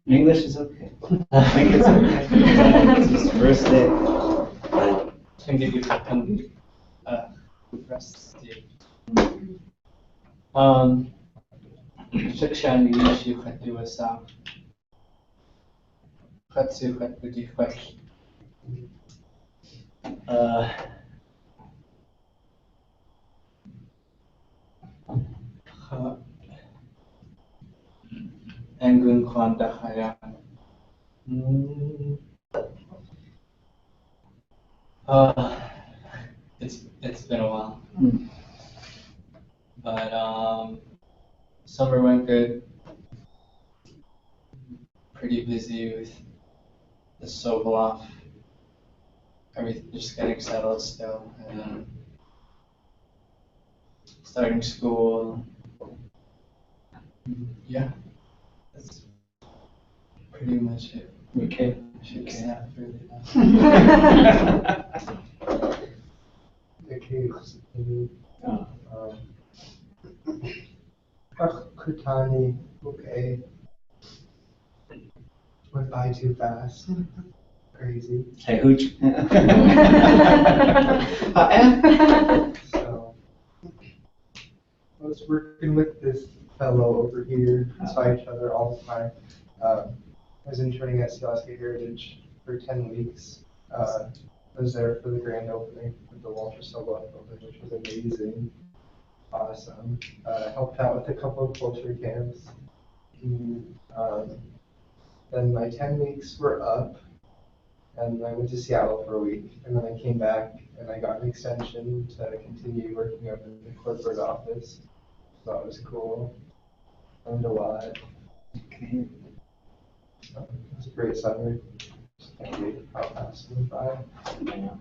English is okay. I think it's okay. It's his first day. Tlingit yukhatan rusty. Shikshani yukhatu asa. Khatsu khatudi khwat. Engun kwanda khaya. It's been a while. But summer went good. Pretty busy with the Sokolov. Everything just getting settled still, and then starting school. Yeah, that's pretty much it. Okay. I should snap really now. Kutani, wa.é. Went by too fast. Crazy. Hey, hooch. So, I was working with this fellow over here. We saw each other all the time. I was interning at Sealaska Heritage for 10 weeks. I was there for the grand opening of the Walter Sokolov building, which was amazing. Awesome. Helped out with a couple of culture camps. Then my 10 weeks were up, and I went to Seattle for a week, and then I came back and I got an extension to continue working up in the corporate office. So that was cool. Learned a lot. Okay. So it was a great summer. Just can't believe how fast it went by. Yeah.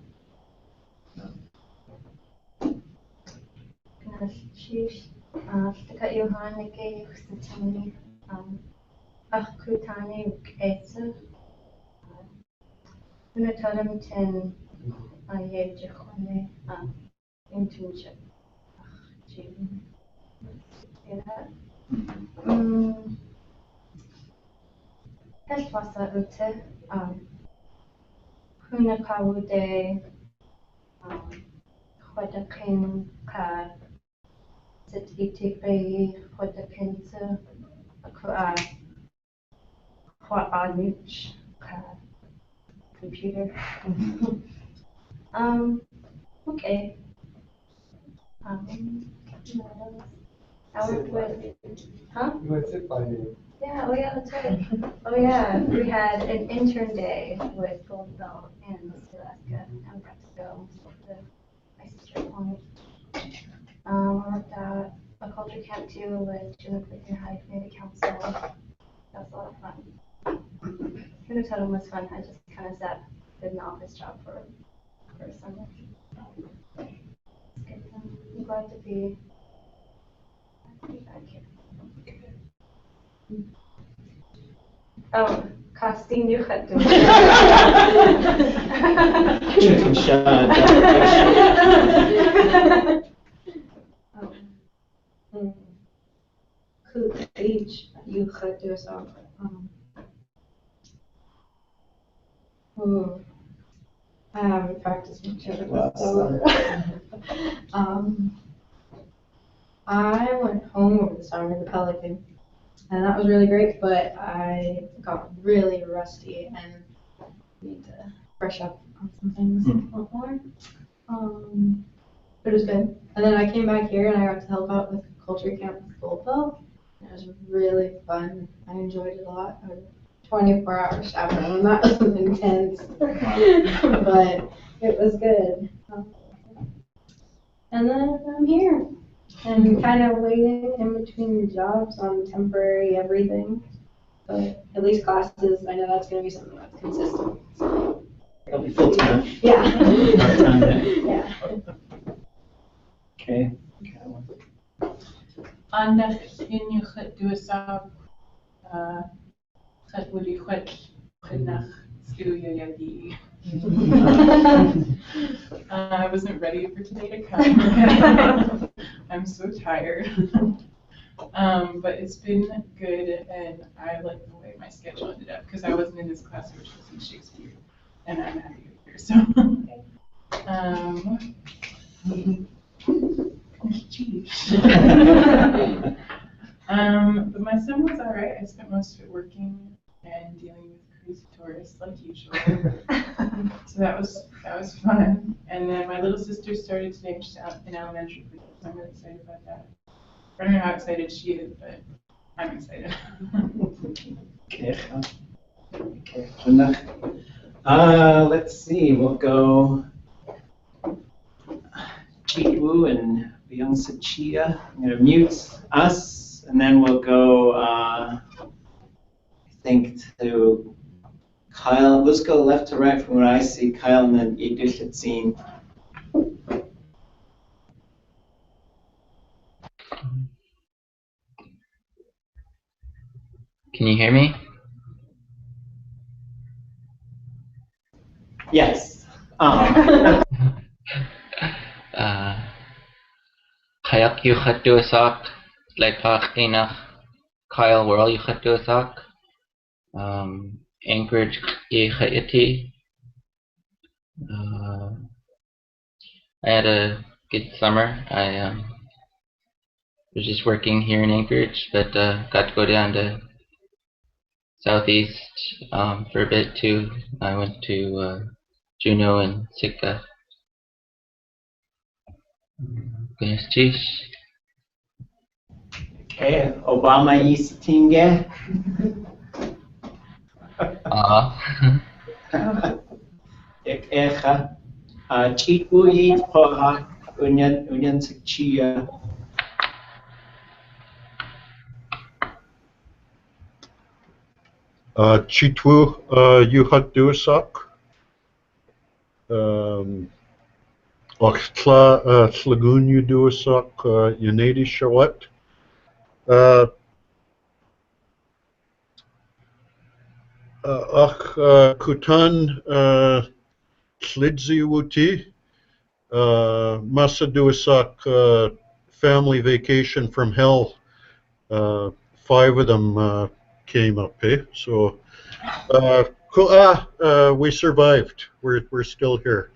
Kutani wa.é. Unataramten ayejikone internship. Helwasa ute hunakawude khwadakin ka zititigri khwadakinsa wa.é ka computer. Okay. I worked with, You went zip lining. yeah, oh yeah, that's right. Oh yeah, we had an intern day with Gold Belt and Alaska, and we got to go over the ice checkpoint. I worked at a culture camp too with Juniper Junior High Community Council. That was a lot of fun. Unitatum was fun. I just kind of did an office job for a summer. It's good. I'm glad to be back here. Oh, casting yukhatu. Chicken shot. Each yukhatu so. I haven't practiced much of it. So. I went home over the summer to Pelican, and that was really great, but I got really rusty and need to brush up on some things a little more. But it was good. And then I came back here and I got to help out with culture camp with Goldbell. It was really fun. I enjoyed it a lot. I was 24-hour chaperone, and that was intense, but it was good. And then I'm here and kind of waiting in between jobs on temporary everything. But at least classes, I know that's going to be something that's consistent. So. It'll be full time. Yeah. Part-time then. Yeah. Okay. Anda in you sa Wuli I wasn't ready for today to come. I'm so tired. But it's been good, and I like the way my schedule ended up because I wasn't in this class, which was in Shakespeare, and I'm happy to be here. So, but my son was all right. I spent most of it working and dealing with crazy tourists like usual. So that was fun. And then my little sister started today. She's out in elementary, so I'm really excited about that. I don't know how excited she is, but I'm excited. Okay, let's see, we'll go Chitu and Byung-Sik Chia. I'm going to mute us, and then we'll go, I think, to Kyle. Let's go left to right from what I see. Kyle and then Idris had seen. Can you hear me? Yes. Kayak yu khatu sak like pakina Kyle World yu khatu sak Anchorage ye khayati. I had a good summer. I was just working here in Anchorage, but got to go down to Southeast for a bit too. I went to Juneau and Sitka. Okay, Obama Eastinge. Echa. Chitu Eat Poha Union Chia. Chitwu Yuhatusak. Ochtla Slagoon Yudusak Unadi Shawat. Kutan Slidzi Wuti. Masaduasak family vacation from hell. 5 of them came up, so we survived. We're still here.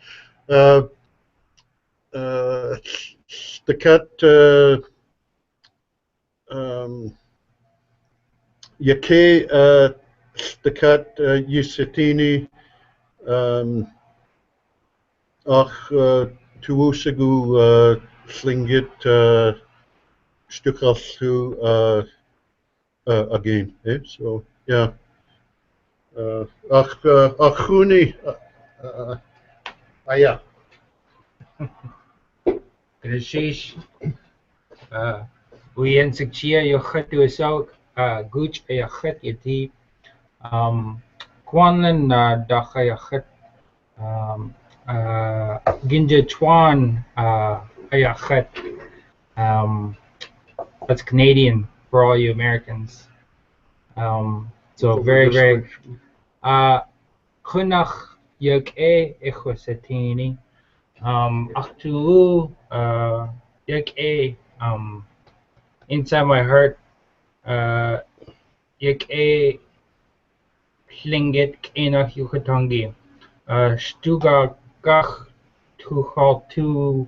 The cat Yake the cat Yusitini Tuusagu Tlingit Stukalsu again. So yeah. Achuni Aya. Rashish Byung-Sik Chia Yochatu Isok Gooch Ayachet Yati Kwanlin Dachayachet Ginja Chuan Ayachet. That's Canadian for all you Americans. So very Kunach Yak-e Echosatini Achtulu Yak-e inside my heart Yak-e Tlingit Enach Yukatangi Stuga Gach Tuchal Tu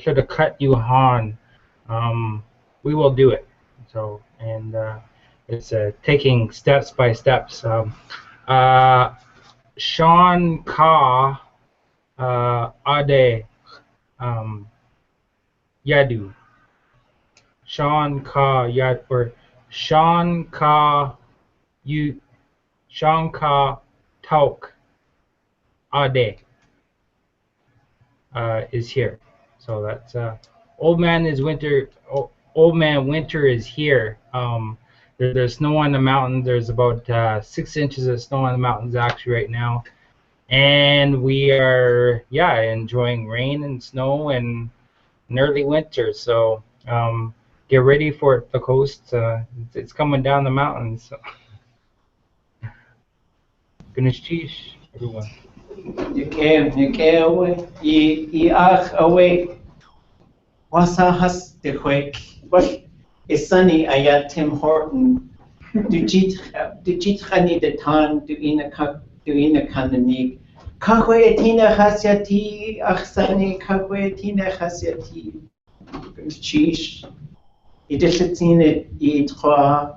should have cut you han. We will do it. So and it's taking steps by steps. Sean Ka Aadóo Yadu. Sean Ka Yad or Sean Ka Tauk Aadóo is here. So that's Old Man Winter is here. There's snow on the mountain. There's about 6 inches of snow on the mountains actually right now, and we are enjoying rain and snow and an early winter. So get ready for it, the coast. It's coming down the mountains. So. Goodness, cheese, everyone. You came away. You are away. Wasa has de quick. What is sunny ayat Tim Horton? Du jit hani de tan du ina kananik. Kakwe etina hasyati achsani kakwe etina hasyati. Chish. Idishitine itwa.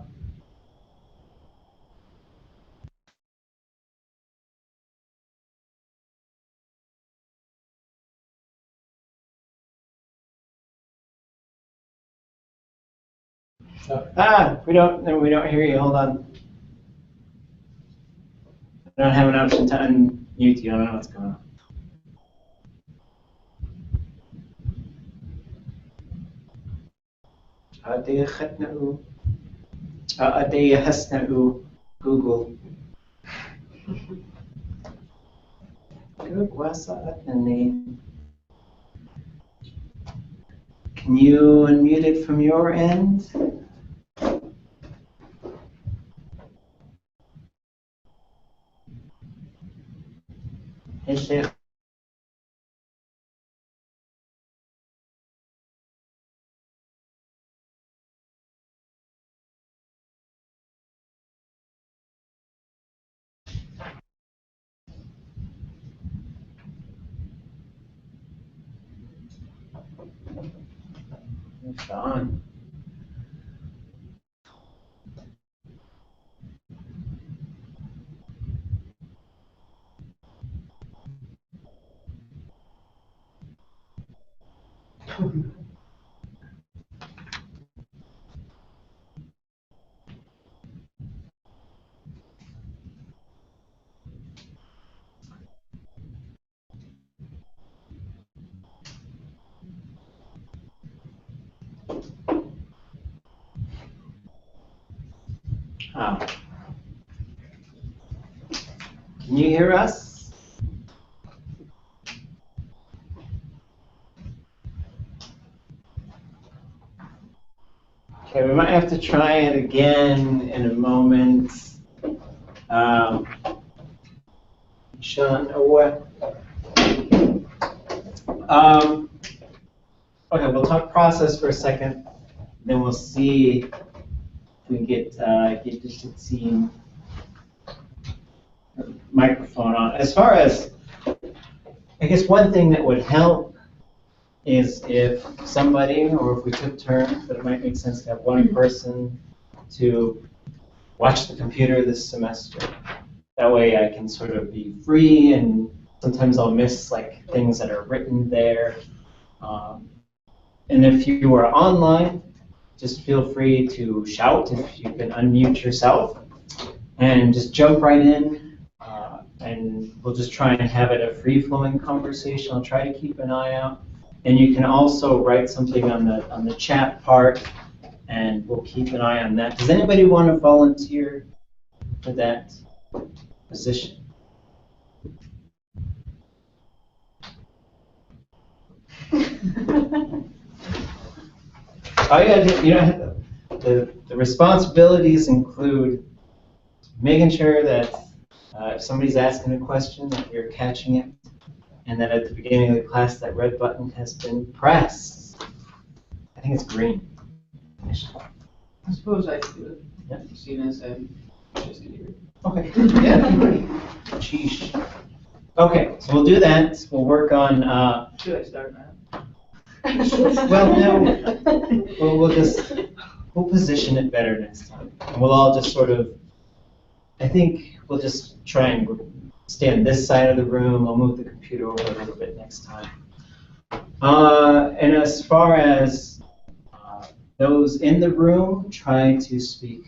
We don't hear you. Hold on. I don't have an option to unmute you. I don't know what's going on. Google. Can you unmute it from your end? Hey, Sheikh. It's on. Can you hear us? Okay, we might have to try it again in a moment. Sean, what? Okay, we'll talk process for a second, then we'll see if we can get this team microphone on. As far as, I guess one thing that would help is if somebody, or if we took turns, but it might make sense to have one person to watch the computer this semester. That way I can sort of be free, and sometimes I'll miss like things that are written there. And if you are online, just feel free to shout if you can unmute yourself, and just jump right in. And we'll just try and have it a free-flowing conversation. I'll try to keep an eye out. And you can also write something on the chat part, and we'll keep an eye on that. Does anybody want to volunteer for that position? Oh yeah, the responsibilities include making sure that if somebody's asking a question, that you're catching it, and that at the beginning of the class, that red button has been pressed. I think it's green. I suppose I could do it. Yeah. Seeing as I'm just here. Okay. Yeah. Sheesh. Okay, so we'll do that. We'll work on. Should I start now? Well, no. We'll position it better next time. And we'll all just sort of. I think we'll just try and stay on this side of the room. I'll move the computer over a little bit next time. And as far as those in the room, try to speak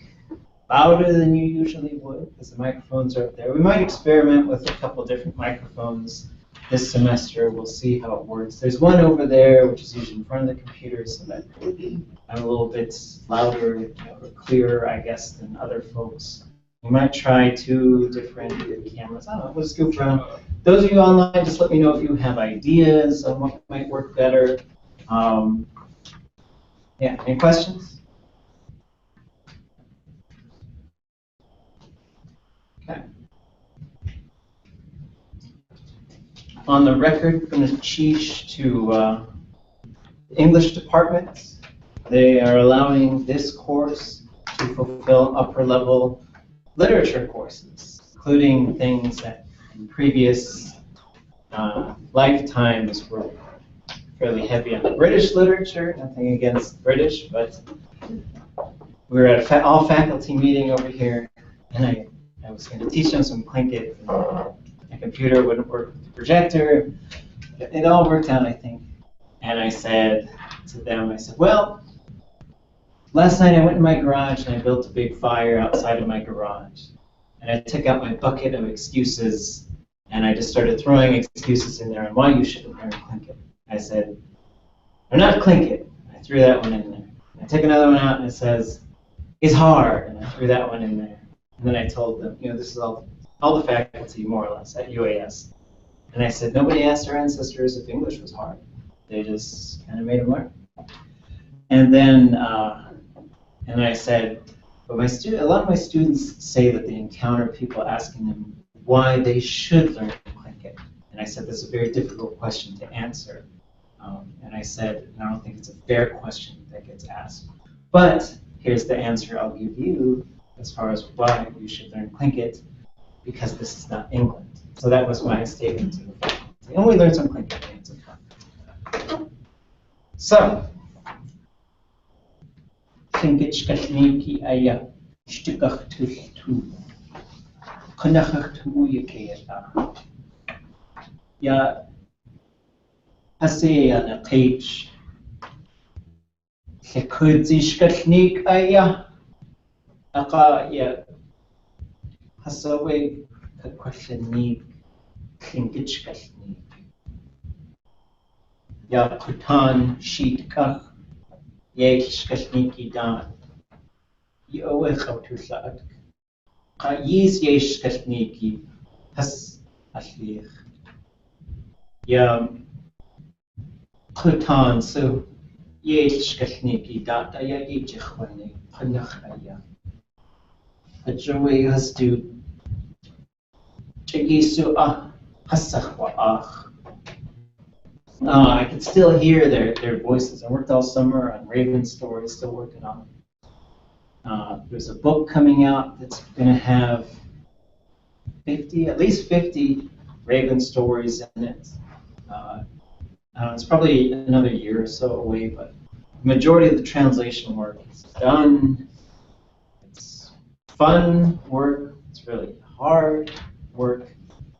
louder than you usually would, because the microphones are up there. We might experiment with a couple different microphones this semester. We'll see how it works. There's one over there, which is usually in front of the computer, so that I'm a little bit louder or clearer, I guess, than other folks. We might try 2 different cameras. I don't know, we'll just goof around. Those of you online, just let me know if you have ideas on what might work better. Yeah, any questions? Okay. On the record, I'm going to cheesh to English department, they are allowing this course to fulfill upper level literature courses, including things that in previous lifetimes were fairly heavy on the British literature. Nothing against British, but we were at an all-faculty meeting over here, and I was going to teach them some Tlingit. My computer wouldn't work with the projector. It all worked out, I think. And I said to them, I said, well, last night I went in my garage and I built a big fire outside of my garage. And I took out my bucket of excuses, and I just started throwing excuses in there on why you shouldn't learn Tlingit. I said, they're not Tlingit. I threw that one in there. I took another one out and it says, it's hard, and I threw that one in there. And then I told them, this is all the faculty, more or less, at UAS. And I said, nobody asked our ancestors if English was hard. They just kind of made them learn. And then and I said, but a lot of my students say that they encounter people asking them why they should learn Tlingit. And I said, this is a very difficult question to answer. And I said, I don't think it's a fair question that gets asked. But here's the answer I'll give you as far as why you should learn Tlingit, because this is not England. So that was my statement to the faculty. And we learned some Tlingit things. So, Tlingit shkashniki aya shtikach tu konachach tu yaketa ya haseya na page sekudzi shkashnik aya aka ya hasawe kakwashnik Tlingit shkashnik ya kutan shitkach yesh kashniki dan yowe khawtu saat qa yis yesh kashniki has ashlich ya kutan so yesh kashniki da ya yichkhwane khanakhaya ajwe has to chagisu hasakh wa.é. I can still hear their voices. I worked all summer on Raven stories, still working on them. There's a book coming out that's going to have at least 50 Raven stories in it. It's probably another year or so away, but the majority of the translation work is done. It's fun work. It's really hard work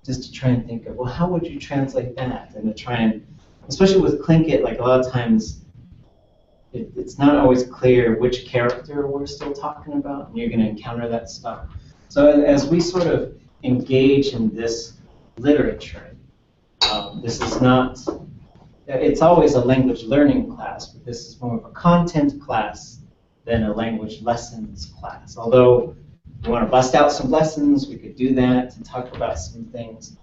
just to try and think of, well, how would you translate that? And to try and, especially with Tlingit, like a lot of times, it's not always clear which character we're still talking about, and you're going to encounter that stuff. So as we sort of engage in this literature, this is not, it's always a language learning class, but this is more of a content class than a language lessons class. Although if you want to bust out some lessons, we could do that and talk about some things.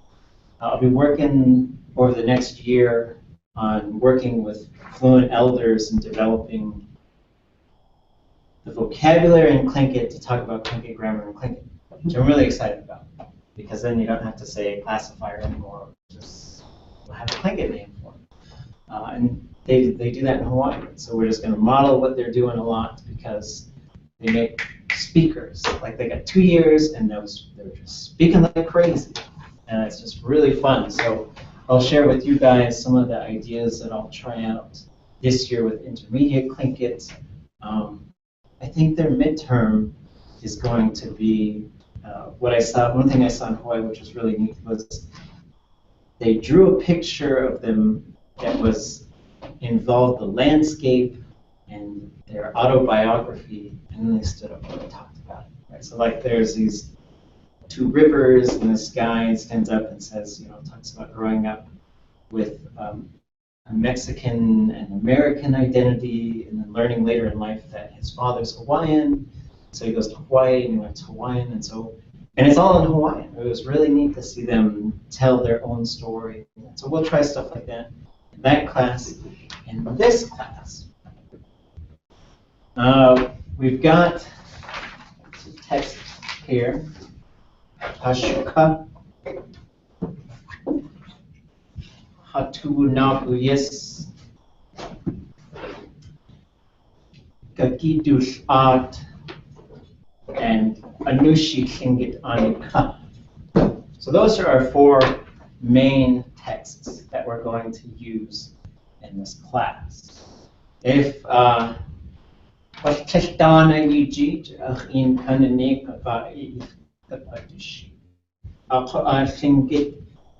I'll be working over the next year on working with fluent elders and developing the vocabulary in Tlingit to talk about Tlingit grammar in Tlingit, which I'm really excited about, because then you don't have to say classifier anymore. Just we'll have a Tlingit name for it. And they do that in Hawaii, so we're just going to model what they're doing a lot, because they make speakers. Like they got 2 years, and they're just speaking like crazy, and it's just really fun. So I'll share with you guys some of the ideas that I'll try out this year with intermediate Tlingit. I think their midterm is going to be what I saw. One thing I saw in Hawaii, which was really neat, was they drew a picture of them that was involved the landscape and their autobiography, and then they stood up and talked about it. Right? So like there's these 2 rivers, and this guy stands up and says, talks about growing up with a Mexican and American identity, and then learning later in life that his father's Hawaiian. So he goes to Hawaii and he learns Hawaiian, and it's all in Hawaiian. It was really neat to see them tell their own story. So we'll try stuff like that in that class. In this class, we've got some text here. Hashuka Hatu Nabu, yes. Gidus Art and Anushi Tlingit Anika. So those are our 4 main texts that we're going to use in this class. If Washtana Yijit in Kananik Tlingit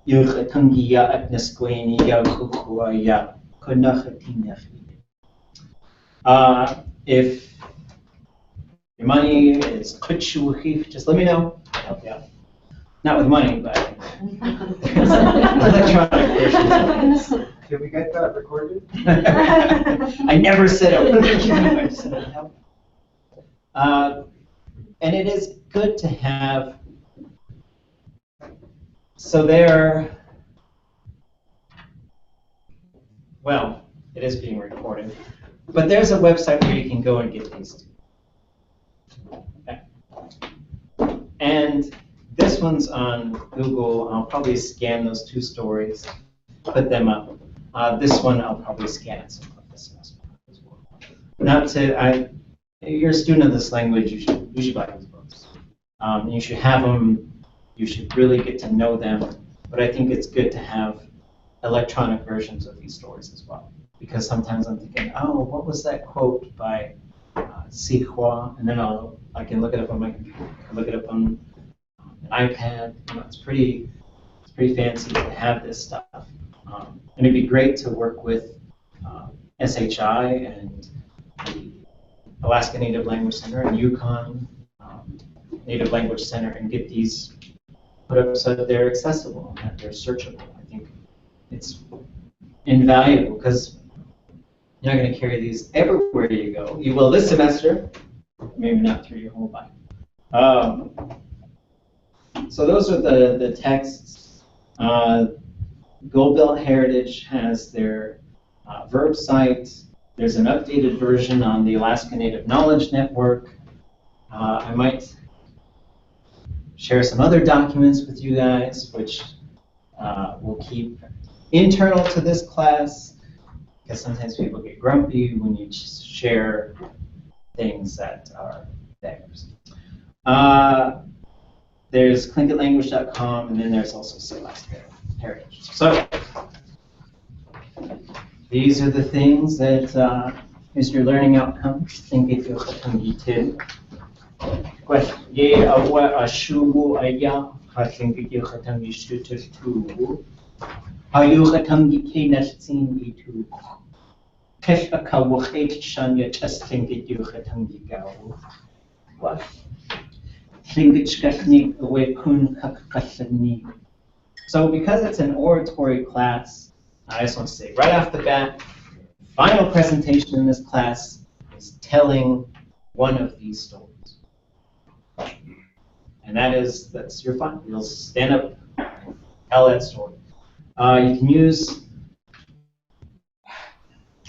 Yurtangia at Nesqueni Yakuya Kunachatinach. If your money is kutshuhif, just let me know. I'll help you out. Not with money, but electronic versions. Can we get that recorded? I never said I would. I said I'd help. And it is good to have. So there. Well, it is being recorded. But there's a website where you can go and get these. Okay. And this one's on Google. I'll probably scan those 2 stories, put them up. This one I'll probably scan at some point this semester as well. You're a student of this language, you should buy these books. You should have them. You should really get to know them. But I think it's good to have electronic versions of these stories as well. Because sometimes I'm thinking, oh, what was that quote by Sihua? And then I can look it up on my computer. I can look it up on an iPad. It's pretty fancy to have this stuff. And it'd be great to work with SHI and the Alaska Native Language Center and Yukon Native Language Center and get these put up so that they're accessible and that they're searchable. I think it's invaluable because you're not going to carry these everywhere you go. You will this semester, maybe not through your whole life. So those are the texts. Gold Belt Heritage has their verb site. There's an updated version on the Alaska Native Knowledge Network. I might share some other documents with you guys, which we'll keep internal to this class, because sometimes people get grumpy when you share things that are theirs. There's tlingitlanguage.com, and then there's also Alaska Heritage. So these are the things that is your learning outcomes. Tlingit yuchatangitin. Question. Ye awa ashubu aya tlingit yuchatangishutu. Hayuchatangitin nasin itu. Kesh akawachet shanya just tlingit yuchatangigaw. What? So because it's an oratory class, I just want to say right off the bat, final presentation in this class is telling one of these stories. And that's your fun. You'll stand up and tell that story. You can use,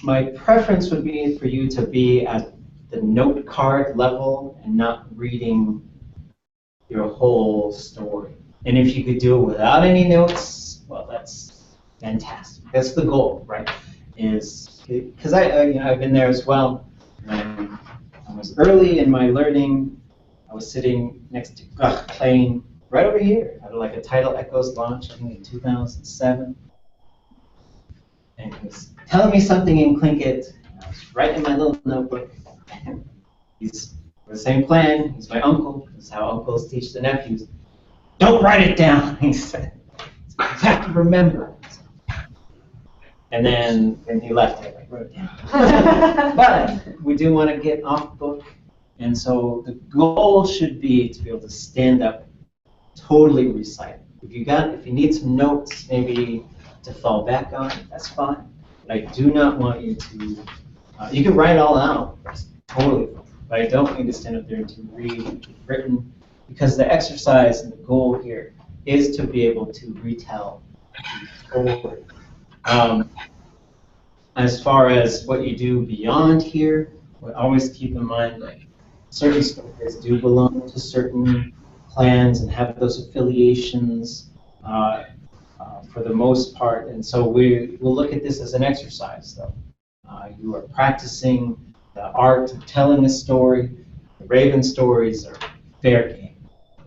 my preference would be for you to be at the note card level and not reading your whole story. And if you could do it without any notes, well, that's fantastic. That's the goal, right? Is because I've been there as well. When I was early in my learning, I was sitting next to Plain right over here at like a Tidal Echoes launch, I think in 2007. And he was telling me something in Tlingit. I was writing my little notebook. He's the same plan. He's my uncle. This is how uncles teach the nephews. Don't write it down, he said. You have to remember. And then when he left, I wrote it down. But we do want to get off book. And so the goal should be to be able to stand up, totally recite. If you need some notes, maybe to fall back on, that's fine. But I do not want you to, you can write it all out, that's totally fine. But I don't want you to stand up there and to read written, because the exercise and the goal here is to be able to retell the story. As far as what you do beyond here, we always keep in mind that certain stories do belong to certain clans and have those affiliations for the most part. And so we'll look at this as an exercise, though. You are practicing the art of telling a story. The Raven stories are fair game.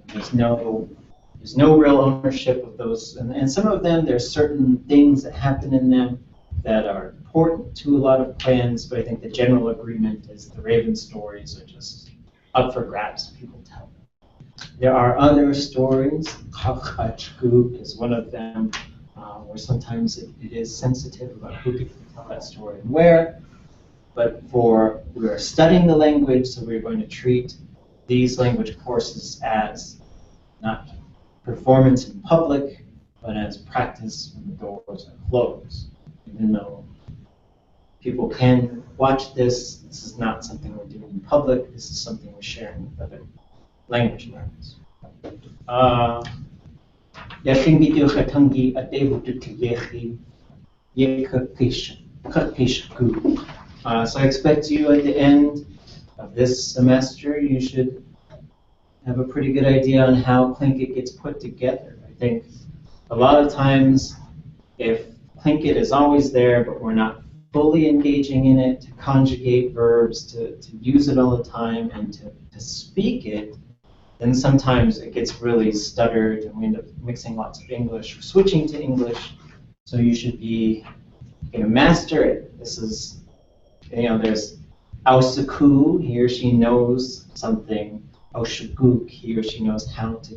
There's no real ownership of those, and some of them, there's certain things that happen in them that are important to a lot of clans, but I think the general agreement is the Raven stories are just up for grabs. People tell them. There are other stories. Kakachgook is one of them, where sometimes it is sensitive about who people tell that story and where. But we are studying the language, so we're going to treat these language courses as not performance in public, but as practice when the doors are closed. Even though people can watch this, this is not something we're doing in public. This is something we're sharing with other language learners. So I expect you at the end of this semester, you should have a pretty good idea on how Tlingit gets put together. I think a lot of times, if Tlingit is always there, but we're not fully engaging in it, to conjugate verbs, to use it all the time, and to speak it, then sometimes it gets really stuttered, and we end up mixing lots of English or switching to English. So you should be, master it. This is, there's Ausaku, he or she knows something. Aushaguk, he or she knows how to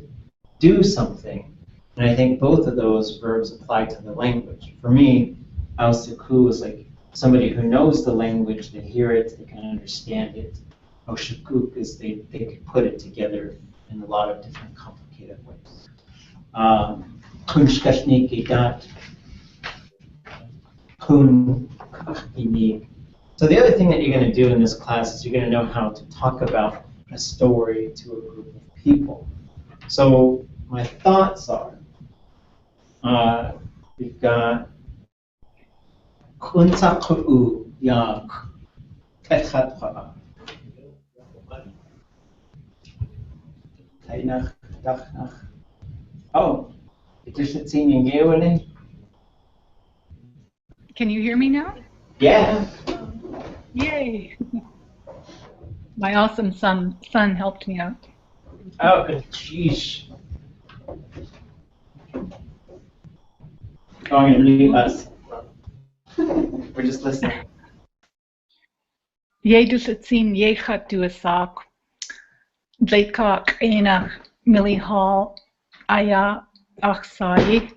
do something. And I think both of those verbs apply to the language. For me, Ausaku is like somebody who knows the language, they hear it, they can understand it. Aushaguk is they can put it together in a lot of different complicated ways. So the other thing that you're going to do in this class is you're going to know how to talk about a story to a group of people. So my thoughts are, we've got Kuntaku Yak Kethatpa. Oh, Can you hear me now? yeah. Yay! My awesome son helped me out. Oh, jeez. Oh, I'm going to mute us. We're just listening. Yedusatzin yechat duasak. Dleitkak enach milihal aya achsai.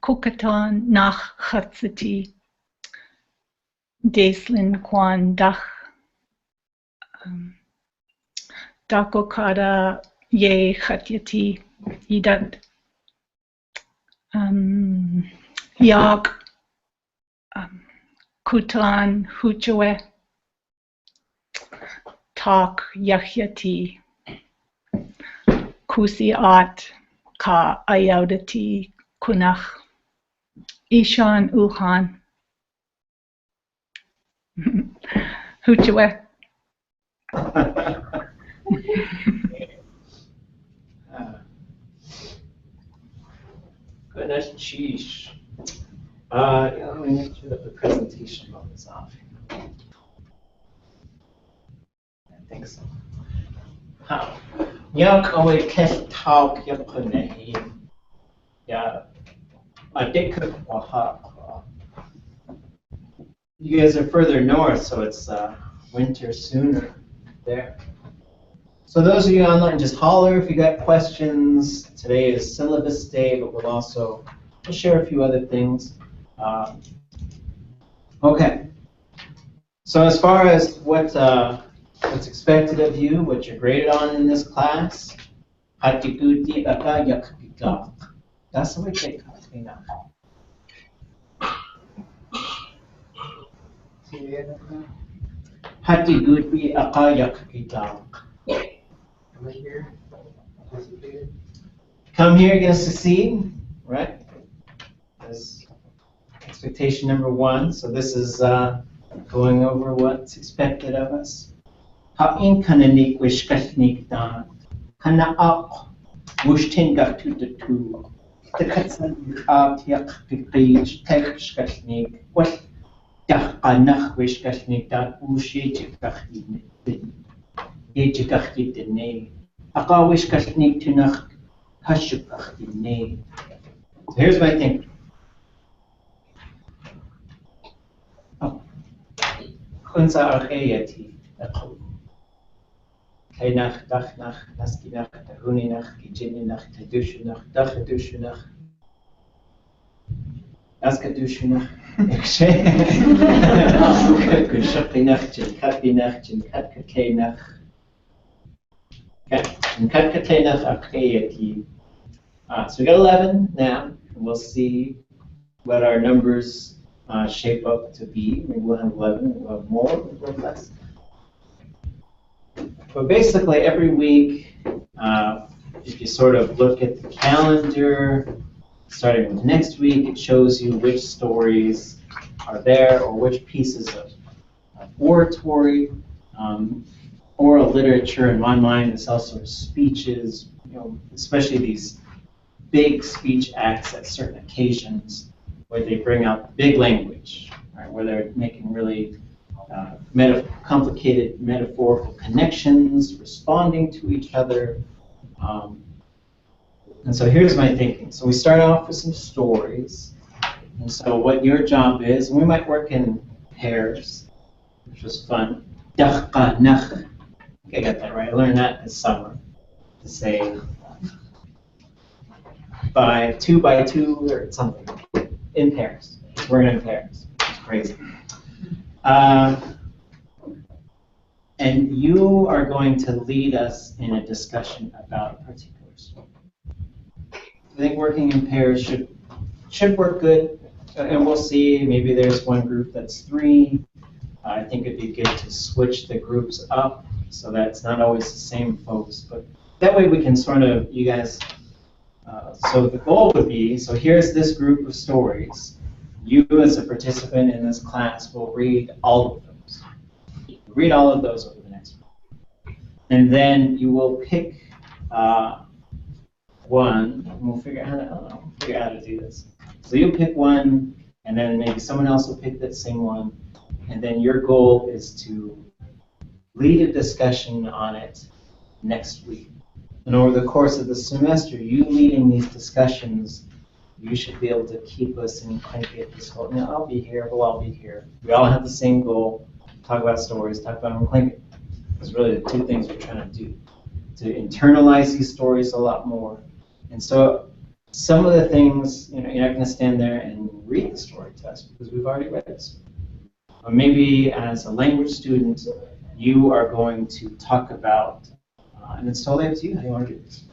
Kukatan nach chatzati. Deslin kwan dach. Dakokada ye chatyati idat. Yak kutan huchawe. Tak yachyati. Kusiat ka ayaudati kunach. Ishan uhan. Huchawe. Goodness, sheesh. Let me make sure that the presentation mode is off. I think so. Yak away test talk yakunehi. Yeah. You guys are further north, so it's winter sooner there. So those of you online, just holler if you got questions. Today is syllabus day, but we'll share a few other things. Okay. So as far as what's expected of you, what you're graded on in this class, that's the way they cut me now. Hati gudbi akayak kitak. Come here, you're going to succeed, right? That's expectation number one. So this is going over what's expected of us. Ha'in kananik wishkashnik dan. Kana'ak wushtin gakutatu. The katsan tiak pipage tekshkashnik. What? Dachkanach wishkashnik dat ushechikachitine. Aka wishkashnik tunach hashukachitine. So here's my thinking. Kunsa archeyati. Kainach, dachnach, naskinach, tahuninach, kijininach, tadushinach, dachadushinach. Askadushinach. Kushapinach, jinkatbinach, jinkatkatenach. Okay, jinkatkatenach archeyati. So we got 11 now, and we'll see what our numbers shape up to be. Maybe we'll have 11, we'll have more, we'll have less. But basically, every week, if you sort of look at the calendar, starting with next week, it shows you which stories are there or which pieces of oratory, oral literature. In my mind, is also speeches, especially these big speech acts at certain occasions where they bring out big language, right, where they're making really complicated metaphorical connections, responding to each other. And so here's my thinking. So we start off with some stories. And so what your job is, and we might work in pairs, which was fun. Dachkanach. Okay, I got that right. I learned that this summer to say by 2 by 2 or something in pairs. We're in pairs. It's crazy. And you are going to lead us in a discussion about a particular story. I think working in pairs should work good, and we'll see. Maybe there's one group that's 3. I think it'd be good to switch the groups up so that it's not always the same folks, but that way we can sort of, you guys, so the goal would be, so here's this group of stories. You as a participant in this class will read all of those. Read all of those over the next week. And then you will pick one, and we'll figure out how to do this. So you'll pick one, and then maybe someone else will pick that same one, and then your goal is to lead a discussion on it next week. And over the course of the semester, you leading these discussions, you should be able to keep us in Tlingit this whole, I'll be here, we'll all be here. We all have the same goal, talk about stories, talk about them in Tlingit. It's really the 2 things we're trying to do, to internalize these stories a lot more. And so some of the things, you're not going to stand there and read the story to us because we've already read it. But maybe as a language student, you are going to talk about, and it's totally up to you how you want to do this.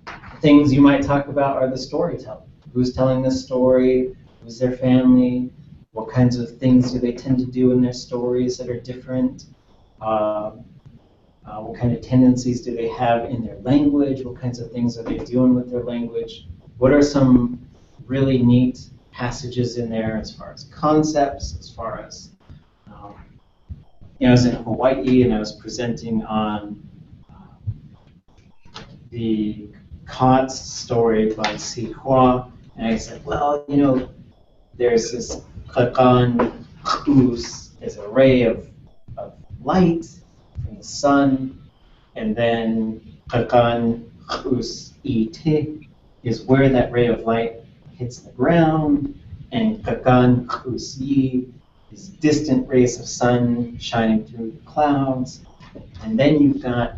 The things you might talk about are the storytelling. Who's telling this story? Who's their family? What kinds of things do they tend to do in their stories that are different? What kind of tendencies do they have in their language? What kinds of things are they doing with their language? What are some really neat passages in there as far as concepts, as far as, I was in Hawaii and I was presenting on the Kot's story by Sihua, and I said, well, there's this kakan us, is a ray of light from the sun, and then kakan us ite is where that ray of light hits the ground, and kakan us yi is distant rays of sun shining through the clouds, and then you've got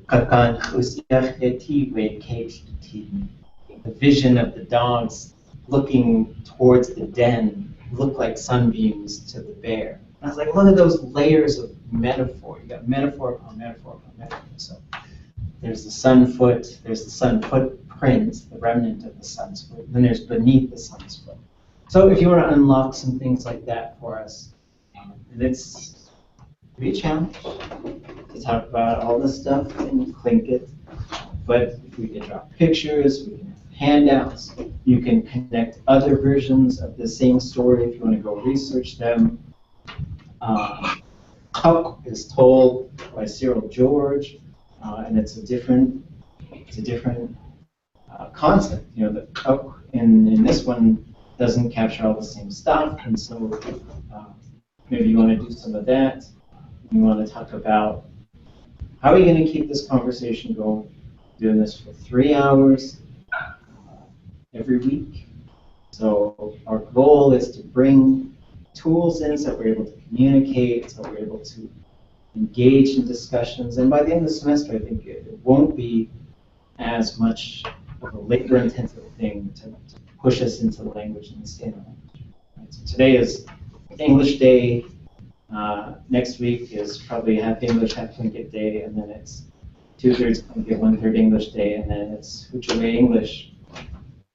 kakan us yacheti we kht, the vision of the dogs looking towards the den look like sunbeams to the bear. And I was like, look at those layers of metaphor. You got metaphor upon metaphor upon metaphor. So there's the sun foot, there's the sun footprint, the remnant of the sun's foot, then there's beneath the sun's foot. So if you want to unlock some things like that for us, and it's be a challenge to talk about all this stuff in Tlingit, but if we can draw pictures, we can have handouts, you can connect other versions of the same story if you want to go research them. Kuk is told by Cyril George, and it's a different concept. The Kuk in this one doesn't capture all the same stuff, and so maybe you want to do some of that. You want to talk about how are you going to keep this conversation going, doing this for 3 hours every week. So our goal is to bring tools in so that we're able to communicate, so we're able to engage in discussions, and by the end of the semester, I think it won't be as much of a labor-intensive thing to push us into the language and stay in the language. Right? So today is English Day. Next week is probably half English, half Tlingit Day, and then it's 2/3 Tlingit, 1/3 English Day, and then it's wa.é English.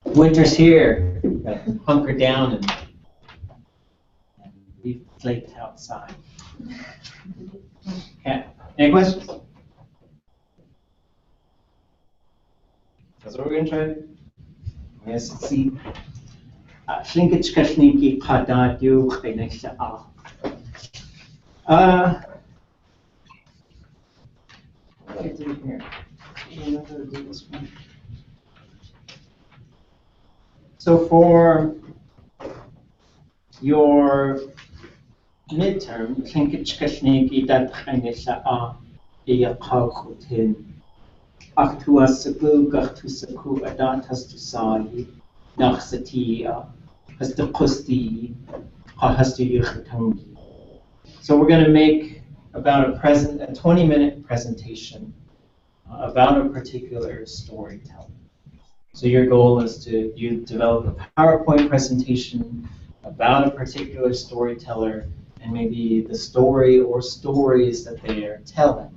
Winter's here. We've got to hunker down and leave the plate outside. Okay. Any questions? That's what we're going to try to do. Yes, see. Tlingit Shkashniki Aadóo wa.é. What do I do here? I don't know how to do this one. So for your midterm, Tlingit Shkashniki wa.é Iaqaqutin. Achtua saku gachtu saku adatas tu sayi nachsatia hasta qusti hasta yuchatangi. So we're going to make about a 20-minute presentation about a particular storytelling. So your goal is to develop a PowerPoint presentation about a particular storyteller and maybe the story or stories that they are telling.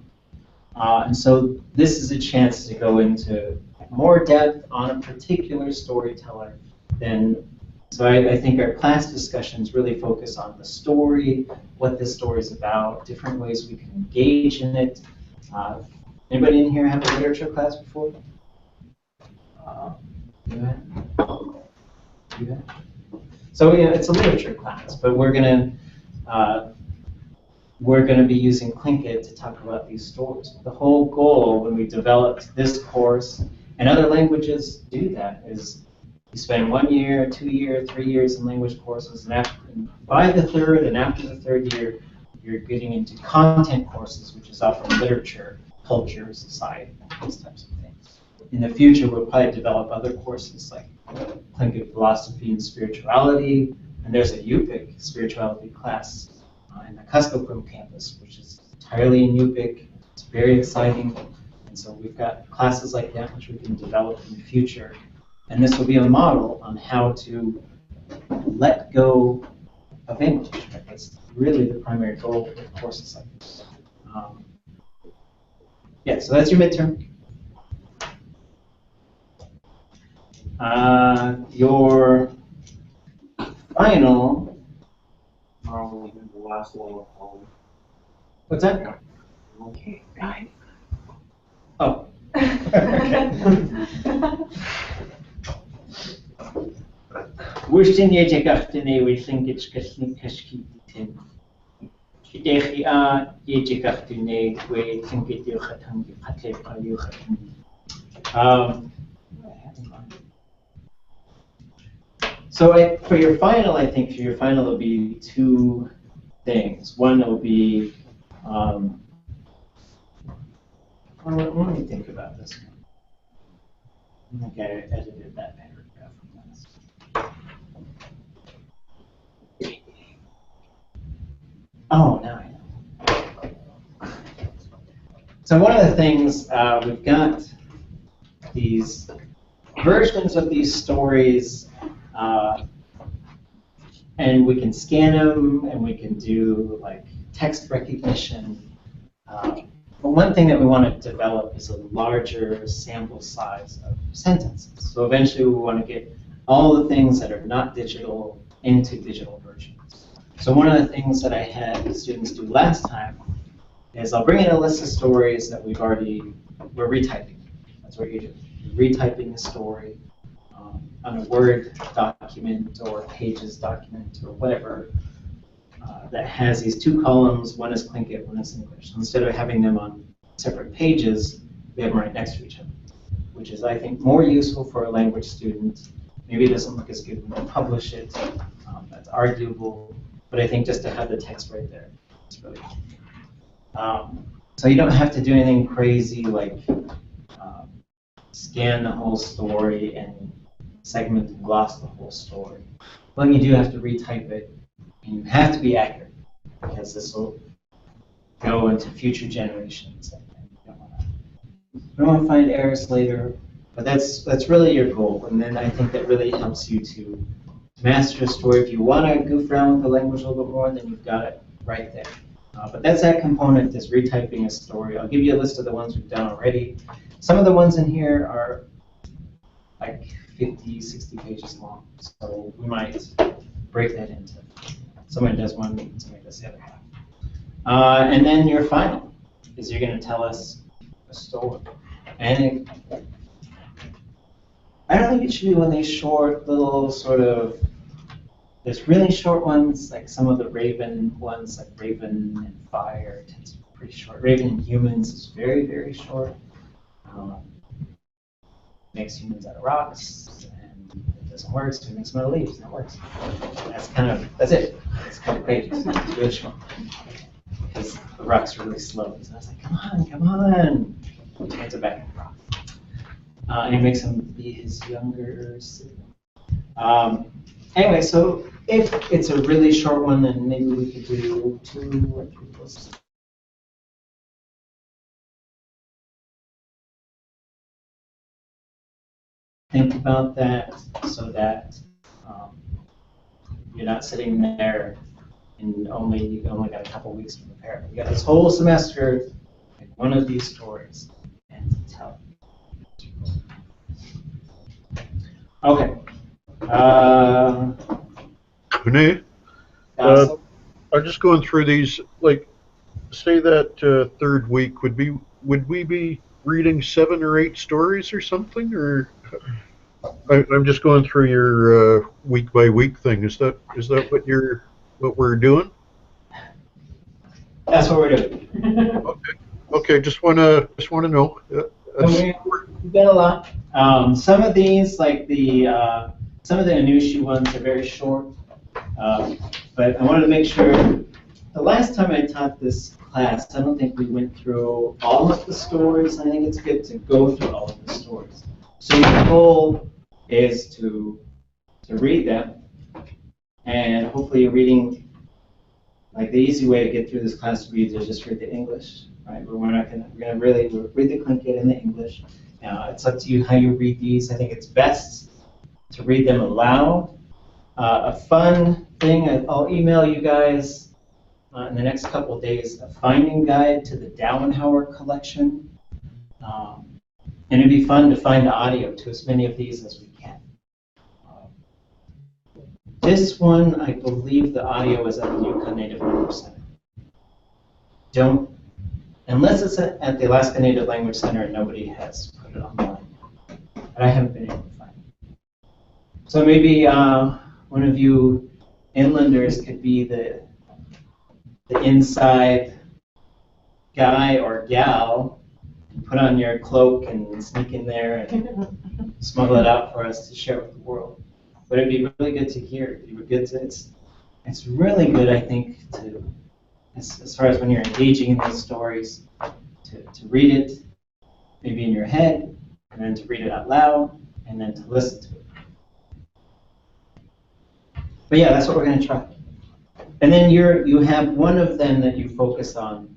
And so this is a chance to go into more depth on a particular storyteller. So I think our class discussions really focus on the story, what this story is about, different ways we can engage in it. Anybody in here have a literature class before? So yeah, it's a literature class, but we're going to be using Tlingit to talk about these stories. The whole goal when we developed this course, and other languages do that, is you spend 1 year, 2 years, 3 years in language courses, and by the third and after the third year, you're getting into content courses, which is often literature, culture, society, those types of things. In the future, we'll probably develop other courses like Tlingit philosophy and spirituality, and there's a Yupik spirituality class in the Kuskokwim campus, which is entirely in Yupik. It's very exciting, and so we've got classes like that which we can develop in the future. And this will be a model on how to let go of English. Right? That's really the primary goal of courses like this. Yeah, so that's your midterm. Your final. What's that? Okay, right. Oh. Wishtin yejagachtene we Tlingit Shkashkitin. Shidechia yejagachtene we Tlingit Yuchatangi Patlepa Yuchatangi. So for your final, I think for your final will be 2 things. One will be, let me think about this one. I think I edited that paragraph from last. Oh, now I know. So one of the things, we've got these versions of these stories, and we can scan them, and we can do like text recognition. But one thing that we want to develop is a larger sample size of sentences. So eventually we want to get all the things that are not digital into digital versions. So one of the things that I had the students do last time is I'll bring in a list of stories that we're retyping. That's what you're doing. You're retyping a story on a Word document or a Pages document or whatever that has these 2 columns. One is Tlingit, one is English. So instead of having them on separate pages, we have them right next to each other, which is, I think, more useful for a language student Maybe it doesn't look as good when you publish it. That's arguable. But I think just to have the text right there is really cool. So you don't have to do anything crazy like scan the whole story and segment and gloss the whole story. But you do have to retype it, and you have to be accurate because this will go into future generations. And you don't want to find errors later, but that's really your goal. And then I think that really helps you to master a story. If you want to goof around with the language a little bit more, then you've got it right there. But that's that component, is retyping a story. I'll give you a list of the ones we've done already. Some of the ones in here are like 50, 60 pages long, so we might break that into. Somebody does one, somebody does the other half. And then your final is you're going to tell us a story. And I don't think it should be one of these short little sort of, there's really short ones, like some of the Raven ones, like Raven and Fire, tends to be pretty short. Raven and Humans is very, very short. Makes humans out of rocks, and it doesn't work, so it makes them out of leaves, and it works. That's it. It's a couple pages. It's really short. Because the rocks are really slow. So I was like, come on. He turns it back into rock. And he makes him be his younger sibling. Anyway, so if it's a really short one, then maybe we could do 2 or 3 posts. Think about that so that you're not sitting there and you only got a couple weeks to prepare. You got this whole semester, like one of these stories, and to tell. Okay. Kune, I'm just going through these. Like, say that third week would we be reading 7 or 8 stories or something, or? I'm just going through your week by week thing. Is that what we're doing? That's what we're doing. Okay. Just wanna know. We've got a lot. Some of these, like some of the Anushi ones, are very short. But I wanted to make sure. The last time I taught this class, I don't think we went through all of the stories. I think it's good to go through all of the stories. So your goal is to read them, and hopefully you're reading, like the easy way to get through this class reads is just read the English, right? We're gonna really read the Tlingit in the English. It's up to you how you read these. I think it's best to read them aloud. A fun thing, I'll email you guys in the next couple of days a finding guide to the Dauenhower collection. And it'd be fun to find the audio to as many of these as we can. This one, I believe the audio is at the Yukon Native Language Center. Unless it's at the Alaska Native Language Center and nobody has put it online. But I haven't been able to find it. So maybe one of you inlanders could be the inside guy or gal, put on your cloak and sneak in there and smuggle it out for us to share with the world. But it'd be really good to hear. It's really good, I think, as far as when you're engaging in these stories, to read it maybe in your head, and then to read it out loud, and then to listen to it. But yeah, that's what we're going to try. And then you have one of them that you focus on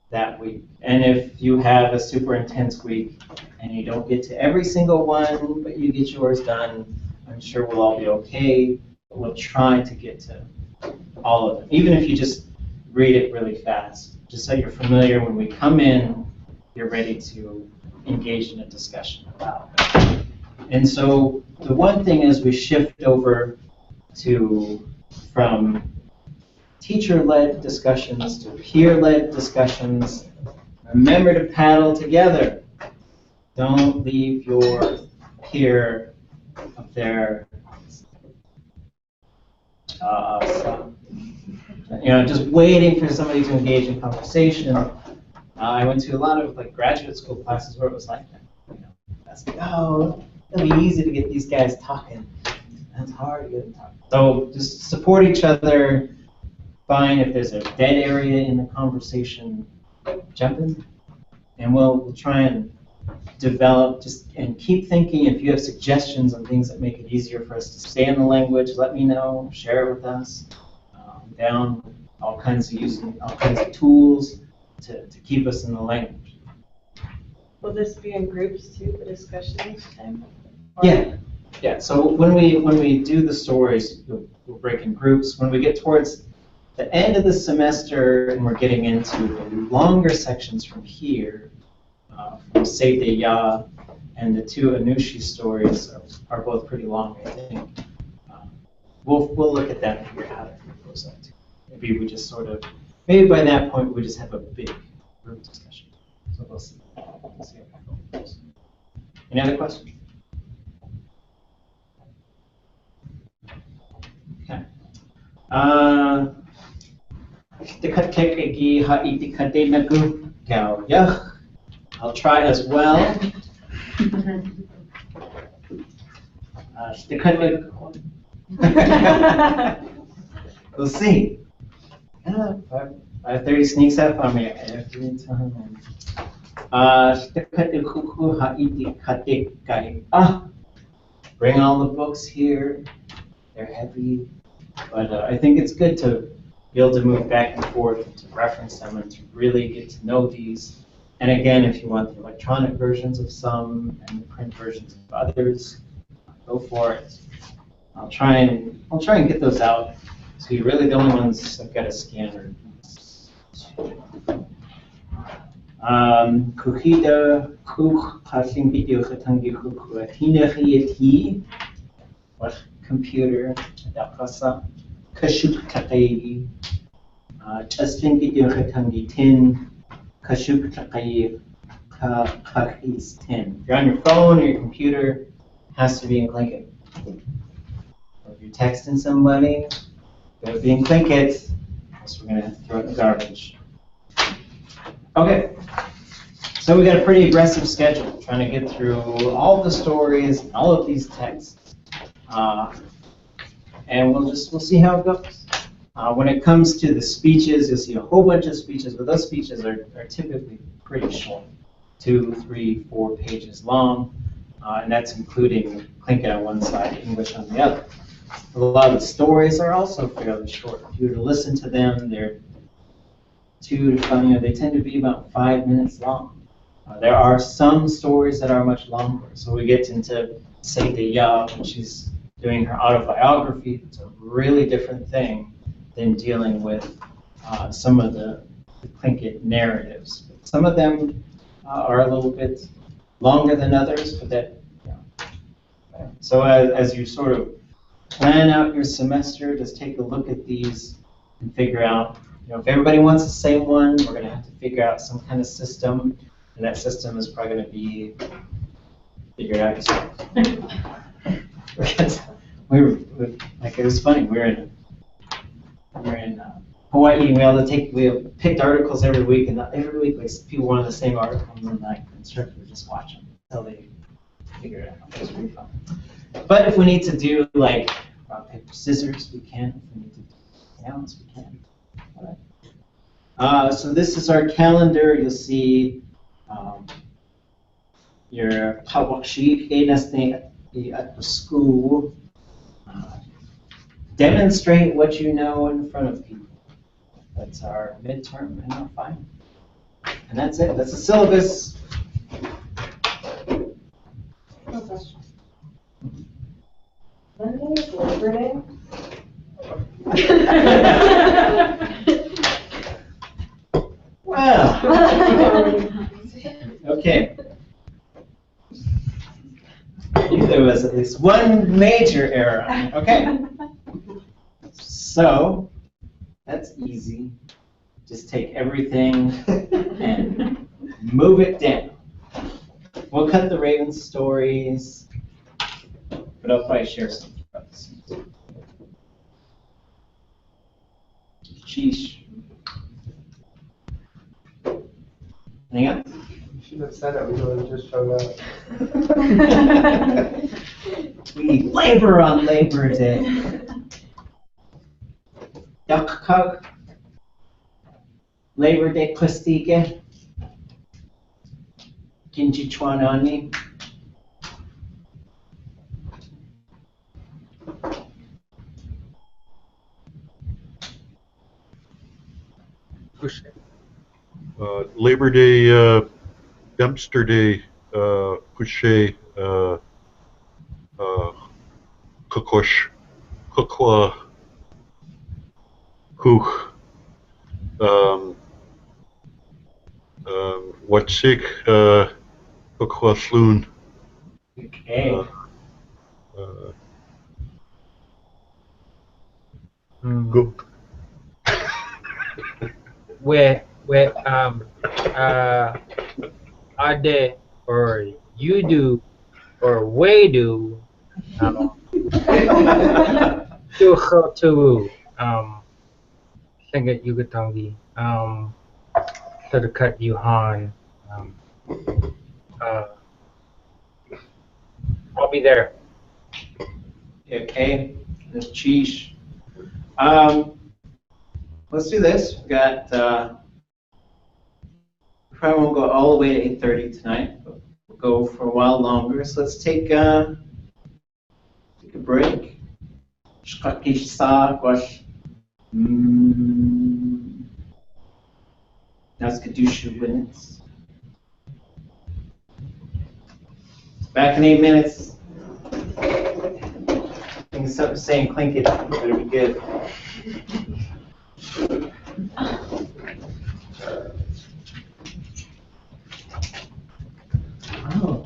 that week. And if you have a super intense week and you don't get to every single one, but you get yours done, I'm sure we'll all be okay. But we'll try to get to all of them, even if you just read it really fast, just so you're familiar. When we come in, you're ready to engage in a discussion about it. And so the one thing is we shift over from teacher-led discussions to peer-led discussions. Remember to paddle together. Don't leave your peer up there. Just waiting for somebody to engage in conversation. I went to a lot of graduate school classes where it was like that. That's like, oh, it'll be easy to get these guys talking. That's hard to get them talking. So just support each other. Fine, if there's a dead area in the conversation, jump in, and we'll try and develop and keep thinking. If you have suggestions on things that make it easier for us to stay in the language, let me know, share it with us. Down using all kinds of tools to keep us in the language. Will this be in groups too, the discussion each time? Yeah. So when we do the stories, we'll break in groups. When we get towards the end of the semester and we're getting into the longer sections from here, from wa.é and the two Anushi stories are both pretty long, I think. We'll look at that and figure out how to group those up too. Maybe we just maybe by that point we just have a big group discussion. So we'll see. We'll see how that goes. Any other questions? Okay. I'll try as well. We'll see. 5:30 sneaks up on me every time. Bring all the books here. They're heavy, but I think it's good to be able to move back and forth and to reference them and to really get to know these. And again, if you want the electronic versions of some and the print versions of others, go for it. I'll try and get those out. So you're really the only ones I've got a scanner. Kuhida kuch passing video katangi kukuatinerieti. What computer adapasa kashuk tatay testing video katangi tin kashuk tatay kakis tin. If you're on your phone or your computer, it has to be in Tlingit. If you're texting somebody, it'll be in Tlingit, else we're going to have to throw it in the garbage. Okay, so we got a pretty aggressive schedule, trying to get through all the stories, all of these texts, and we'll see how it goes. When it comes to the speeches, you'll see a whole bunch of speeches, but those speeches are typically pretty short, 2, 3, 4 pages long, and that's including Tlingit on one side, English on the other. A lot of the stories are also fairly short. If you were to listen to them, they're they tend to be about 5 minutes long. There are some stories that are much longer. So we get into wa.é when she's doing her autobiography. It's a really different thing than dealing with some of the Tlingit narratives. Some of them are a little bit longer than others, but So as you sort of plan out your semester, just take a look at these and figure out, if everybody wants the same one, we're going to have to figure out some kind of system, and that system is probably going to be figured out yourself. Because it was funny. We're in Hawaii, and we picked articles every week, and every week people wanted the same article, and then the instructor would just watch them until they figure it out. It was really fun. But if we need to do rock, paper, scissors, we can. If we need to do balance, we can. All right. So this is our calendar. You'll see your pawakshik at the school. Demonstrate what you know in front of people. That's our midterm and our final. And that's it. That's the syllabus. No question. Monday is Labor Day. Well, okay. I knew there was at least one major error. Okay. So, that's easy. Just take everything and move it down. We'll cut the Raven stories, but I'll probably share some about this. Sheesh. Anything else? should have said it. We would have just showed up. We labor on Labor Day. Yakakag. Labor Day Kustige. Ginji Chwanani. Labor Day, Dempster Day, Pushe, Kukosh, Kukwa, Kuch, Watsik, Kukwa Sloon. Okay. Go. Where Aadóo or you do or we do to Tlingit Yugatangi to the cut Yuhan. I'll be there. Okay. The cheese. Let's do this. We got. Probably won't go all the way to 8:30 tonight, but we'll go for a while longer. So let's take a break. That's Kadusha minutes. Back in 8 minutes. I think it's saying Tlingit. Better be good. Oh.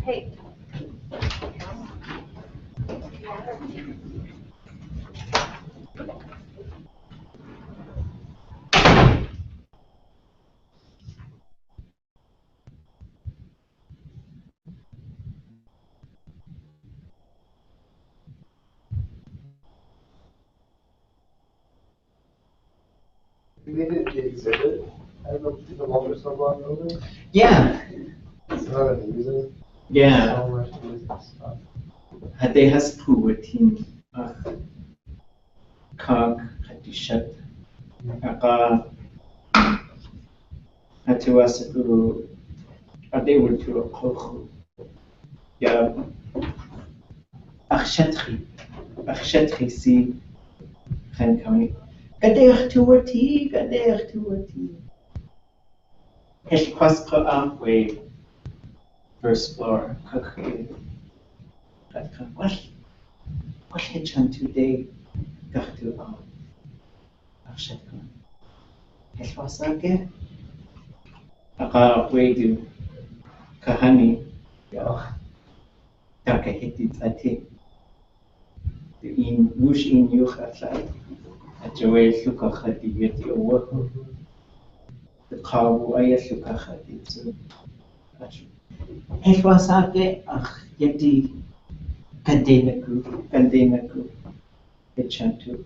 Hey. We needed the exhibit. I don't know if the Walter Snowball building. Yeah. It's not amazing. Yeah. So much amazing stuff. Hadde has puwatin kag hadishat aka atuasapu ade wurtu akhu ya akshatri si khan kami kader tuati hesh kwasqa way first floor kakhi what hitchan today gahtu akshatkan hesh wasake aka wedu kahani ya taka hitit ati the in wush in yuch atlai atjoel suka khati yati owa the kawu ayat suka khati so hesh wasake yati kandenaku hitchan to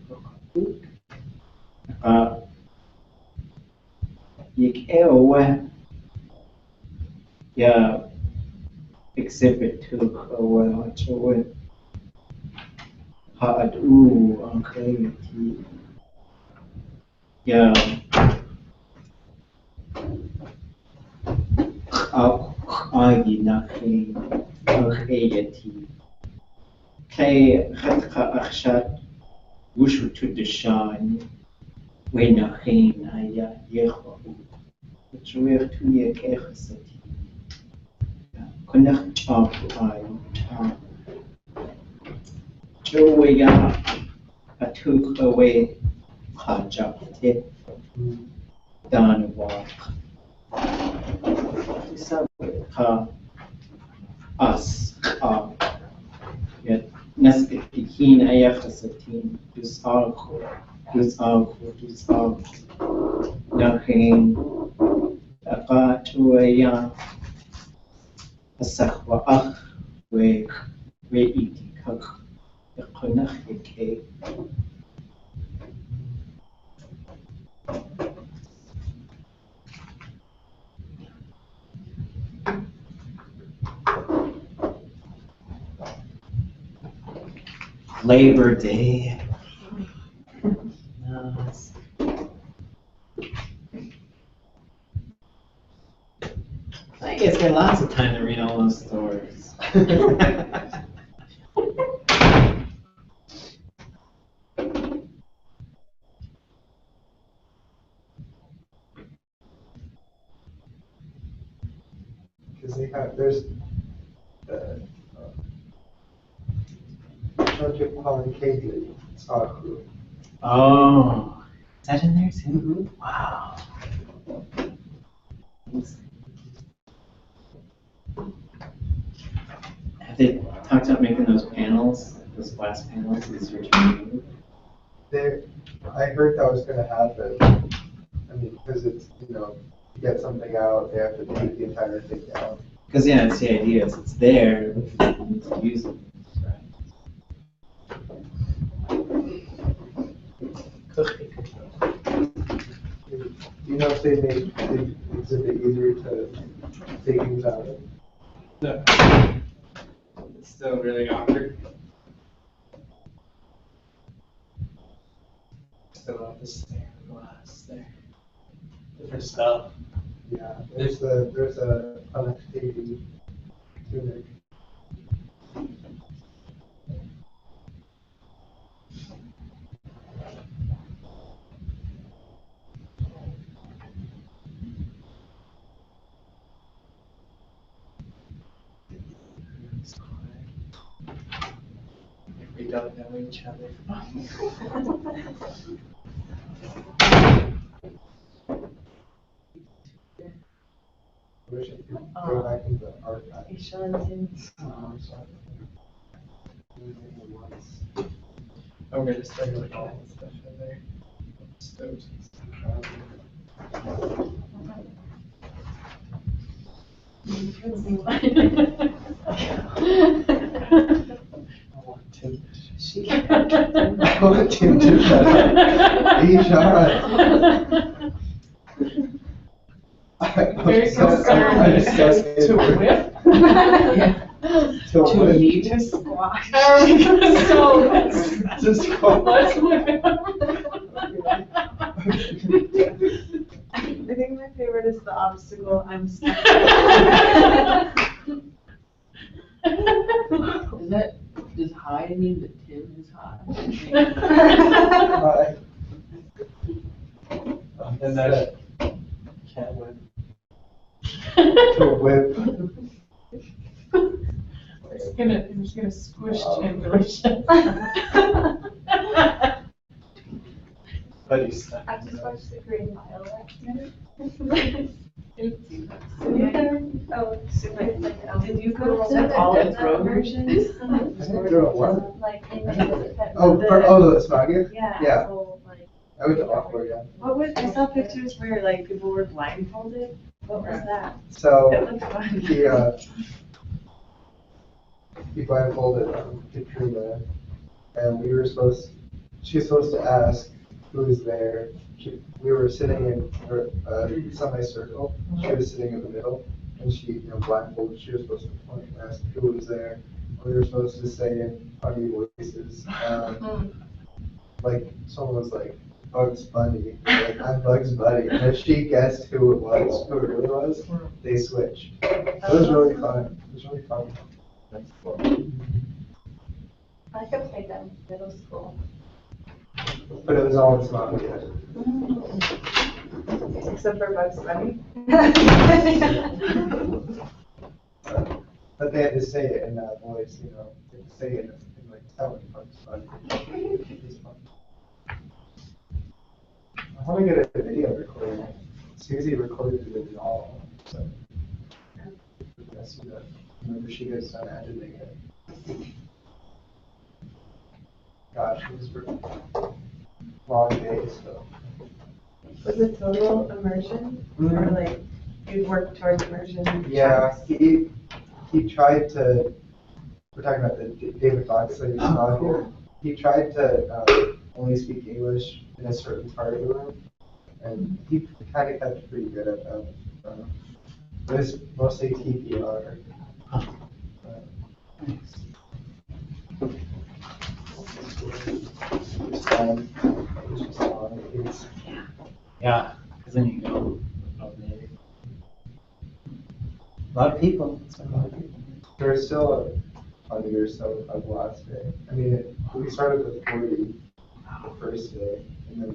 yik ewa ya exhibit to Aadóo Aadóo ya agi nakhin akhayati kay khatka akhshat wushu to the shine when nakhin aya yekhu tsuer to yek ekhsati kunakh chapu ayu ta Joya took away Hajapte Danawak. Us, yet Nesbitin Ayahasatin, Dusarko, Dusog, Dusog, Yahin, Akatuaya, Asach wa.é, wa.é, Kach, Yakunach, Yake. Labor Day. Nice. I guess get lots of time to read all those stories. Because there's the Katie, sáwé. Oh, is that in there too? Wow. Have they talked about making those panels, those glass panels, easier to remove? I heard that was going to happen. I mean, because it's, to get something out, they have to take the entire thing down. Because yeah, that's the idea. Is it's there, but you need to use it. Do you know if they make the exhibit easier to take things out? No. It's still really awkward. Still have this thing, glass there. Different stuff. Yeah, there's a connectivity tunic. If we don't know each other. I wish I could go back into the archive. Oh, we're just starting like all that stuff in there. Stoves and stuff. I want Tim. I want Tim to shut up. He shut up. Very concerned. I'm so scared. To whip? To To whip. knee to squash. So, Just go. let's whip him. I think my favorite is the obstacle I'm stuck. Does high mean that Tim is high? And that can't win. To whip. I'm just gonna squish Tim delicious. But he's stuck. I just watched the Green Mile last night. Oh, super. Did you go to the Olive Road versions? Like, in the. The Smoggy? Yeah. Yeah. So, like, I went to Oxford, yeah. what was, I saw pictures where like people were blindfolded. What was that? So, It looked fun. he blindfolded Katrina, and she was supposed to ask who was there. We were sitting in a semicircle. She was sitting in the middle, and she, blindfolded. She was supposed to point and ask who was there. We were supposed to say in funny voices, like someone was like Bugs Bunny, like I'm Bugs Bunny, and if she guessed who it really was, they switched. It was really fun. It was really fun. I could play that in middle school. But it was all in Smoggy. Except for Bugs Bunny. But they had to say it in that voice, they had to say it in like telling Bugs Bunny. It was fun. I want to get a video recording. Susie recorded it all, so. I see that. Remember, she goes on editing it. Gosh, it was long day, so. Was it total immersion? Or like, you'd work towards immersion? Yeah, he tried to, we're talking about the David Fox that you saw here. He tried to only speak English in a certain part of the room, and he kind of kept pretty good at that. It was mostly TPR. Yeah, because then you go all day. A lot of people. It's a lot of people. There were still 100 or so of the last day. I mean, we started with 40 the first day, and then,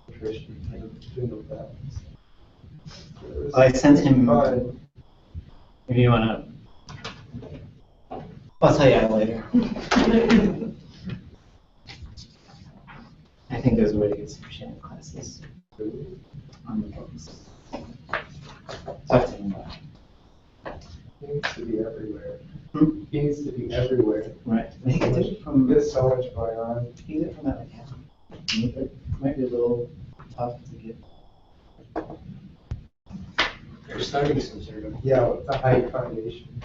attrition kind of dwindled down. So it was I sent him. fun. If you want to, I'll tell you later. I think there's a way to get some sharing classes on the books. Talk to him about it. He needs to be everywhere. Hmm? He needs to be everywhere. Right. He can do it from. There's so much going on. He can do it from that account. It might be a little tough to get. You're starting some sort of. Yeah, with the high foundation.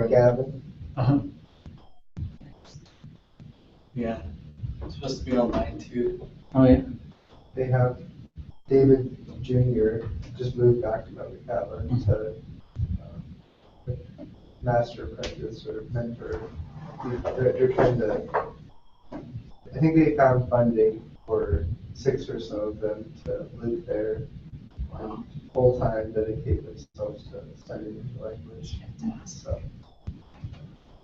Gavin. Uh-huh. Yeah. It's supposed to be online too. Oh, yeah. They have David Jr. just moved back to Metlakatla to master apprentice or mentor. They're trying to, I think they found funding for 6 or so of them to live there full time, dedicate themselves to studying the language. So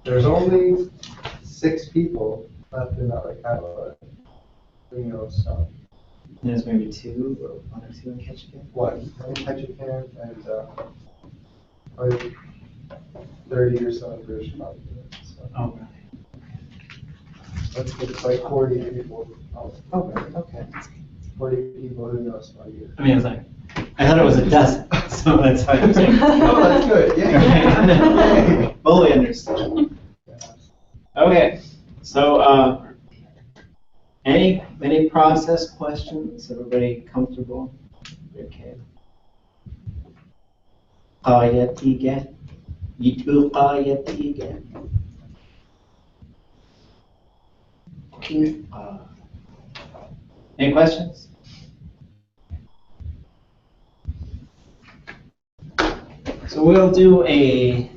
there's only 6 people left in Metlakatla. So There's maybe 2 or 1 or 2 in Ketchikan. one in Ketchikan and probably 30 or so in British Columbia. So Oh, really? that's good. It's like 40 people. Oh, really? Okay. 40 people who know Swahili. I mean, I thought it was a dozen, so that's why I'm saying. Oh, that's good. Yeah. Right. Fully understood. Okay, so any process questions? Everybody comfortable? Okay. قايتيجة يتو قايتيجة Any questions? So we'll do an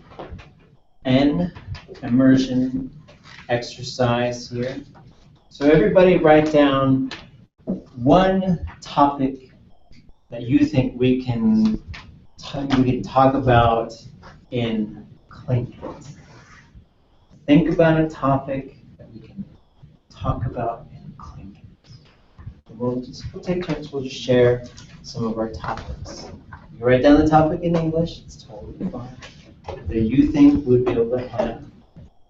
immersion exercise here. So everybody write down one topic that you think we can talk about in Tlingit. Think about a topic that we can talk about in Tlingit. We'll take turns. We'll just share some of our topics. You write down the topic in English. It's totally fine. That you think would be able to have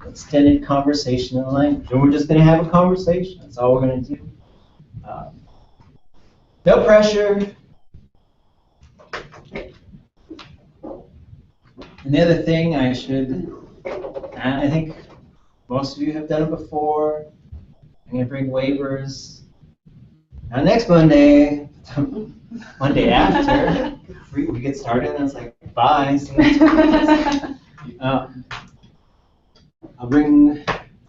extended conversation in language. And we're just going to have a conversation. That's all we're going to do. No pressure. And the other thing I think most of you have done it before. I'm going to bring waivers. Now next Monday, Monday after, we get started and it's like, bye. See you next week. I'll bring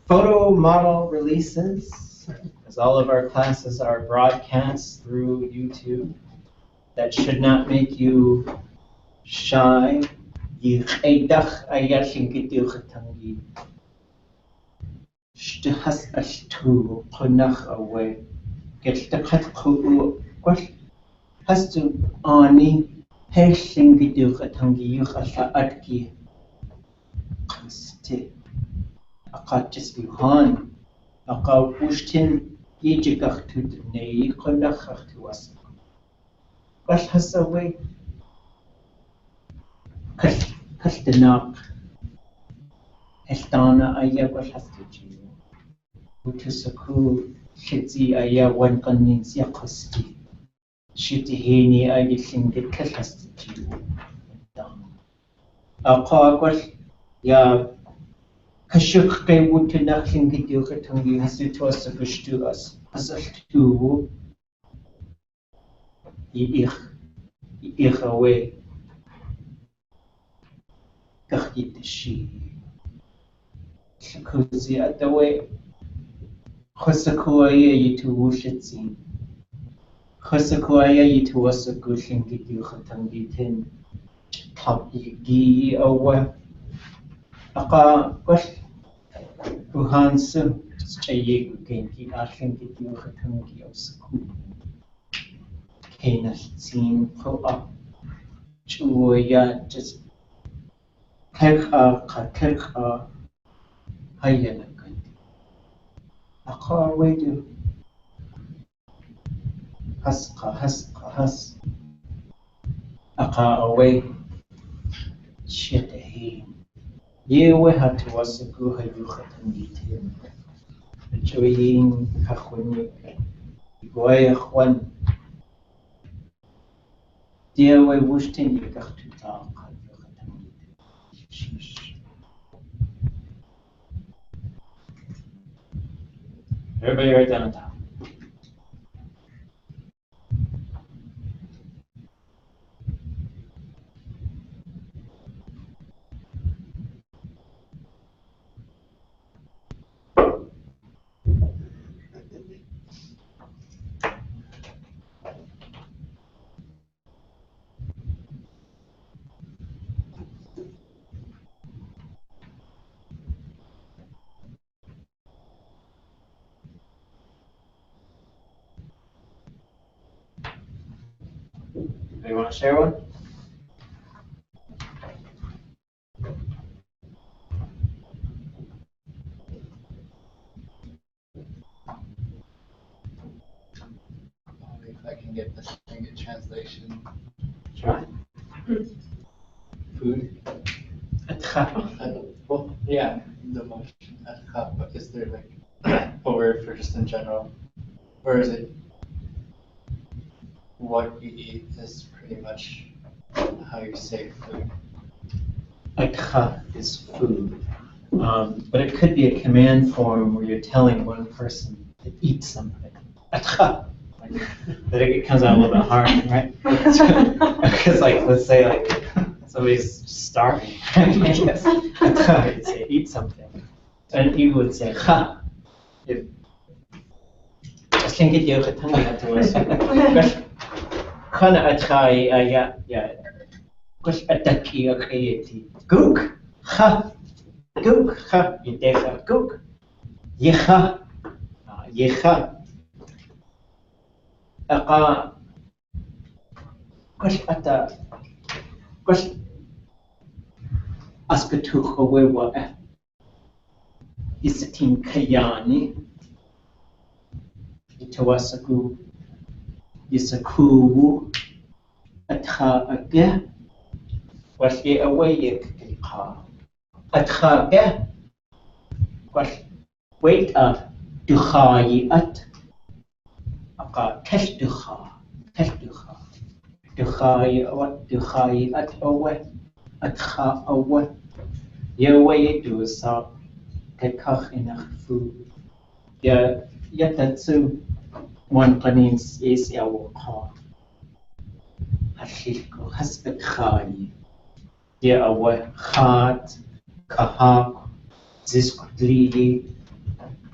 photo model releases, as all of our classes are broadcast through YouTube. That should not make you shy. Akatjisluhan, Akaupushtin, Yijikachtud, Nei, Konachachtuas. What has a way? Kastanak, Estana, Aya, what has to do? Utusaku, Shitzi, Aya, one convince Yakosti. Shitihini, I think it has to do. Akawakwas, Ya. Kashuk kay wuti na Tlingit yung katangi hasi to sa gusto as tu ich away kakit shi kuzi at the way Kosakoya yitu wushitsin Kosakoya yitu wasa Tlingit yung katangi tin top gi awa aka was Buhansu ayek genki Tlingit yung katangi osku Kainasin pro up chuya just kelka hayanakan aka wedu has aka away shit he yewe hatu wasaku hayukhatan gitin chuyin kakhuni goy khwan dia we wushtin yikachtu ta hayukhatan gitin everybody write down on top. You want to share one? If I can get the Tlingit translation. Try. Food. Well, yeah, the motion adcha, but is there like a word for just in general? Or is it what you eat is pretty much how you say food? Adcha is food. But it could be a command form where you're telling one person to eat something. Adcha. But it comes out a little bit hard, right? Because like, let's say like somebody's starving. Yes. Adcha, you'd say eat something. And you would say cha. If Tlingit yung katangi hatu wasaku. Kana adcha ya. Kush ataki akayeti. Guk. Ha. Guk. Ha. Yedecha. Guk. Yecha. Yecha. Aka kush ata kush askatucha wa.é isatin kayani itawasaku isaku atha age was ye away ka atha age was wait dukhai at aka teshducha dukhai at away atha away ye do sa kekach inach food ya yatatsu one panins is yawo ka hashiko hasbet khai ya away khat kahak ziskudli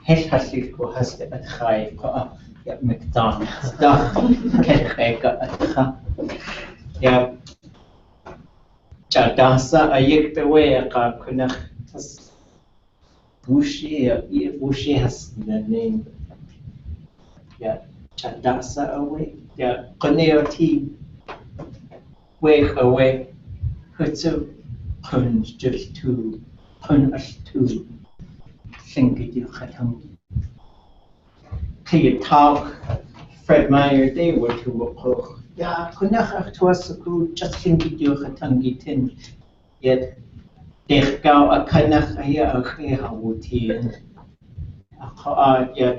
hesh hashiko hasbet khai ka ya McDonald's da kekeka atha ya chadasa ayek bewe ka kunach Bushi has the name. Yeah, Chadasa away. Yeah, Koneoti wake away. Hutsu pun just to pun us to think it you hatangi. Till talk Fred Meyer they were to walk. Yeah, Kunach to us just think it you hatangi tin yet. Dechgau a kanach aya a kheha wutin a kha ya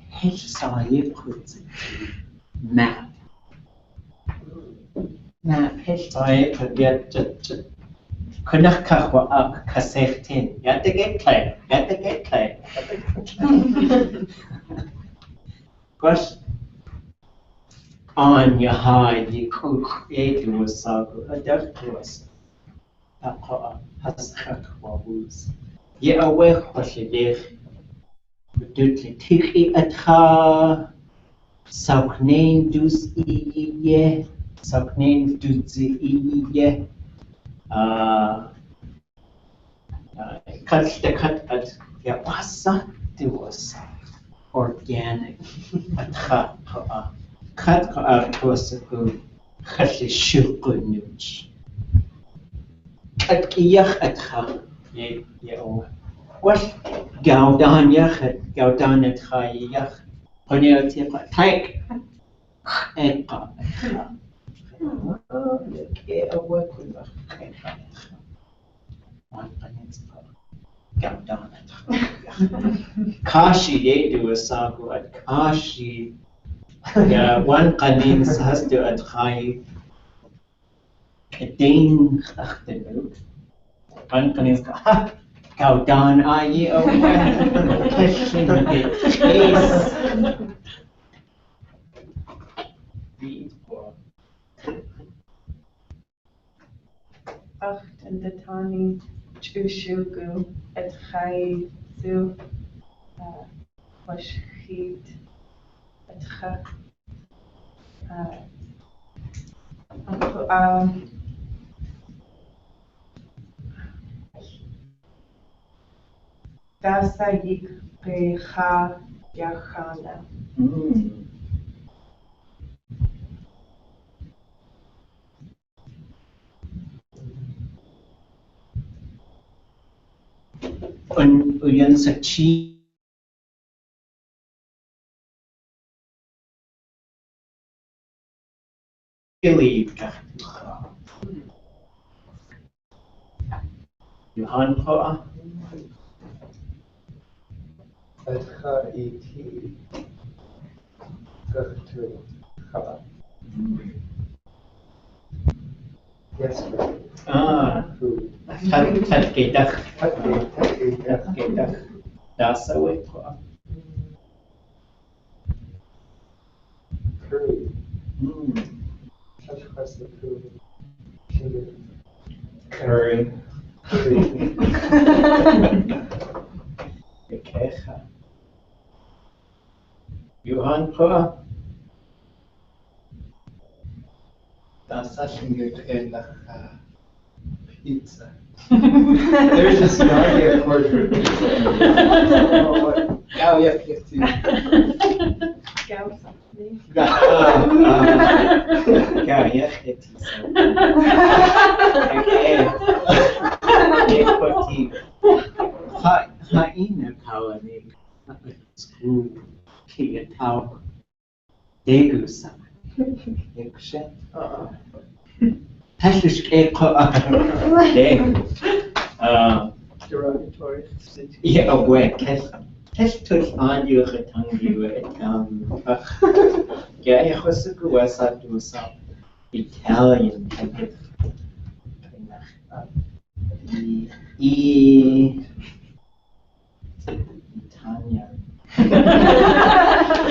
hesh saye khutz map hesh saye to get Kunach wa.é kaseftin. Yataget clay. Yataget clay. Gosh. On your high, you could create a sago. A death was. Haskak wabus. Ye away hoshedech. Dutli tiki atha. Sauknain dus iye. Sauknain dus iye. Cut the cut at Yapasa, it was organic. Cut out was a good Hatishuku Nuch. At Kiyach at Ha, ye, what Gaudan Yachet, Gaudan at Hayach, Honea Take Eka. Okay, I work with Kashi they do a sago at Kashi. Yeah, one qanin has to at high a dane achternoot. One qanin is go down aye over question it is. Acht en de tani chushugu et chai zu washchit et cha dasayik pecha yachana. Uyan sachi leave. Johan Hoa. Atcha iti. Gachtu. Chaba. Yesterday. Food. Tat gedach. Tat Gedach. Dasa with Hoa. curry. Such classic food. Curry. Curry. Kecha. Johan Hoa. Dasa shingekelach pizza. There's a story at court for pizza. Yeah, we have to. Gao something. Yeah, it's okay. Haina Kawanik. School. Kia Tau. Degusa. Degusa. Hashish Eko. Derogatory. Yeah, away. Test touch on your tongue. Yeah, it was a good website to some Italian.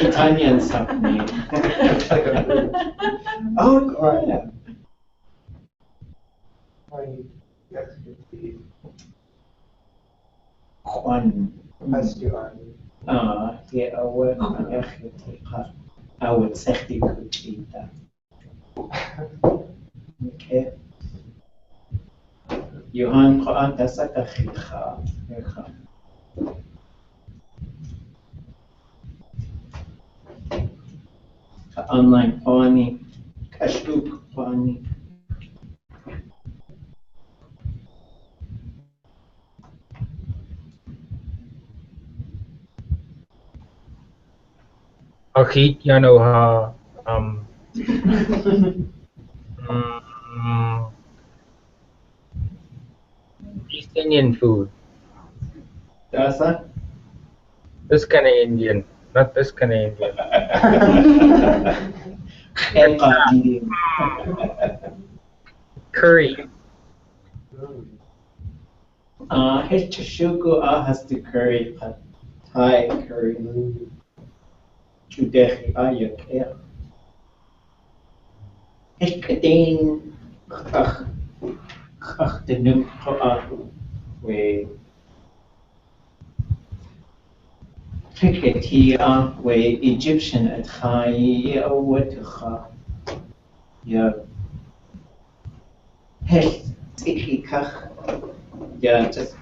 Italian something. Oh, yeah. Juan. Yeah, I would say you could eat that. Okay. Johan Quran, that's like a khilkha. Online Qani, Kashtuk Qani. Okay, you know how East Indian food. That's that? This kind of Indian, not this kind of Indian. Curry. Shugo has to curry Thai curry. Chudechi ayakea. Kadeen the new we Trickety we Egyptian at high what yeah. Hey, sticky kach. Yeah, just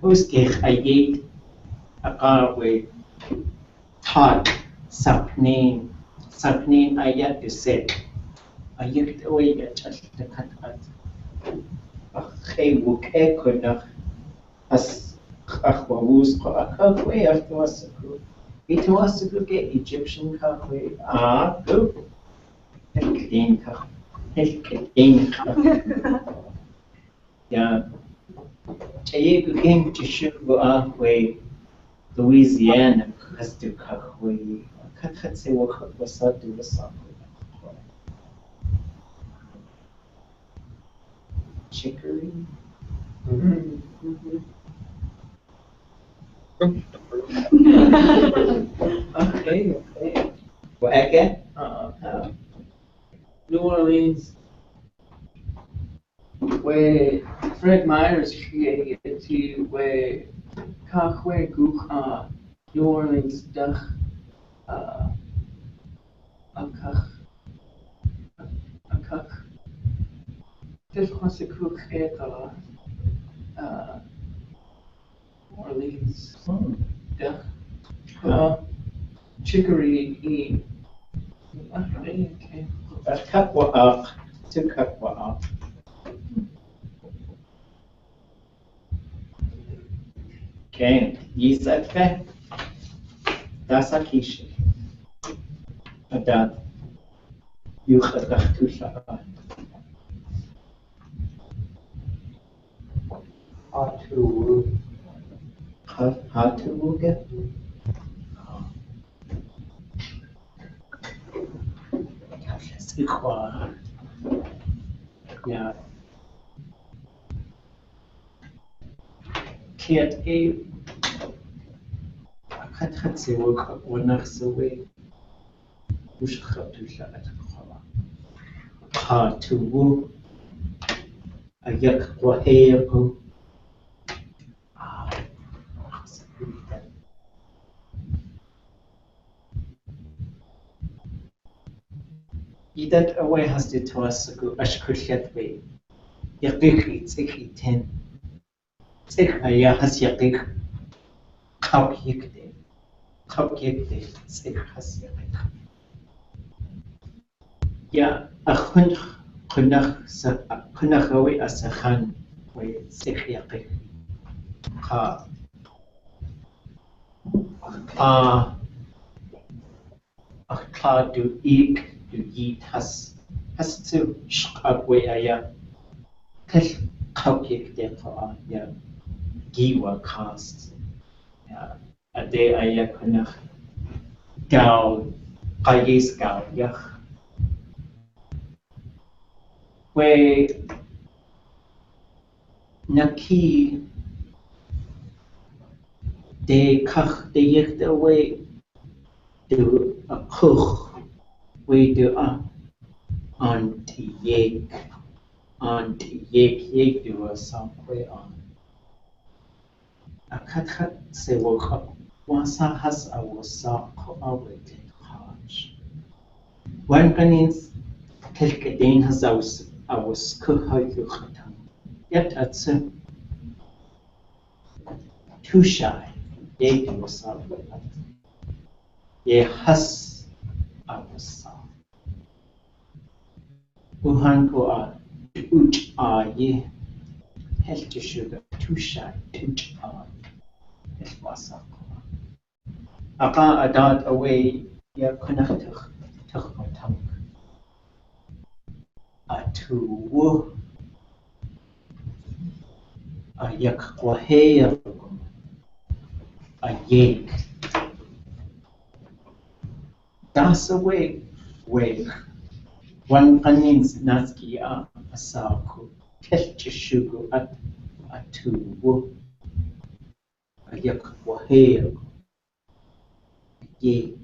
Uskich I ate a we taught sapnin ayat to say. I used away just the cut at hey wook echo as Aquawus Kakwe after us. It was a good Egyptian Kakwe. Ah, good. Yeah. Chayiku came to Shugo way Louisiana has to Kakwe. Kat say what was that to the song. Chicory. Okay. wa.é? New Orleans, where Fred Myers created to where Kakwe Guk New Orleans Dach Akak Tifkwasikuk et New Orleans Dach Chicory E. Okay. Cut what up to cut what up. Okay, Yisatfe. That's a kishi. That you had to shut up. How to get? Yeah. Can't eat. I can't say what next away. Who's got to shut it? How to woo. A yak wa.é. That away has to toss a good ashkushet way. Yakik, it's 10. Sek aya has yakik. How yik sek has yakik. Yeah, a kunach away as a han way sek yakik. Ha. A cloud do eat has to shak way aya. Kesh kaukik de for yeah. Giwa cast. Yeah. A day aya kunach. Gal kayis gal yach. We naki de kach de yek away do a kuch we do anti yek do a song way on a kat se woke up wasa has a wasa ko away te haj one canins kelkedin has I was kuhayu khatam yet at some too shy yek do a song way ye has a wasa uhan ko uch ye held to sugar too shy tuch it was Aka adat away ya kunachtuch tuchmatam atu a yak wa.é a yek das away way one kanins naski asaku kelch shugu atu yak wa.é ye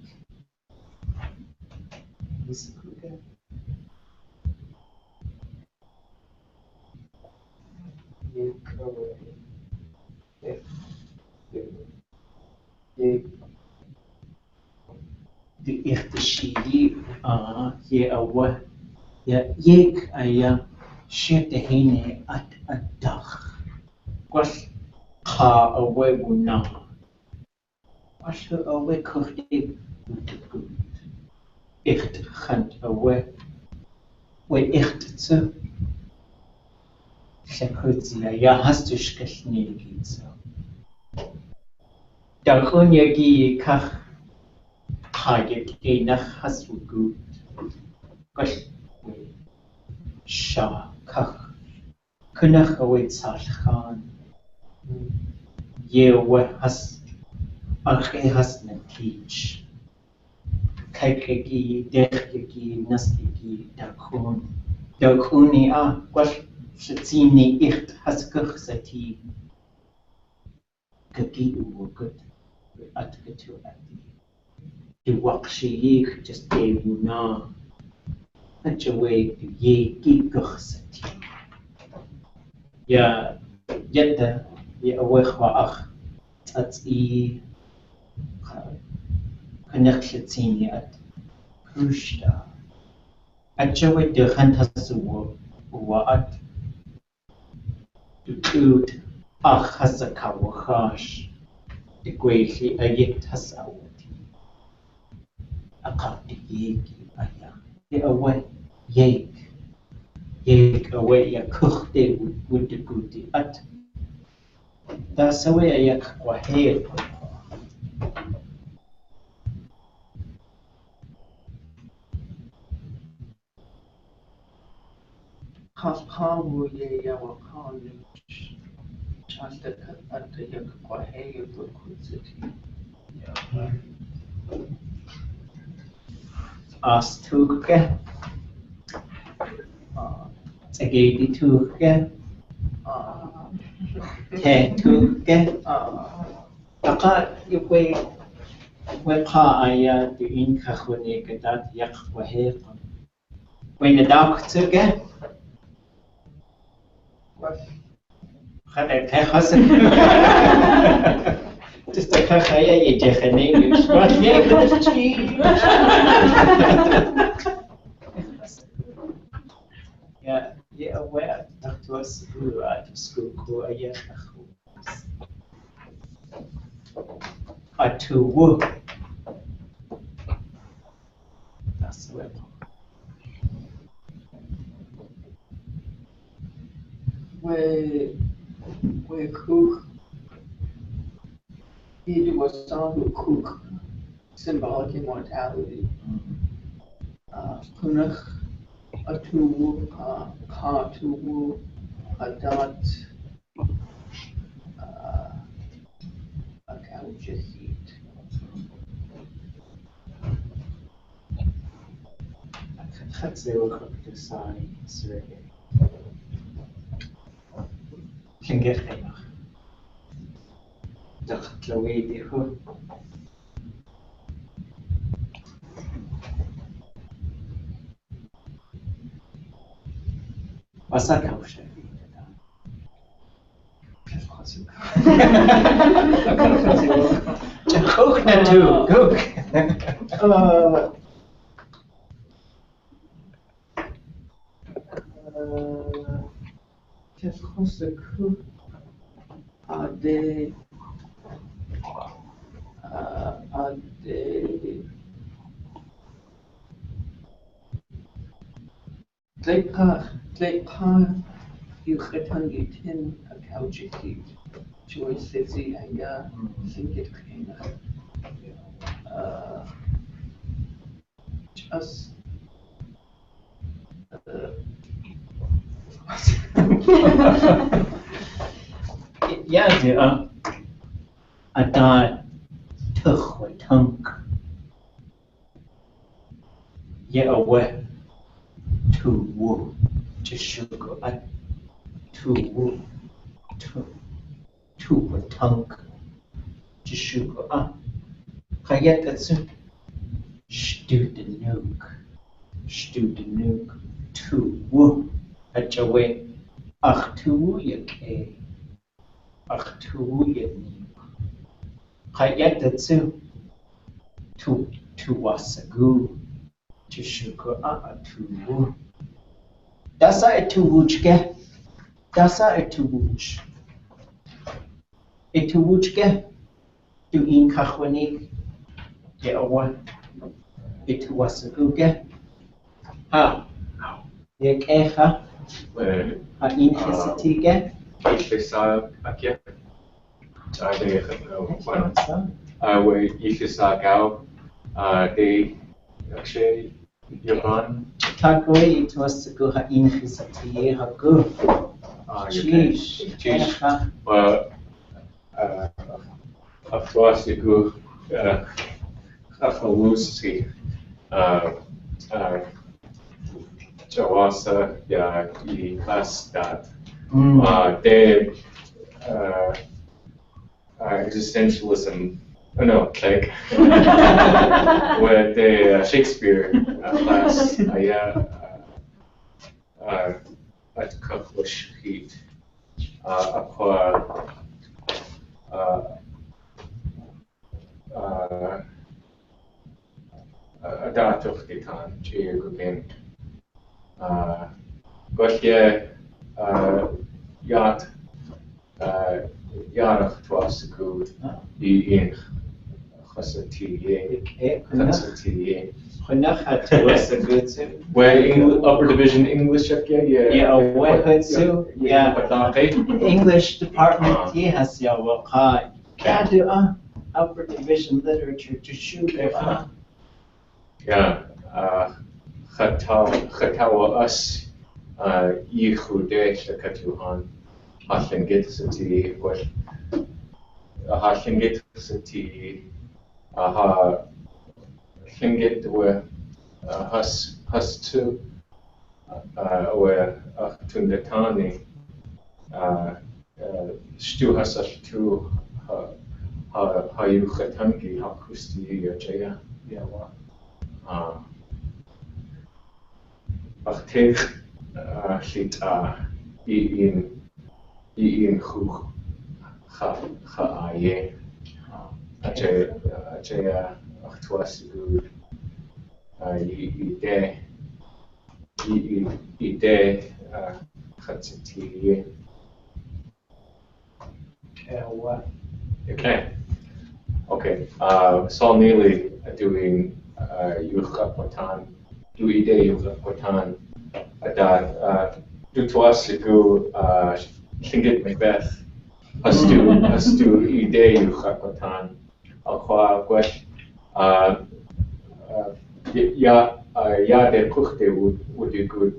de echte shidi ye awa ya yek aya shit de hene at adach was ha awe wuna was awe kurdi gut echt khant awe we echt zu shakutzi ya hast du schkashni geht so da kun yagi kach Hagit nach hasu gut. Gosh, Shah Kach. Kunach away Khan. Ye has Alche has na teach. Kaikegi, Dechegi, Nastigi, Dakun. Dakuni gosh, Shatzini icht has kuchsati. Kagi good at Gatu Adi. You walk she just gave you now. Such a way to ye keep gossity. Ya yet ye away ach at e connection at Kushta. At your way the hand has to work at to good ach has a kawahash. The greatly a yet has a cut the yeki aya. Ye away yek. Yek away ya kuchte with the goody at. That's away a yak wa.é. How ye yawa college just at the yak wa.é city. As tuke. Agadi tuke. Te tuke. Taka yukwe pa aya the inka khune kadat yak wa.é. When the dark tuke. Khana te hasan. Just a khaya ye jekhane what ye chi. Yeah, yeah, aware that was who at school ko aya akhu. Atu wo. That's where. We cook. It was sound to cook, symbolic immortality. Punach, atu, ka tu, adat, a couch seat. Khatsewa to sai survey. Tlingit aya. Da khatlawi di ho. Wasa kausha. Cook na too. Cook. Qu'est-ce qu'on se cook? Des Tlepa uchetangitin a couchikit. Joy sezi aya singit kena. Just Yeah, the adat tuch wa tunk. Ye away to wo to sugar at to wo to wa tunk. Jishuko ah. Kayetatsu. Studenuk. Tu. Ajawe. Tu yake. Tu yanik. Kayetatsu. Tu wasagu. Jishuko ah tu. Dasa etuwuchke. Dasa etuwuch. Etuwuchke. Tu in kachwanik. Yeawa. Etuwasaguke. Ha. Yekeha. Ha inhesitige. Ifisa akya. Jade we ifisa gao. De akshay yaban. Tagoy etuwasagu ha inhesitige hagu. Chish. Chish. Afwasigu. Afawusi. Jawasa ya I class that. They existentialism. No, like with the Shakespeare class. At Kapush heat. Aqua. Aadóo gitan chigugin. Gotye yacht yarach twasigu in chasatiye. Where upper division English English department has ya wakai. Kadu upper division literature to shoot. Yeah, Khatawa us Yihude Shakatuhan Tlingit City, but Tlingit City, Tlingit were Hus to where Tundatani Stu Hasach to Hayu Khatangi Hakusti Jaya. Achtig lit in hoog ga Ajaya achtwasigu ide khatsiti. Okay. Saul Neely doing Yuchapatan, Duide Yuchapatan, Adat, Dutuasigu, Tlingit Macbeth, Hastu Ide Yuchapatan, Alqua Gwesh, de Kuchte would be good,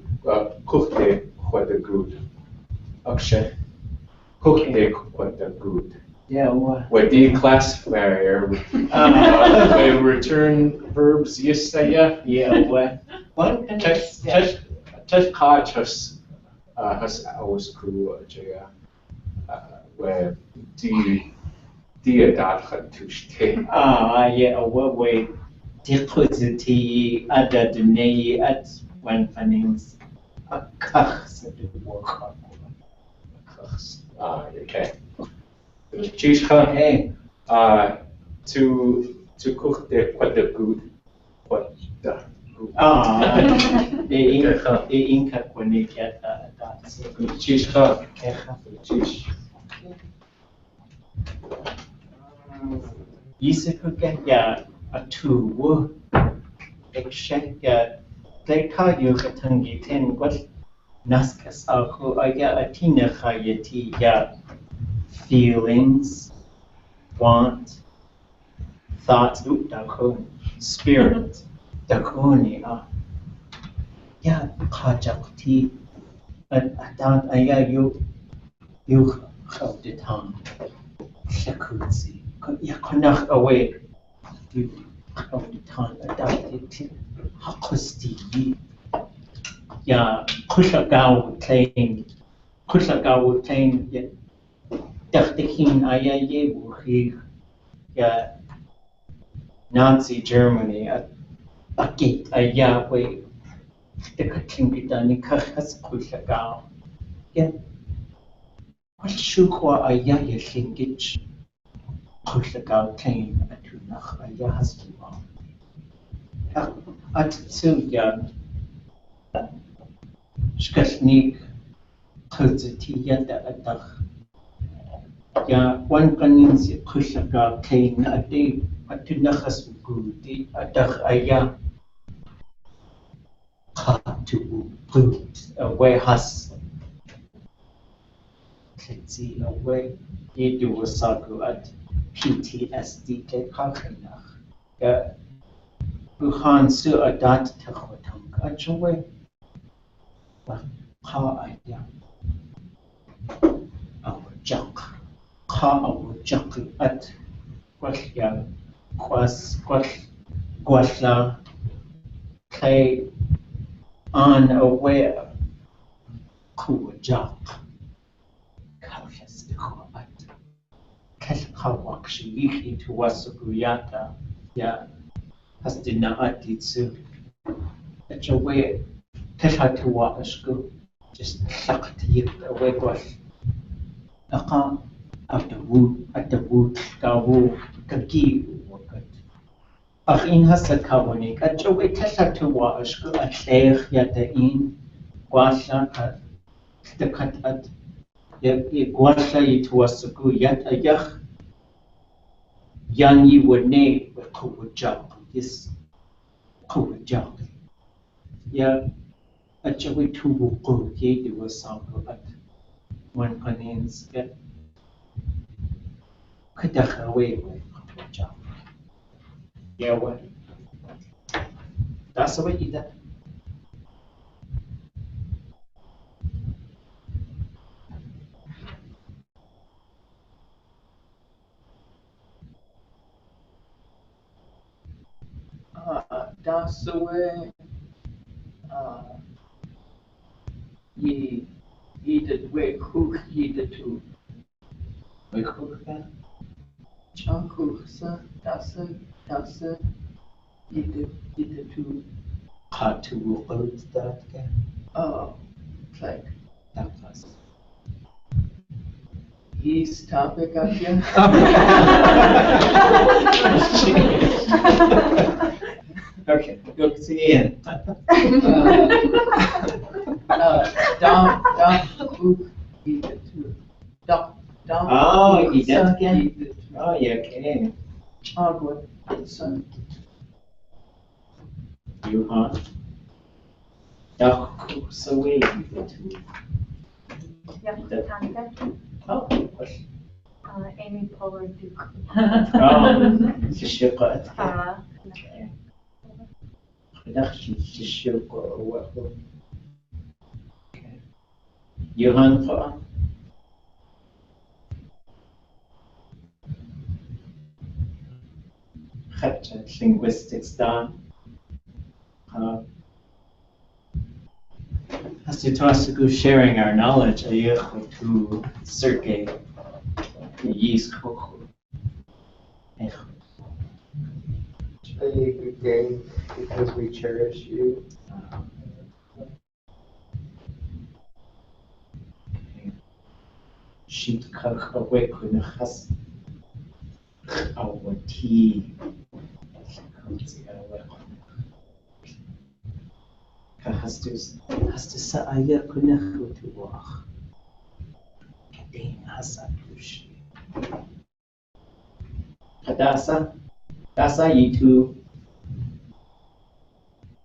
Kuchte what the good, Akshay, Kuchte what the good. Yeah, what? With the classifier, they return verbs yesaya. Yeah, what? One can Touch has ours crew jaya. Where the adat had to stay. Yeah, what way? Diquity ada dunay at one fannings a kachs at the work. Okay. Chishka, Hey, to cook the what the good, what the good. The Inca when they get that. Chishka, chish. Yisikuke, yeah, a two, except they call you Katangi 10, what Naskas, who I get a tina hayati, yeah. Feelings, want, thoughts, spirit, dakoni, yeah, kajakti, adan, you help the tongue, shakutsi, yeah, konach away, you help the tongue, adapted, hakusti, yeah, kushagaw playing, yeah. Dachtikin ayaye wuhi yeah, Nazi Germany at akit aya we the Tlingit ni kahas kulagaw. Yeah. What shukwa aya ye Tlingit kulagaw tain atunach aya haswa. At so ya skasnik khazati yada atach. Ya one kanin si kulagaw tain ati atunach haswuti atach aya. To put away has let's see away you do a sagu at PTSD ke kakhinach ya buhan su adat takhwatung achwe wa kha aya our junk kha our junk at kwasya kwasla kay unaware kuwajak kafes at kashkawak shilihi to wasukuyata ya hasdina atitsu that's a way kashatuwa ashku just shakti away was aka at the wood kawu kaki wakat in hasakawanik at a way kashatuwa ashku at sheikh yata in Gwasha the cut at Gwasha yituasaku yat ayach yan yi would nay with Kowajak. This Kowajak. Ya a chawi tubu go ye do a sample at one panins get Kadach away with Kowajak. Yeah, what? That's the way you did. That's the way ye did way cook ye did to way cook that John cook sir that's it ye did to hard to work out that again like that was his topic again. Okay, go see Ian. Dom cook eat too. Dom. Oh, eat that again. Oh yeah, okay. Oh good. Son. You huh? Dom cook so we eat it too. Oh. Amy Polar Duke. Oh, Shishika. Johan for linguistics done. As you toss to sharing our knowledge, to Sergey, Yis A good game because we cherish you. Sheet cook away kun has our tea. Has to sa aya kun to walk. Hasadush. Dasa you too.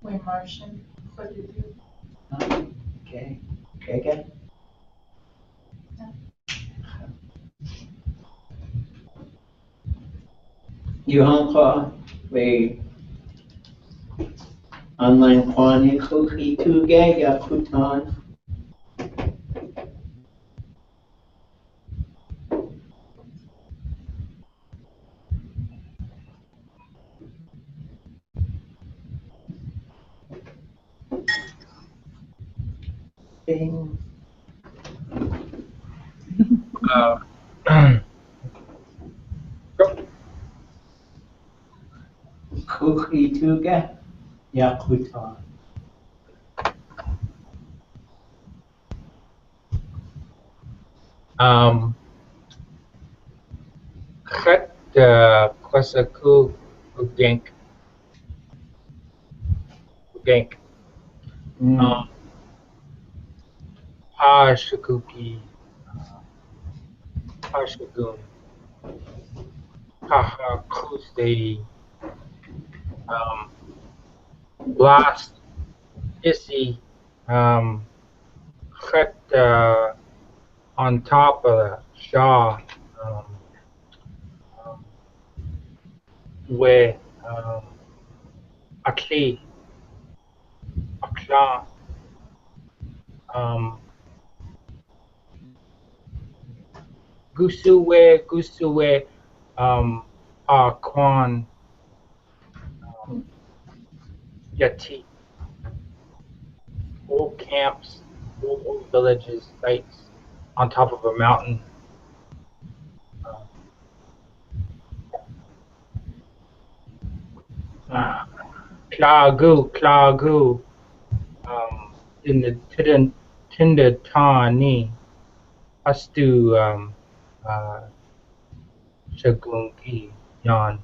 We Martian. What did you do? Okay. Okay again. You hong we online kwani kuki tu ya kutan. Bing. Kukrituga, Yakutan. Khat Kwasaku Ugank. Pashakuki. Pashagun. Kaha Kuste. Blast. Issy. Khat on top of the Shaw. Where Akli. Akla. Gusuwe, Kwan, Yati, old camps, old villages, sites on top of a mountain. Klagu, in the Tindatani, Astu, Shagungi, Yan.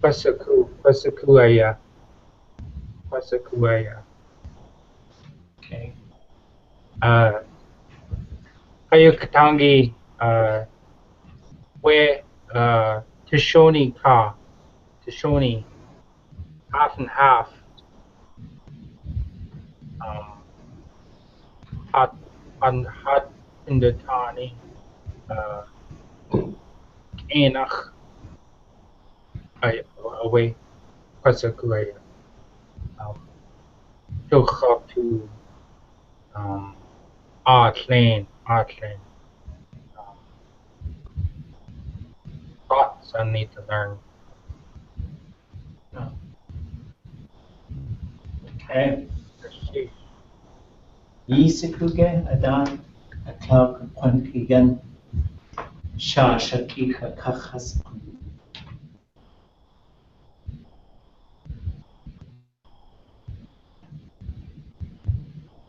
Pasakuaya. Okay. Kayukatangi, where Tishoni, half and half. Hot in the Tani, Enach, away, Pasakuaya. Took to Artland. Thoughts I need to learn. Okay. Yisikuge Adan Atak Quankigan Shashakika Kachas.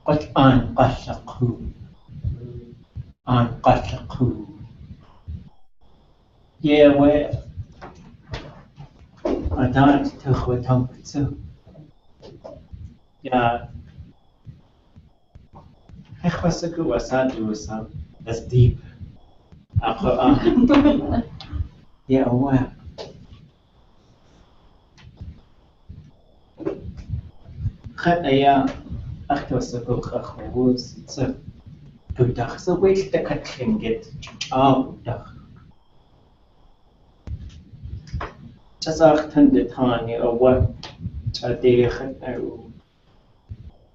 What an Qashaku? An Qashaku. Yeah, where Adan Tukhwatamkutsu. Yeah. Hekwasaku Wasadu was that's deep. Yeah, wow. Khataya Akhwasaku Khawus, it's a good dach. So wait the Tlingit. Dach. Just after the Tani or what a day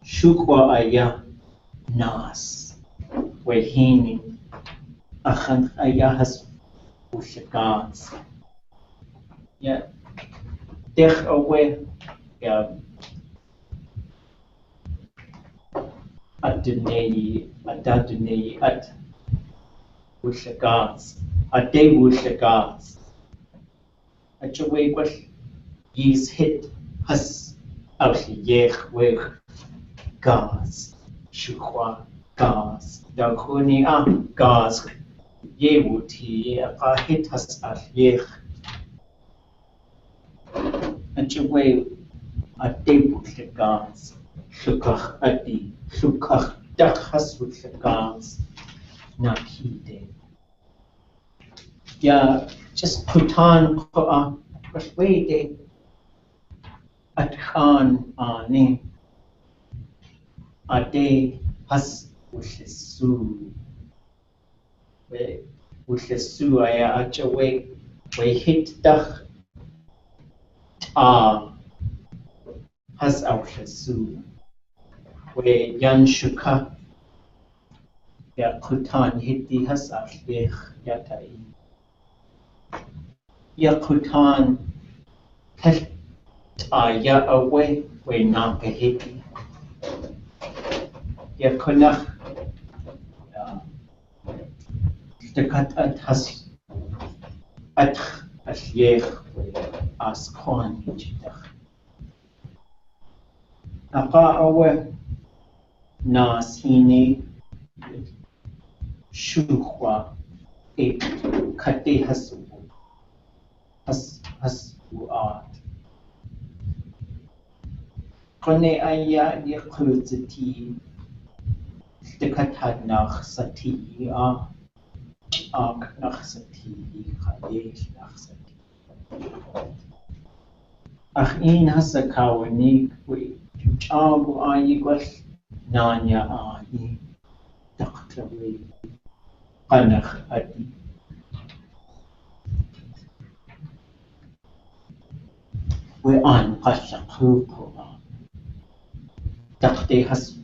Shukwa Aya Nas. Wehini Achan Ayahas Ushagans. Yeah. Dech away. Yeah. Adunei, at Ushagans. A day Ushagans. At your way, what ye's hit has out yech weg gas. Shukwa gas. Dakuni gas. Yewuti a hit has at yech. At your way, a day Ushagans. Shukach adi. Shukach dakhas Ushagans. Nakide. Yeah, just put on persuade at Khan name a day has Ushisu. Ushisu, I at your way, we hit Dach has Ushisu. We Yan Shuka, ya Kutan hit the has Ashbech Yatai. Yakutan ya away we not hiti. Yakunach the cut at has Atch asliech as kwan hitchitach. Aka awe nas hine shuhwa e kate hasu art. Kone aya ni kuzati stikatad nach sati nach sati khadesh nach sati. Ach in hasa kawani we chabu ayi gwas nanya ayi daktawi qanakh adi. We an qashaqhu dakte hasbu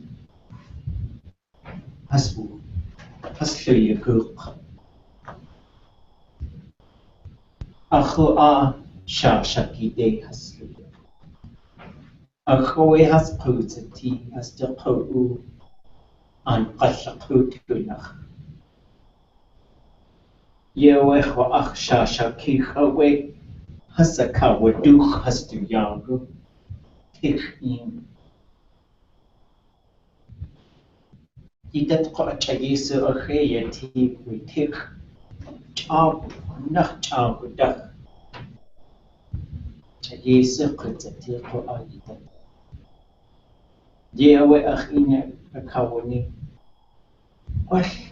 yaguk. Akhu a shashaki de haslu. Akhu we hasputati hasdaqu an qashaqhu tunach. Yewe ho ach shashaki khawe hasaka waduch hastu yagu. Tikhin. Idat qachagisa akhayati we tik chabu nach chabu dak. Chagisa qatati qo ayidat. Yewe akhina akawani. Wash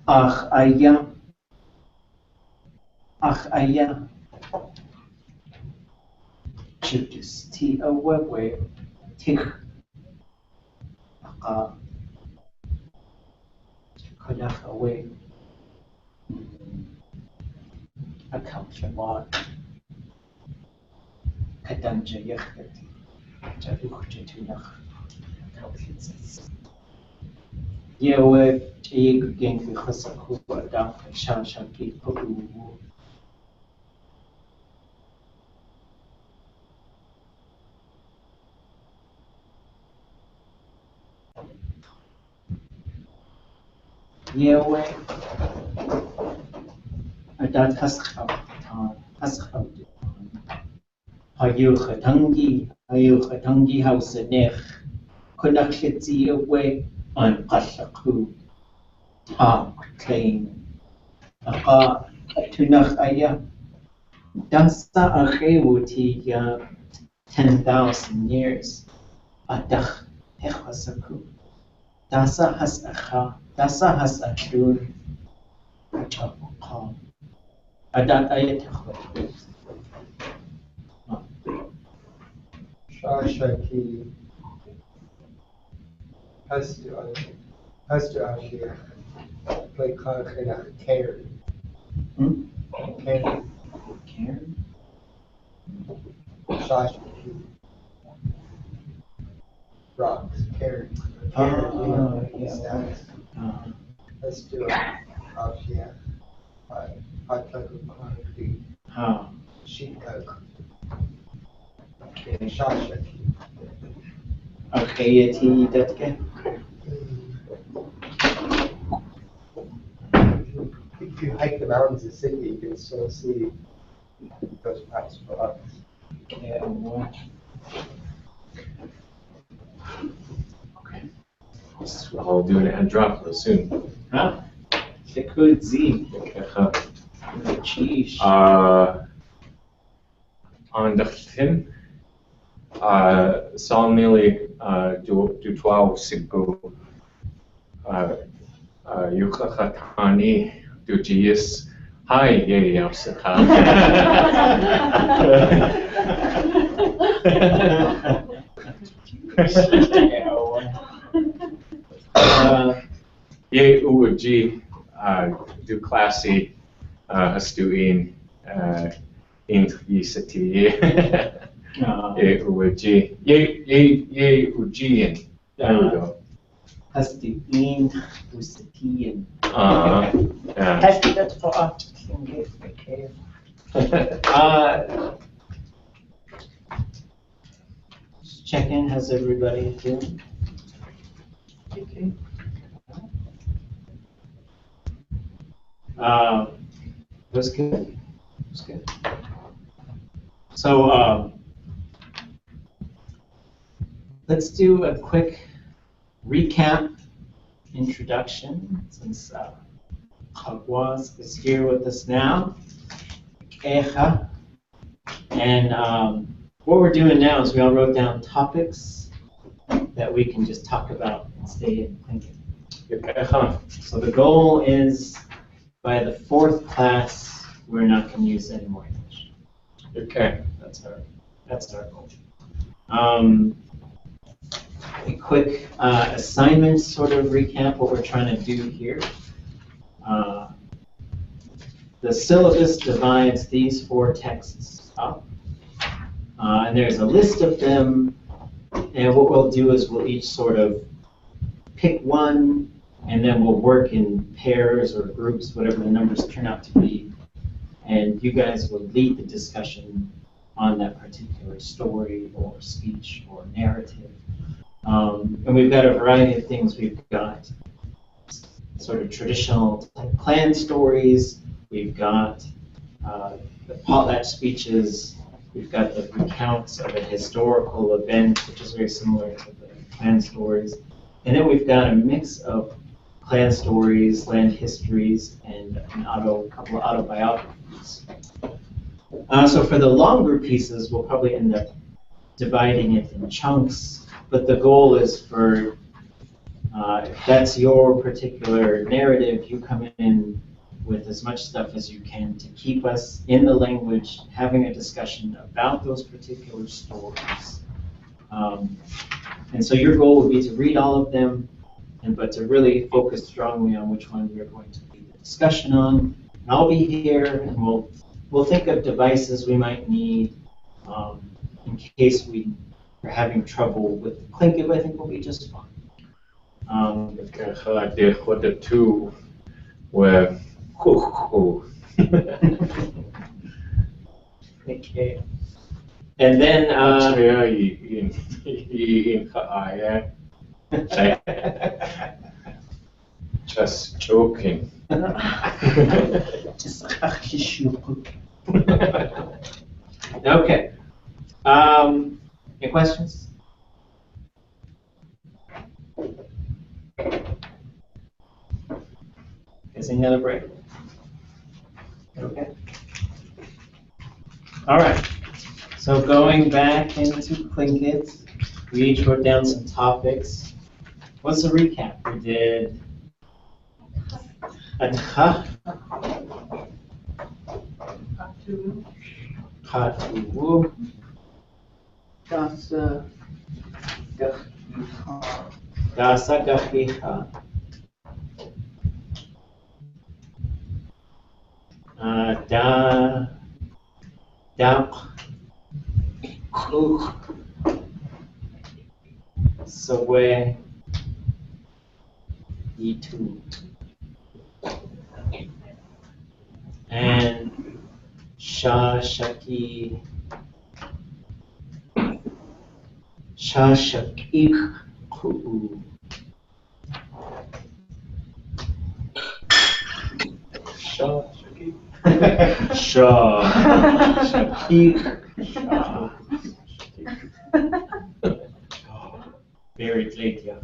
ach aya chudus ti awewe tik aka kodach away akamshawan kadanja yakhati jaruch jatunach akamshitzis. Yewe chayig gen khasakhu adam shashaki pulu. Yewe adat haskhabtan hayu khatangi house nech konakhlitzi away an qashaqhu ta claim aqa tunach aya dasa akhewuti ya 10,000 years adach hechasaku dasa has achun achapqa adat ayat khawat. Shashaki hastu ashir like khana care. Care. Shashaki rocks care. Status. Hastu ashir hataku quantity. Shikak. Shashaki. Akhayati datke. If you hike the mountains of Sydney, you can still see those past rocks. Yeah, what? Okay. I'll do an Andropoulos soon. Huh? Shakudzi. Cheesh. On the fin, Salmili du 12 Sibu, Yukakatani du Gius, Hi, Yay, Yamsaka. Ye Uji, du Classy, Astuin. Intricity. Ye uji. Ye ujian. There we go. Has the intricity. Yeah. Has the that for art. Check in. How's everybody doing? Okay. Was good. That's good. So let's do a quick recap, introduction, since Hagwas is here with us now. And what we're doing now is we all wrote down topics that we can just talk about and stay in thinking. So the goal is by the 4th class, we're not going to use any more English. Okay, that's our goal. A quick assignment sort of recap what we're trying to do here. The syllabus divides these 4 texts up, and there's a list of them, and what we'll do is we'll each sort of pick one, and then we'll work in pairs or groups, whatever the numbers turn out to be, and you guys will lead the discussion on that particular story or speech or narrative. And we've got a variety of things. We've got sort of traditional clan stories. We've got the potlatch speeches. We've got the recounts of a historical event, which is very similar to the clan stories. And then we've got a mix of clan stories, land histories, and a couple of autobiographies. So for the longer pieces, we'll probably end up dividing it in chunks. But the goal is for, if that's your particular narrative, you come in with as much stuff as you can to keep us in the language, having a discussion about those particular stories. And so your goal would be to read all of them, but to really focus strongly on which one you're going to lead the discussion on. And I'll be here, and we'll think of devices we might need in case we are having trouble with the Tlingit. I think we'll be just fine. The 2 were Okay. And then just joking. Okay. Any questions? Is another break? Okay. All right. So going back into Tlingit, we each wrote down some topics. What's the recap? We did Aadóo, Aadóo, Dasa Gachicha, sáwé, and Shashaki, Shashakikhu. Very late, yeah.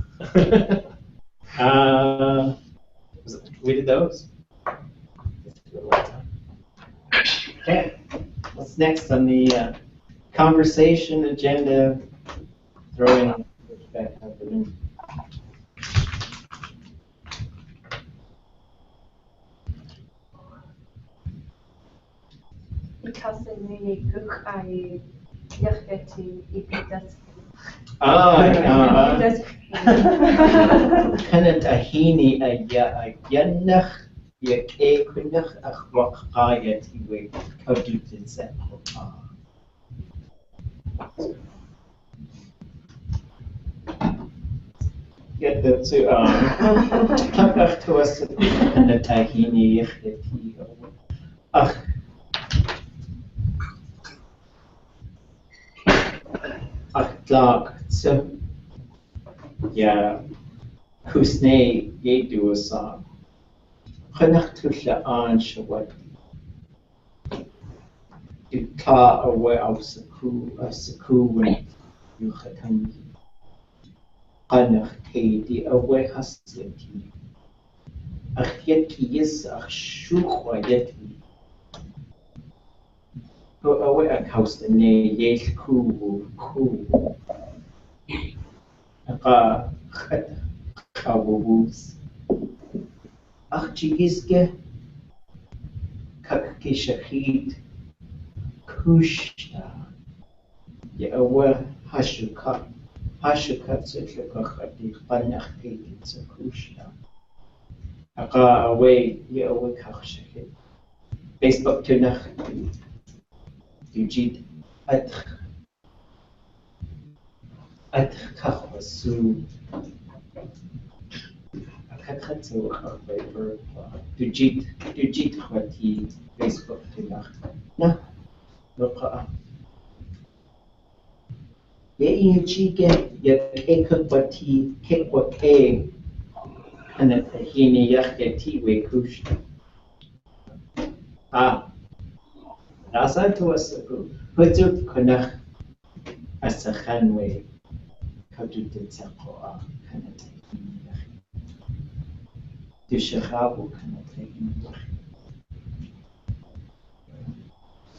We did those. Okay. What's next on the conversation agenda? Throwing back up in. Kana tahini ayanach yakunach achwaqayati we kadutin set. Get them to come back to us kana tahini yachti. Dark. So, yeah, Husney gave do a song. Khanaktusha an shawati. ta wa au saku when you khatangi. Qanach di wa hasati. Akhiyaki yes akhshukh yati. Go away a house the ne yes ku. Qa khat khawus. Akhchigiske kakki shahid kushta. Ya wa hashuka tsuka khati qanach kushta. Qa away ya away khashahid. Facebook tunach Yujid Atkhasu Akhatsu Khaber Dujit Khati Facebook Tinach Na Loka Ye Chike Yakakati Kekwake and a Tahini Yakati we kush. Rasa to us Hutu Konach Asakhanwe Kajutit Sako Kanataki Dushahabu Kanataki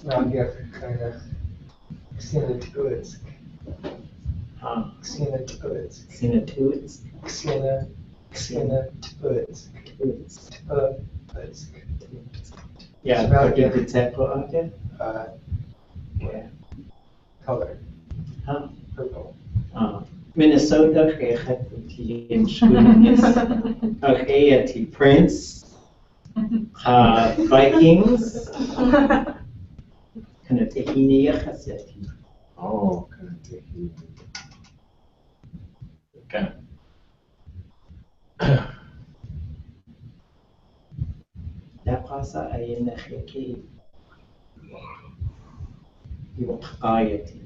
Nagia kind of Xenatuitsk. Xenatuitsk. Xenatuitsk. Xenatuitsk. Yeah, Kajutit Sako again? Yeah. Color. Purple. Minnesota Khati in Schoonis. Okay, Prince. Vikings. Kanatahini Yakhaseti. Oh, Kanatahini. Okay. Dapasa ayena khaki. Yuqayati.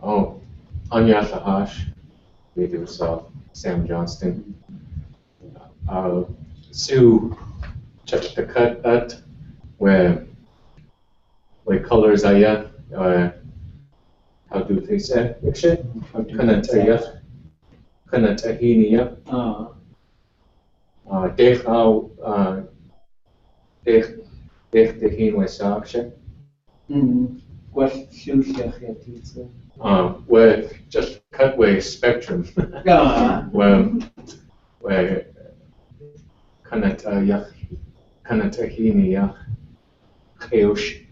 Oh, Anya Sahash, Native South, Sam Johnston. Sue Chachtakat at where like colors aya how do they say Kanataya Kanatahiniya Dech Dehin Wesaksha. What Shusha where just cutway spectrum. where Kanatahiniya Keush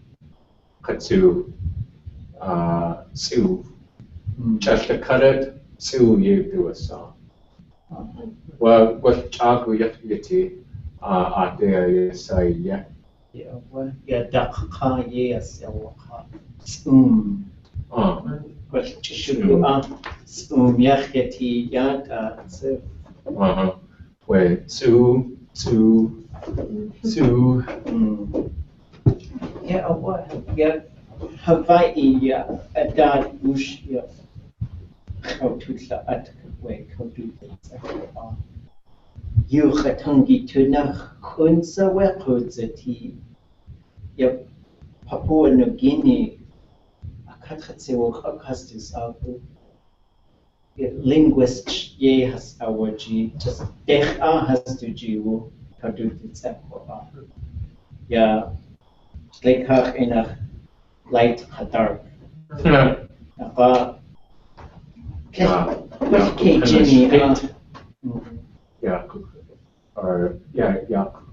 Katsu Sue Chashtakat Sue Yedu Asa. Well, what Chagu Yati Aadóo Yesaya. Yeah, Dakha, yes, What Yacheti Yata, so. Where Sue. Yeah, what? Yeah, Hawaii, yeah, Adad Bush, yeah. How to the Atway, how to the You Hatungi Tunach Kunsa Wekuzati. Yep, Papua New Guinea, Akatsewo Akastis Albu. Linguist ye has our G, just Dech has to Jiwu, how to the Yeah, Lekach in a light dark. Yeah, or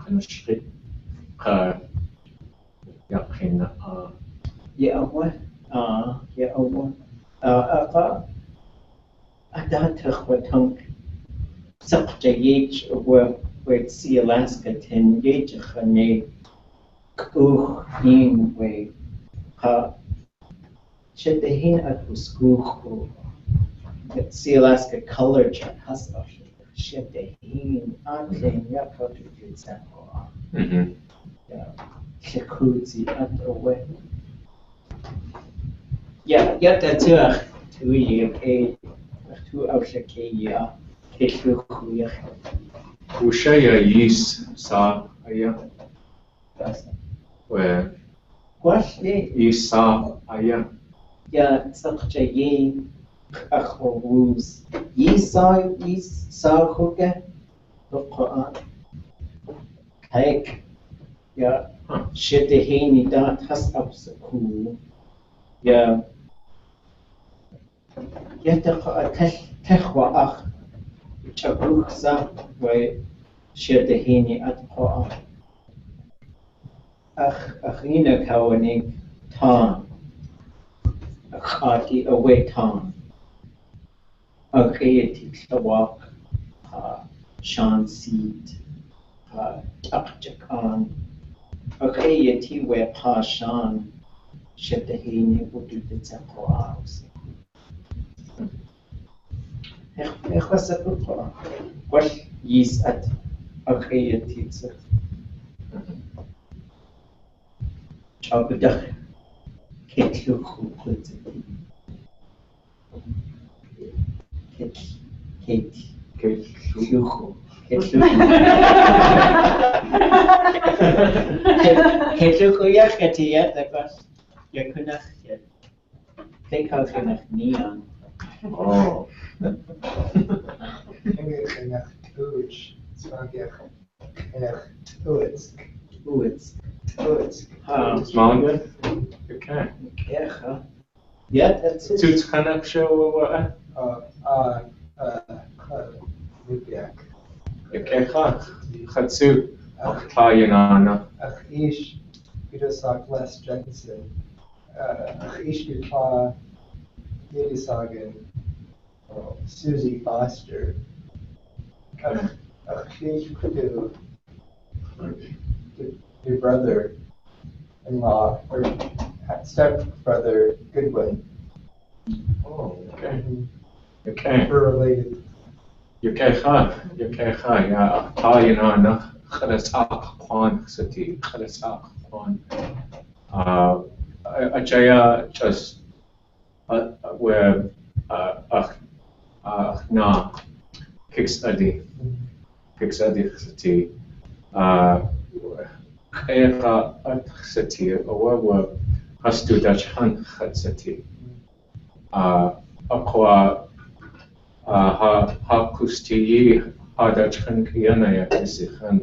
kind of straight. Adatach watunk sakja yech where see Alaska 10 yech hane in way Shetehin at Uskuchu. See Alaska color chart has Shetehin Atling Yakot example. Shikuzi at away. Yeah, that's a 2 year a 2 hours a year. Kishukuya. Ushaya yis sa aya. Where What's the yis sa aya. yeah, such a ye achorus. Ye saw hooker. Cake. Yeah. Shit the henny that has up so cool. Yeah. Yet a techwa ach. Chabuksa way shit the henny at pa. Achina kawaning tom. A khati away tom. A creative walk. Sean seed. Takjakan. A creative where pa Sean shit the henny would do the temple house. Was a good what is at a creative. Chabudach. Kate look who puts it. Kate Luhu. Kate Luhu Yakati yet the bus. Yakunach yet. Take out enough neon. Oh. Enough tooch. Enough toots. Toots. Manga? Okay. Yeah, yeah, that's it. Toots Kanak show wa.é? Lupiak. Okay, Hatsu. Tayanana. Ish. Petersak Les Jensen. Ish Dupa. Yedisagen. Susie Foster. Ish Kudu. Your brother-in-law, or step-brother, Goodwin. Oh, okay. Okay. We're related. Yukecha, yeah. Tayanana. Khalasak Kwan City. Khalasak Kwan. Ajaya just where na kicks Adi City. Kaya at City, or Hastu Dutch Han City. Aqua ha kusti ha Dutch Han Kiana Yakisihan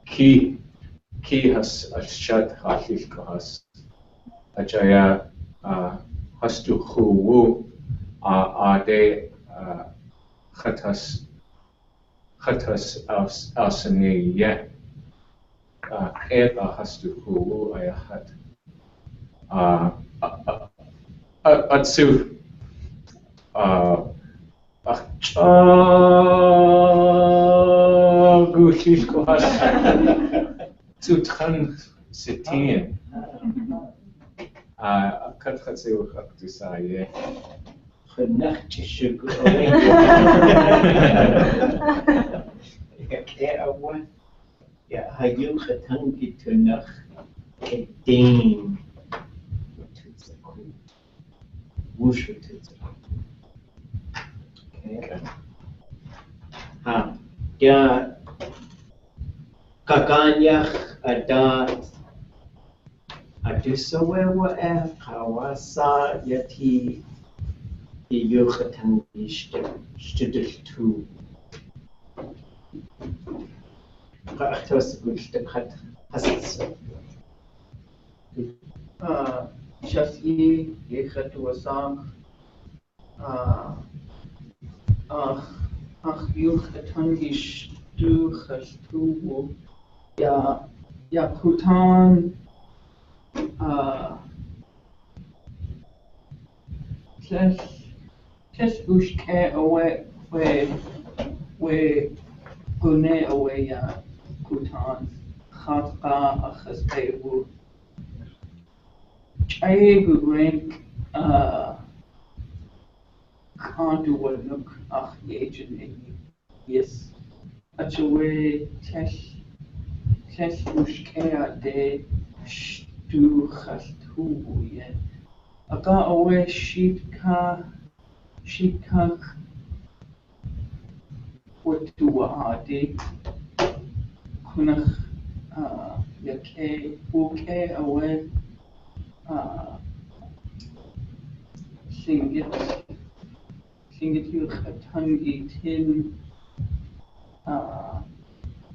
Ki has a shut Hashikohas. Ajaya Hastu Hu Aadóo Khatas Alsani Ye. Eva Hastu Hu Ayahat. Atsu Gushishko Has Tutran Sitin. Katsu Haktusaye. Genachtische ja, hij joeg het hangie toen nog het ding. Woes het. Oké. Ja, kakanjach adat. Adusawe wa.é kawasa yati. Die Jugend haben die Stüttel zu. Ach, du hast ein gutes Stück, hast du so. Chassis, ich hatte was sagen. Jugend haben die Stüttel zu. Ja, Kutan. Just ushke away we gune away kutan khatka akhasbewu I good rank can't do what look agent yes actually Teslushkea de Stuchastuye. Aadóo Shika wa.é Kunach wa.é Tlingit Tlingit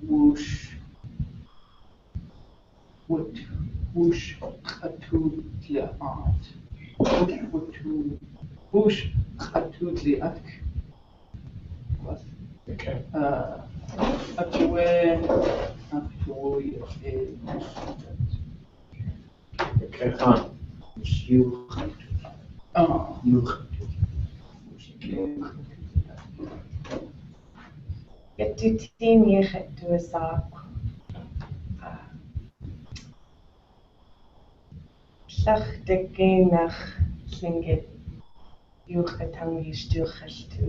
whoosh whoosh Khatutliat. Whoosh Khatutliat. Okay. Aadóo Okay, huh. Gatutin yechet duasak. Llach de genach Tlingit yuchatangi stuchastu.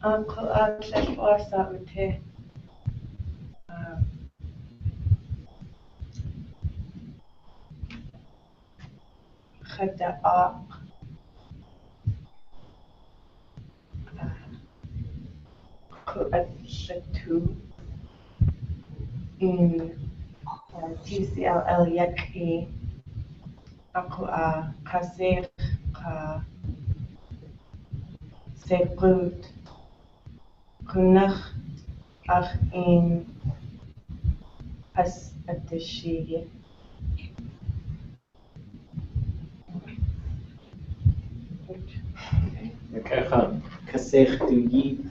Ako atlach wasa ute. Khada ak. Ko atlatu in TCLL yaki. Ako kasir ka sekrut kunach ach in as atashiye. Okay, huh. Kasech du yid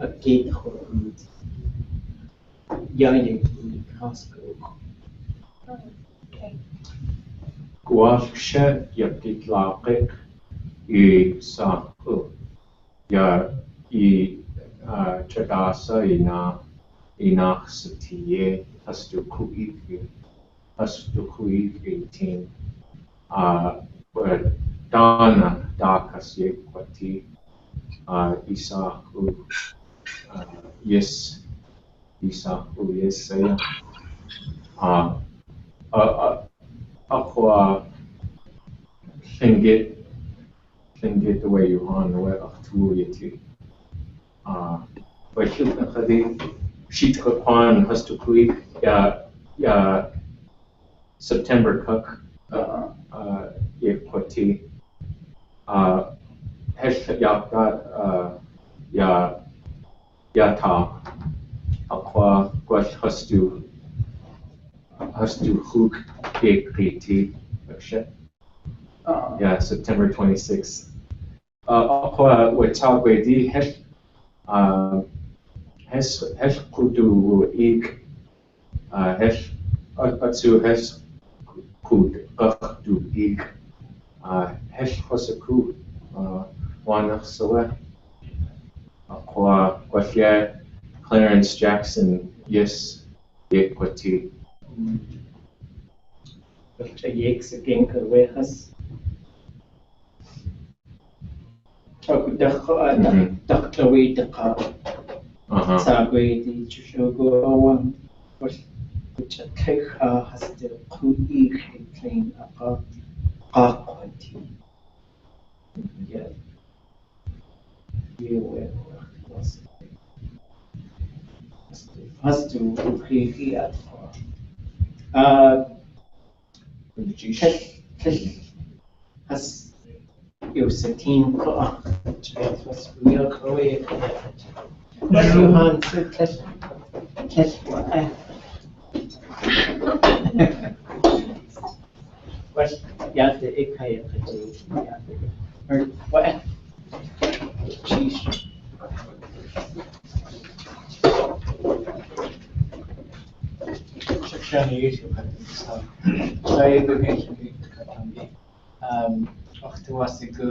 a gate goed. Ja, je hasko. Okay. Guafshe yakitlaqiq I saku. Ya I chadasa inach satiye hastu kuifi tin. But Dana Dakas Yekwati Isaku yes saya Aqua Tlingit the way you on the way of Tuliati but Hilkadi Sheet Kapan has to quick ya September Cook Yekwati Hesh Yakat Yata Aqua Guash Hastu Hook Ekriti yeah, September 26th. Aqua Wetagwe di Hesh Kudu Ik Hesh Atsu Hesh Kud Gakdu Ik Hesh Hosaku Wanach Sawe Aqua Guafia Clarence Jackson yes Yekwati Welche Jekse Genker wehas. Aku daklawi daka. Sagwe di Chushogo awan. Which a kecha has the kuig clean about Qakwati. Yeah. Has to ukhiki at has Yosetin ko was real Chloe. Johan said wa.é. What yate ikaya or wa.é. Cheese. Section YouTube saya begitu kami waktu masih ke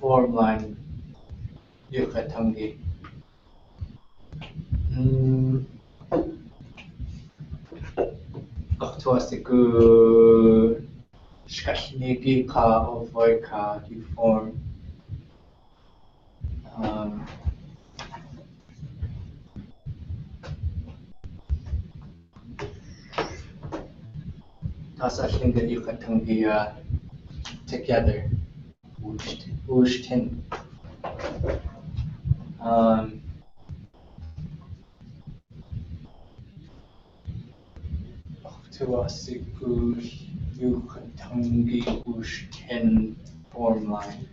form line yukatangi waktu masih ke skashnigi ka ovoi ka di form Us I think that you can be together. Wushtin. To us you can be wushtin form line.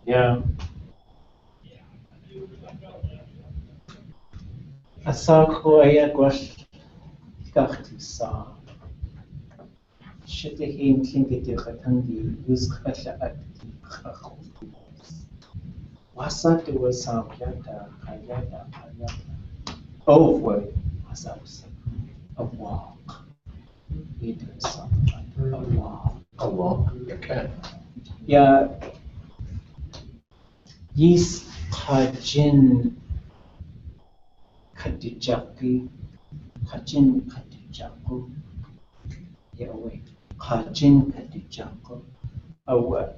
Yeah. Asa ko ay agwas kakti sa. Shitehin Tlingit katangi use kala akti kakho. Wasa tu wasa yata kayata kayata. Oh boy, wasa wasa. A walk. We do something. A walk. A walk. Okay. Yeah. Yis kajin kadijaki. Kajin kadijaku. Yahweh. Kajin kadijaku. Awa.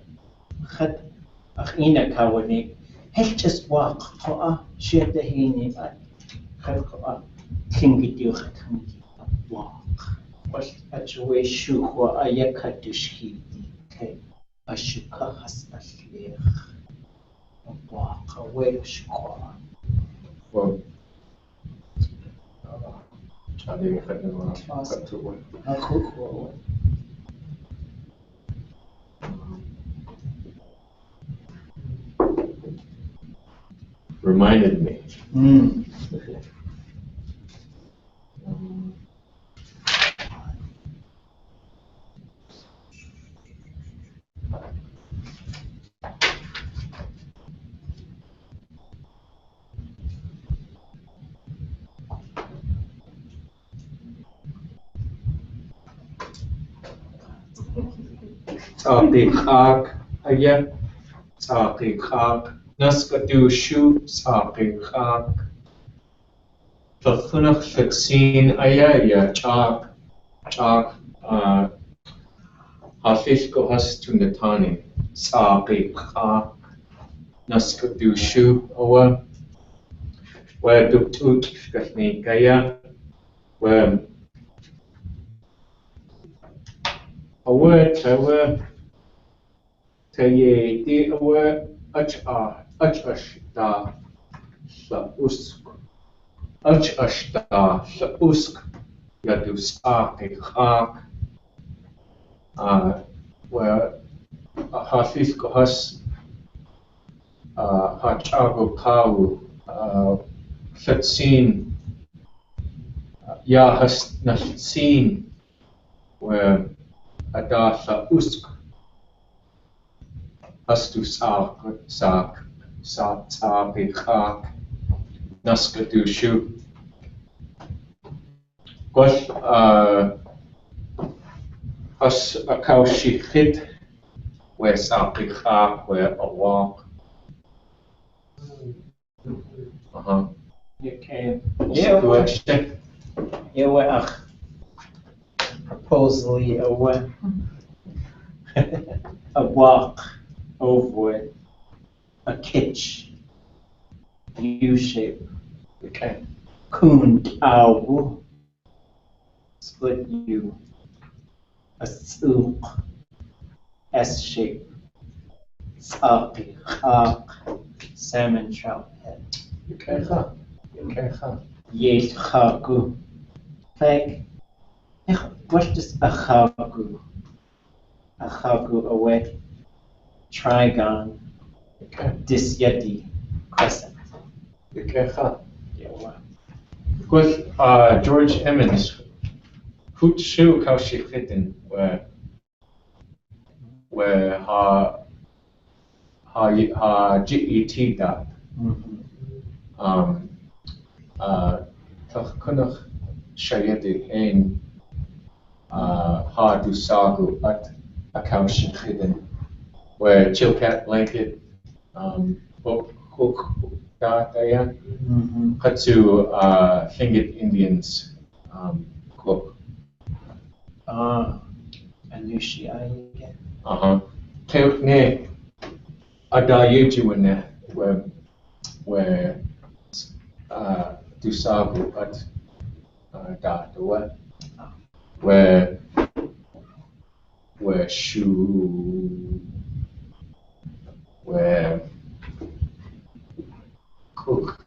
Khat akhina kawani. Hel just walk. Koa shedahini at. Khat koa. Tlingit yu khatangi. Walk. Was achwe shuwa ayakadishki. Ke. Ashuka has aslir. Walk away shukwa. Well, Charlie, if I can cut to one. Reminded me. Taqiqaq aya taqiqaq naskadushu taqiqaq Takhunaq vaccine aya ya chaq Hafiz kohas tunatani taqiqaq naskadushu awa wa duktut kashni kaya wa awa taye di awa achashta sa usk achashta sa usk yadus aqiqaq wa hafiz kohas hachago kawu Fatsin ya has nasin wa adasa usk hastu sak bikhak naskatu shu gwas has akaushi khit wa saqikhak wa awaq Okay. Yeah, proposally a walk over a kitsch U shape. Okay. Kun au split U. A silk S shape. Saki salmon trout head. Yes, chagu. Like, what's this a chagu? A chagu away. Trigon. Disyadi crescent. Because George Emmons, Hutshu Kaushikhitin, where ha GET dot. Kunach Shayeti Ain Ha Dusagu at Akaushikhitin, where Chilcat blanket Cook Datayan. Katsu Tlingit Indians cook. Alushi Ayike. Teokne Aadóo where Dusagu at Datawa where Shu where Cook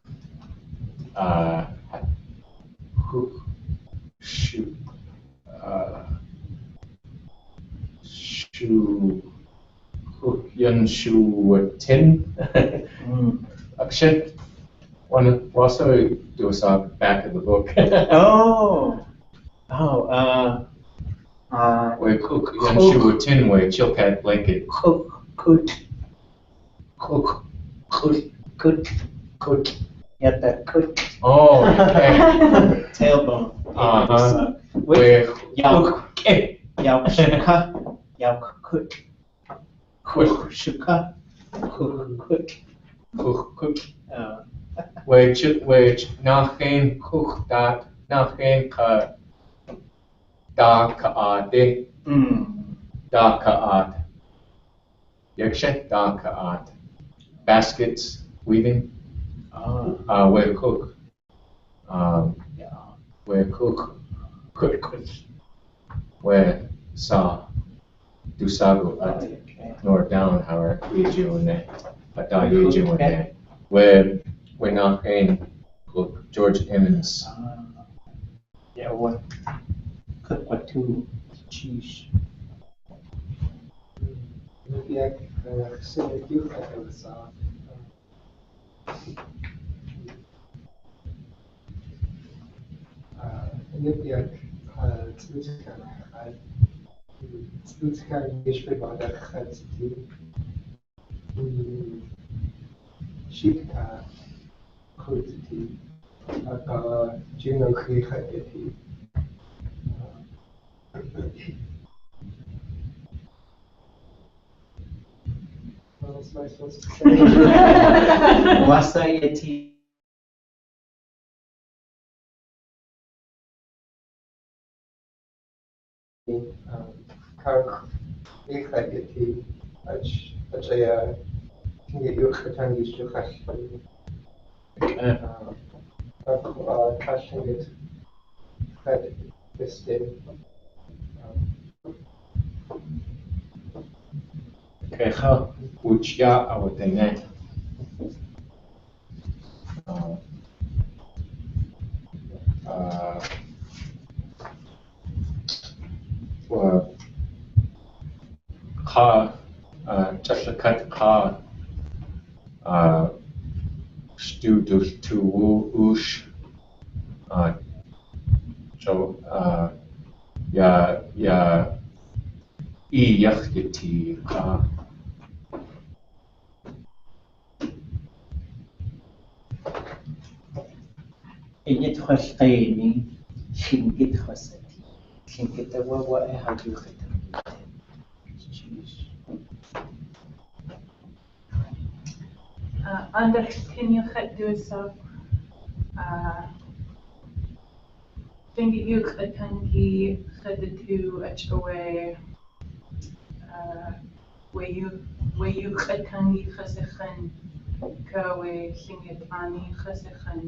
Cook Shu Shu Cook Yun Shu Tin Akshay. One also do a back of the book. Where Cook Yun Shu Tin where Chilkat blanket. Cook. Get that cook. Oh, okay. Tailbone. Where Yauk shuka. Yauk cook. Cook shuka. Cook. Where nachin cook that nachin ka da kaade da kaad. Yakshay da kaad. Baskets weaving. Where cook. Where cook. Where sa dusago at nor down however yejune at where not in George Emmons. What? Cook what two cheese. Jak sobie piłkę za jak ludzka nie śpiewana chętnie sitka chętnie taka dziwna chętnie. What else am I supposed to say? Wasayeti. Как их хотите, а я не их хотел еще хотеть. Как кашляет, как везде. Kecha Uchya Awatene. Ka Chashakat Ka Stu Tu Ush so ya Yachiti Ka. Tlingit khashqayni. Tlingit khasati. Tlingit wa.é hadu khata. Anders can you do so? Think you tangi khadatu HOA where you tangi khasakhan kawe Tlingit ani khasakhan.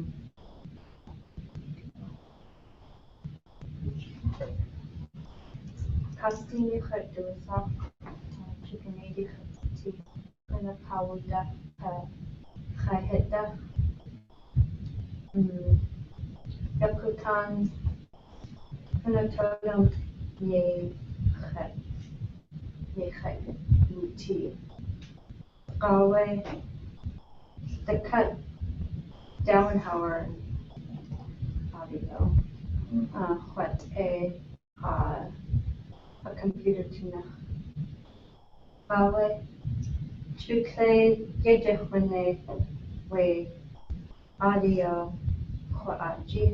Custody khaddusa, chicken khati, kana powder, khahida, yakutan, kana todam, ye khat, muti, gawe, the cut down hour, Aadóo, wa.é, a computer tuna. wa.é, chukle yejehwene we Aadóo wa.é,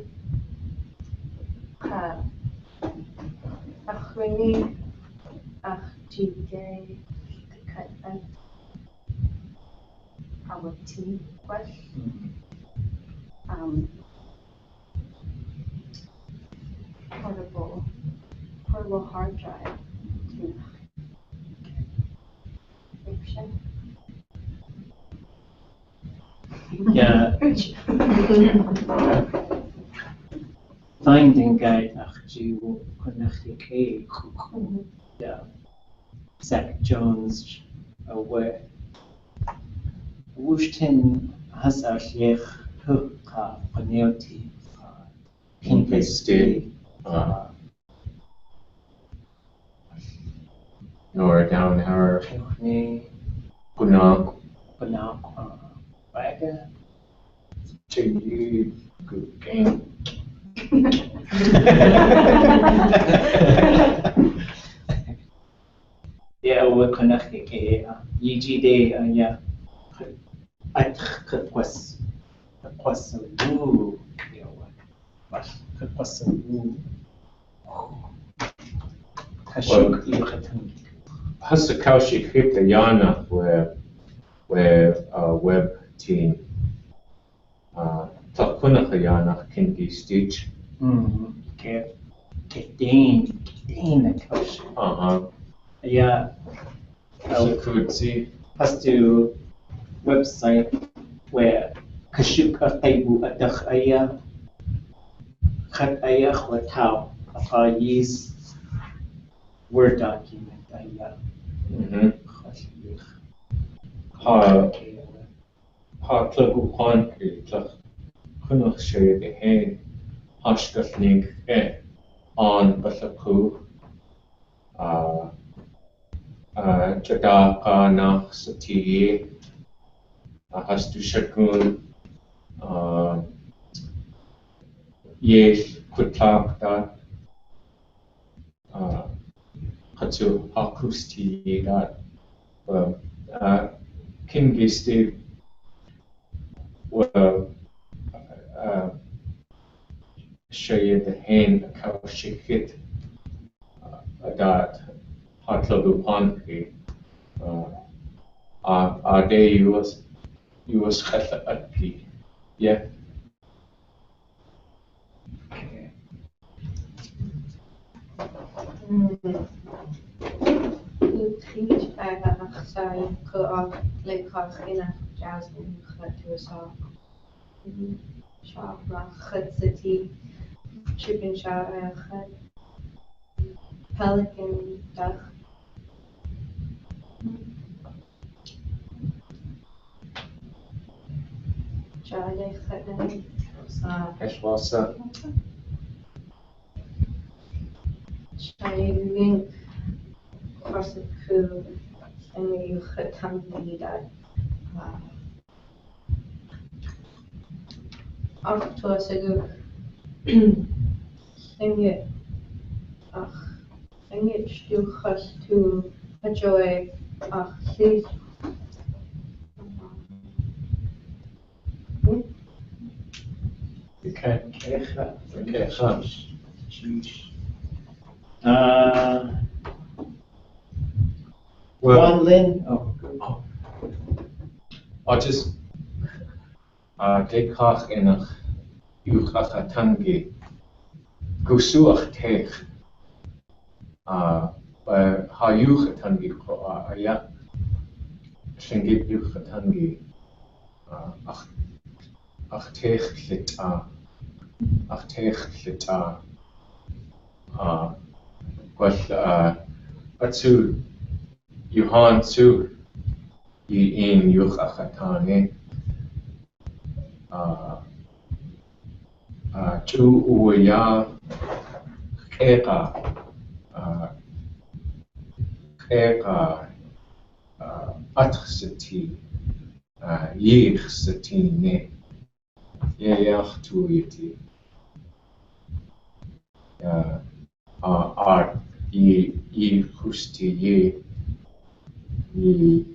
achwini ach tj cut probably 2 quests. Portable hard drive to fiction. Yeah. Finding guide you connected. Yeah. Zach Jones wa.é. Wushtin has a sheikh hukka panelti Pinkesti, nor down her Punak, Baga. Chigi, good game. Yeah, we're connected. EGD, yeah. I was woo. Was woo. Kashuk Yucatan. Has the Kaushik hit the Yana where web team Takuna Yana can be stitch. Get the Kashuk. Yeah. So could see Has to website where Kashuk Ataibu Adak Aya Khat Aya Watau Apayis Word document Aya. Ha tlagu kwan tlak kunach shade the hen hashkatling on basaku Jadaka na sati has to shakun yes kutlak that Hatsu akusti that Kingisti shade the hen kaushikit that Hatlabu Panki Aadóo was Khatlapi. Yeah. Tlingit sáwé leikach in a jasmine to a saw. Shop city chicken shop pelican duck. Jale khatna Ashwasa Shai link across the crew and you khatambi that after ago Tlingit Tlingit stu khas to Aadóo please okay. Juan Lin. I'll just take kach in a yuchatangi gusuach tech by ha yuchatangi ya shingit yuchatangi ach tech lita atsu Yuhan su yi in yuchachatane tu uya keka atchsati yichsati ne yach tu yiti art yi husti yi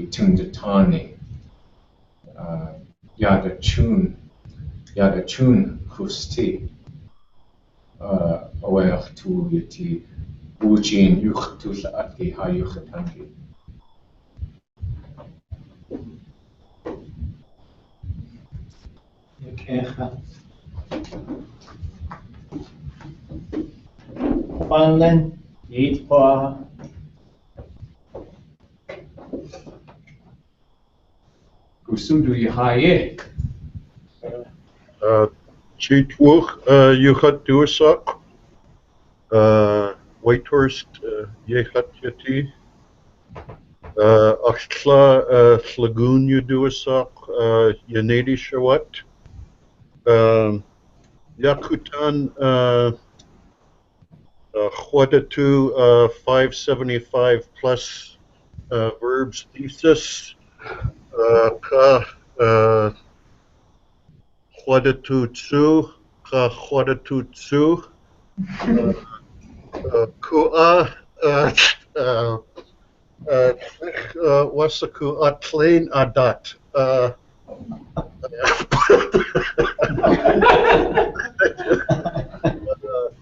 tingdatani yada chun husti awach tu yiti Wujin yuchtus ati ha yuchatangi. Kecha. Kwanlin, Yitpoa. Gusudu Yahaye. Chitwoch, Yuchat Duasak. Whitehorst, Yechat Yati. Axtla, Slagoon Yuduasak, Yanadi Shawat. Yakutan, Huadatu, 575 plus verbs thesis. Ka Huadatutsu, Ka Huadatutsu. Kua, Wasaku Atlain Adat.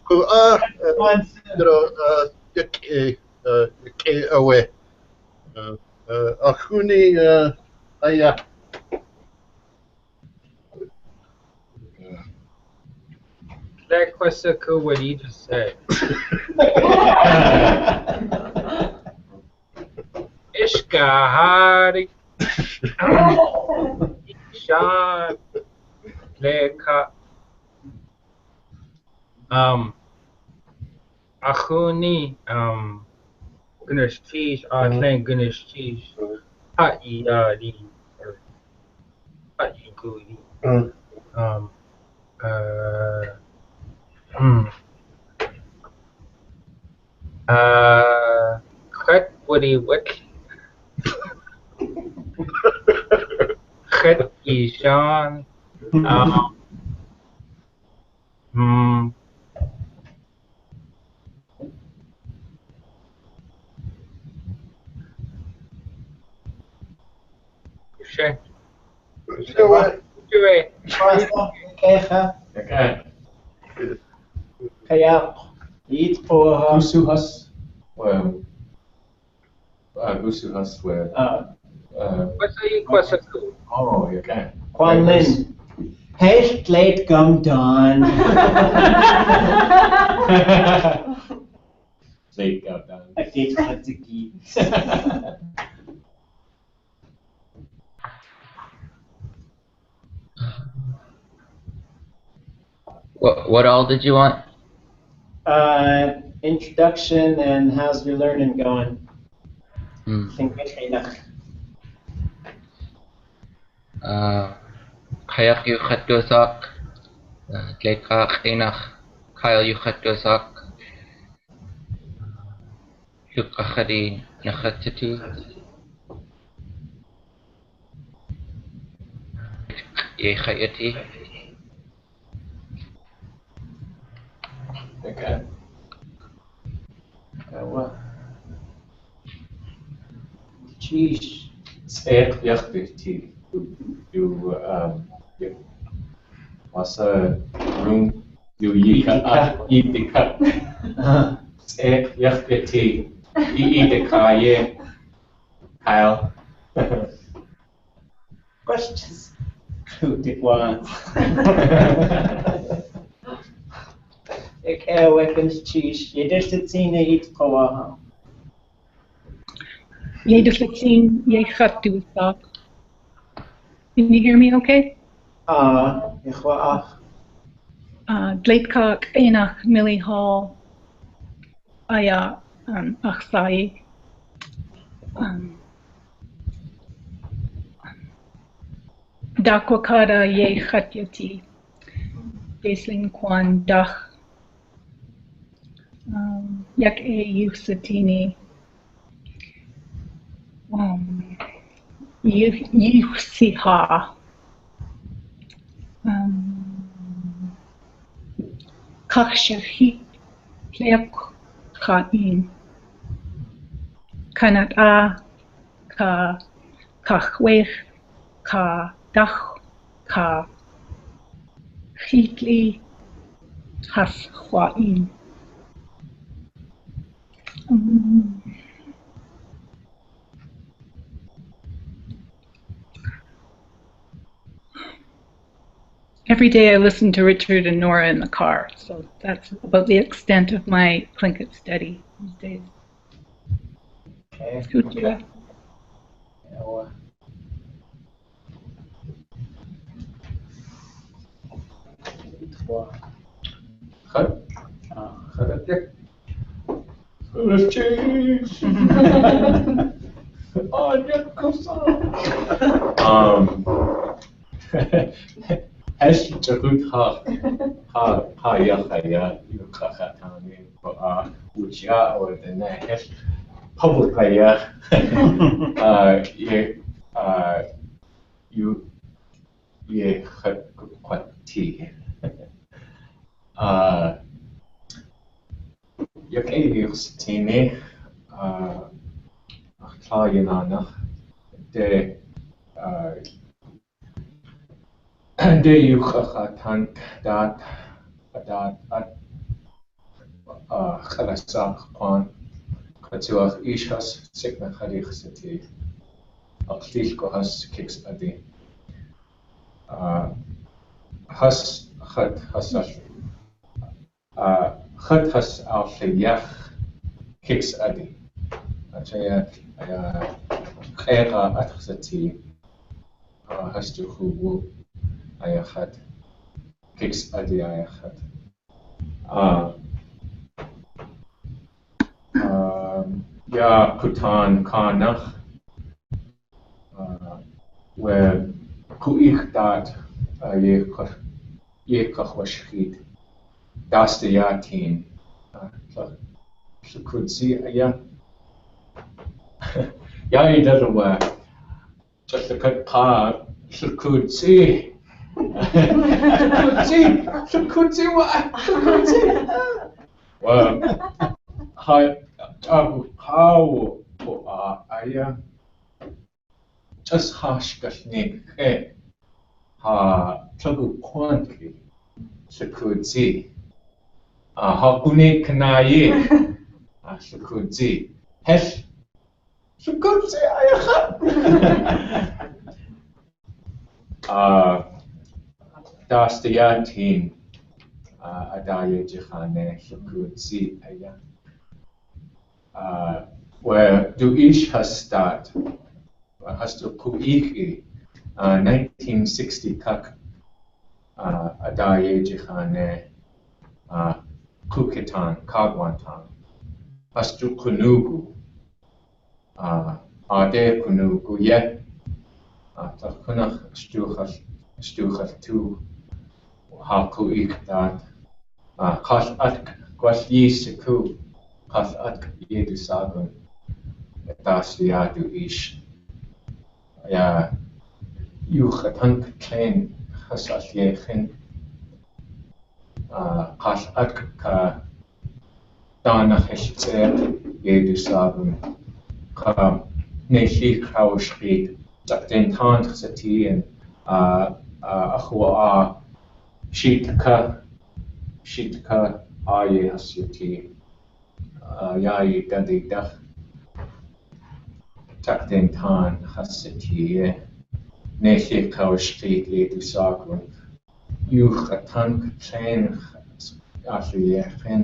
Kua, Yake away. Akuni, Aya. That question cool what you just said. Ishkahari. Ishan. Leka. Achuni. Ganesh cheese. Atlan Ganesh cheese. Hot yadi. Hot goody. Cut woody wick. Cut Ishan. Sure. Kecha. Kaya. Yitpoa. Gusuhas. Well, Gusuhas where. What's the question? Oh, okay. Kwanlin. Hecht late gum dawn. Late got done. I did have to geek. What all did you want? Introduction and how's your learning going? Kayak yuchat dosak. Tleka enach. Kyle yuchat dosak. Yukachadi nachatati. Yechayati. Okay. Cheese. Steak yachti. You was a room. You eat the cut. Steak yachti. You eat the kaye. Kyle. Questions. Good it was. Ik weapons cheese. Je dus het zien iets voor. Jij dus het zien, jij gaat doen dat. Can you hear me okay? Ik wou af. Dleetkak enach Millie Hall. Aya achsai. Dakwakada ye khatyati. Desling kwan dach. Yak yusatini. Yusiha. Kakshahi. Plek kain. Kanat ka kachwech ka dach ka chitli has chwain. every day I listen to Richard and Nora in the car. So that's about the extent of my Tlingit study these days. Okay. Kuchua. As to good ha ya yukakatani ucha or the next public ya you ye kwati yak universitine klayanana de de yukakatan dat at khalasak pan katuach ishas sikna khalih city aqlil ko has kicks adi has khat hasal khat has alfiyah kicks adi achaya khaira atkhsati has to who ayakhat kicks adi ayakhat ya kutan kanach where kuich dat ye kachwashchit das de yatin could see yeah yeah he doesn't work just a cut pa could see could see what could see well how aya just hash kashnik ha tagu quantly could see ha kune kanaye could see has could see das the yatin adaye jihane could see aya where do ish has start has to kuiki 1960 kak adaye jihane kukitan kagwantan has to kunugu ade kunugu ye takunach stuchal tu ha kuik dat kas at kwas yisiku kas at yedu sagun das yadu ish ja you khatan klein khasal yekhin kas at ka dana khitser yedu sagun ka neshi kraushrit tak den tan khsati and akhwa shitka aye hasyati yayi dadida tak den tan khsati neshi kraushrit yedu sagun you khatan klein asli yekhin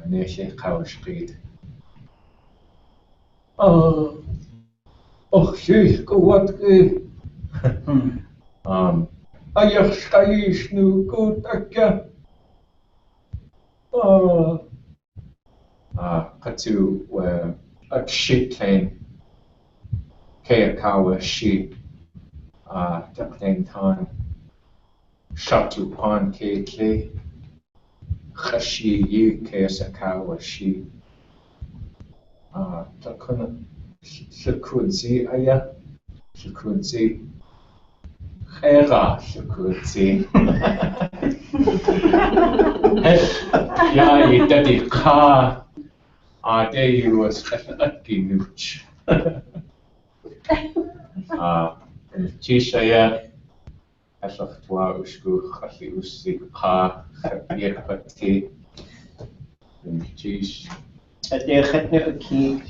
neshi kraushrit och shit what ayach shkaish nu kutakya katu where a shit plane kayakawa shi takten tan shatu pan kle khashi yi kayakawa shi takuna shukudzi aya shukudzi khaira shukudzi ya yitadi kha ade was khaki nuch chishaya ashtwa ushku khali usi kha yakati chish Adechat na uki.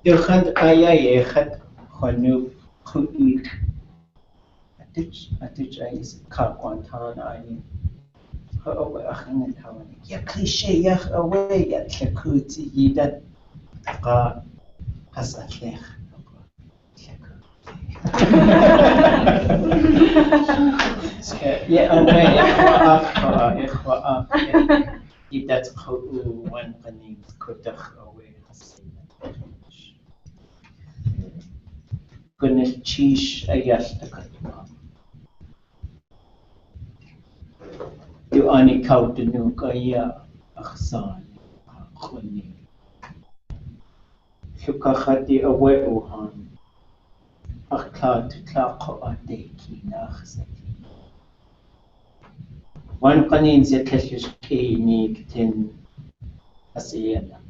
Duchad aya yechat chanu kuik. atich is kakwantan I away aching kawan ya cliche ya away ya tlakuti yidat ka hasatlech yeah away ikhwa yidat ko wan qanin kutach away hasina kunil chish ayas takatwa you ani kautenu kaya akhsan khuni shukahati away uhan aklat tlaqo adeki nakhsati wan qanin zetleshish kini kten asiyana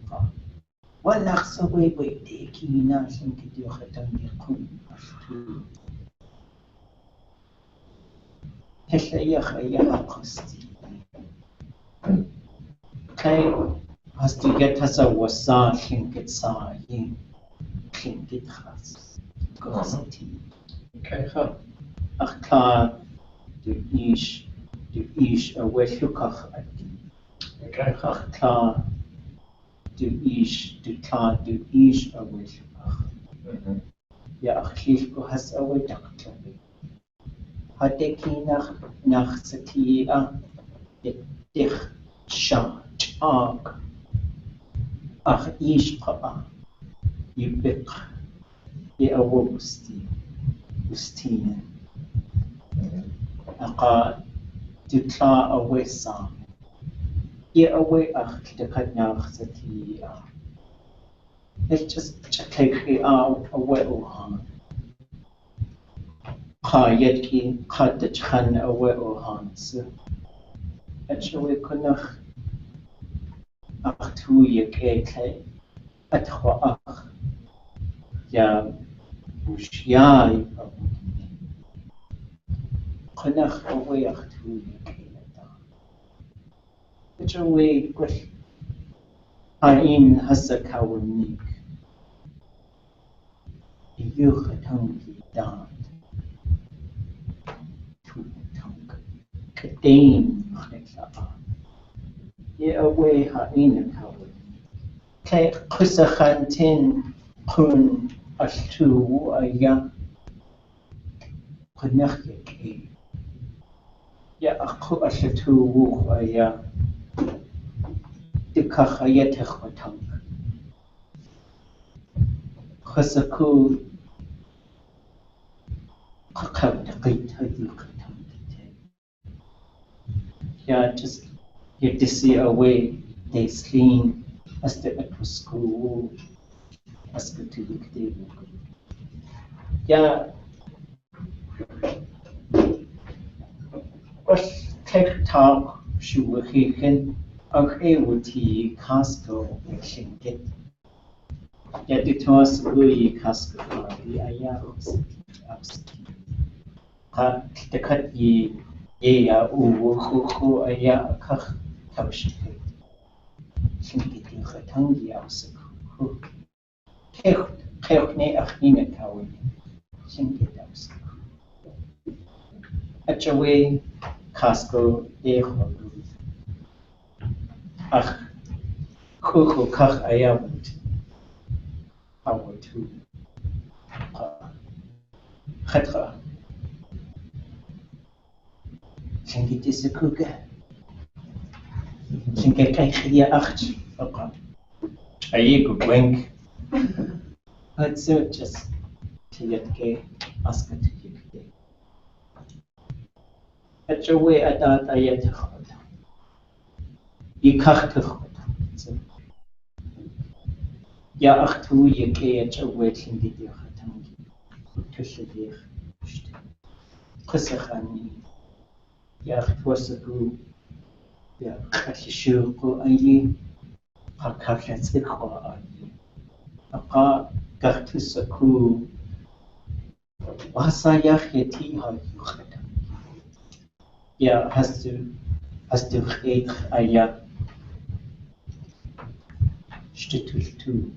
wan nakhsawi deki nasin kiti khatan yakun ashtu heshaya khaya aqsti kay hasti get hasa wasa khinkit sa yin khinkit khas qasti kayha akhta du ish aweshukakh ati kayha akhta du ish aweshukakh ya akhlish ko has awedaqtlabi hadeki nach satia dich shaq ach ish qa yubq ya awusti ustine aqa tutla awesa ya away ach dekat nach satia it's just take away uhan Qayetki qadachkhan away ohans. Actually kunach aktu yekete atwa ach ya ushyai kunach away aktu yekete. Actually gut ain hasakawnik yuchatangi dan. Kadeen ya away haina kawan kay qusakhantin qun ashtu aya qunakh yake ya aqu ashtu aya dikakhayat khotang khasaku qaqab taqit hadiq yeah, just get to see away they sling as the at school as the to look there. Yeah, was take talk sure he can okay with the Costco Tlingit. Yeah, the toss we Costco the ayahs the cut ye yeah, who aya kach taushke. Shinkiti khatangi ausuk. Kechne achine kawin. Shinkit ausuk. Achawe Costco echogu. Ach kuku kach ayawut. Awatu. Khatra. Shinkiti sekuga. Shinkit kachia acht. Ayego gwenk. That's just to get gay, ask it to get gay. At your way at that, I yet you can't ya achtu ye gay at your waiting did you hatangi to shivir. Kusahani ya was a group ya Kashishuko ayi Hakashat's equa ayi. Aka Gartusaku Wasayacheti ha yukhata. Yeah, has to create aya shtitul tu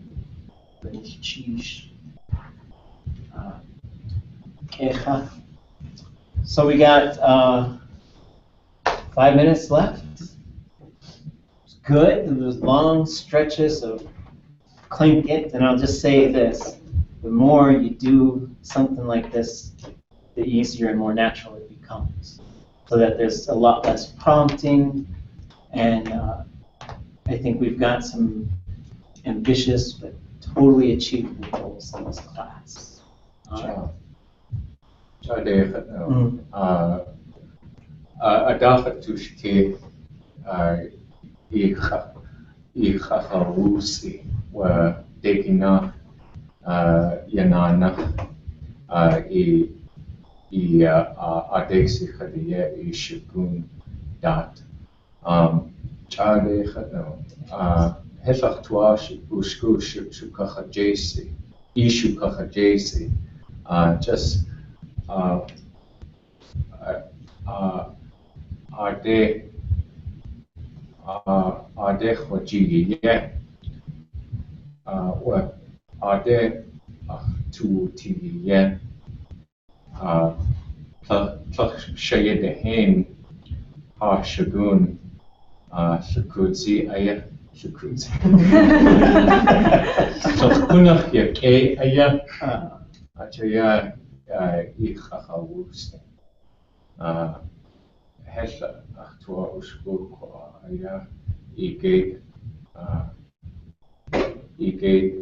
when chish kecha So we got 5 minutes left. It's good. There was long stretches of Tlingit, and I'll just say this: the more you do something like this, the easier and more natural it becomes. So that there's a lot less prompting, and I think we've got some ambitious but totally achievable goals in this class. Adafatushke Ichachawusi were taking up Yanana Adexi Hadia Ishukun dat Chade Hefachtuash Usku Shukaha Jasi Ishukaha Jasi just Ade Khwaji what Ade to TV Shayed the Hain Ha Shagun Shakudzi Aya Shakudzi Kunach Yak Aya Achaya Ichachawus Hesha Achtua Ushku Aya Igate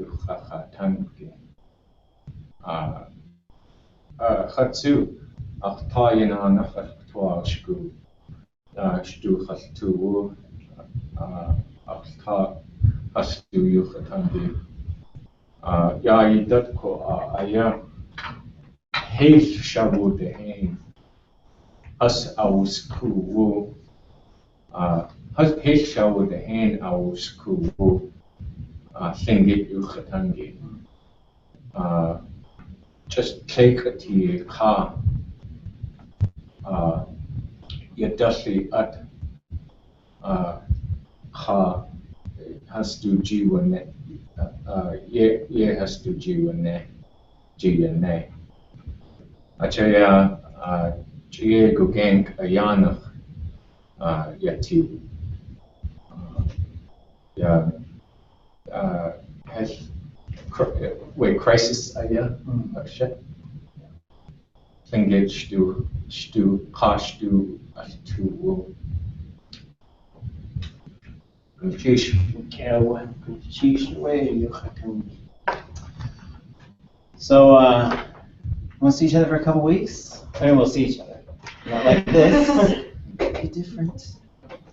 Uchachatanki Hatsu Achtayan on Achtua Ushku Shdu Hastu Achta Hastu Yuchatangi Yaidatko Aya Hail Shabu de Hain Has Aus Kuwu Has Hail Shabu de Hain Aus Kuwu Tlingit Yuchatangi just take a tea ka Yadashi at ha has to jiwane ye has to jiwane jiyane achaya jiye gogank ayana yati ya has wait crisis aya aksha Tlingit stu kashtu atu So, we'll see each other for a couple weeks. I mean, we'll see each other. Not like this. Be different.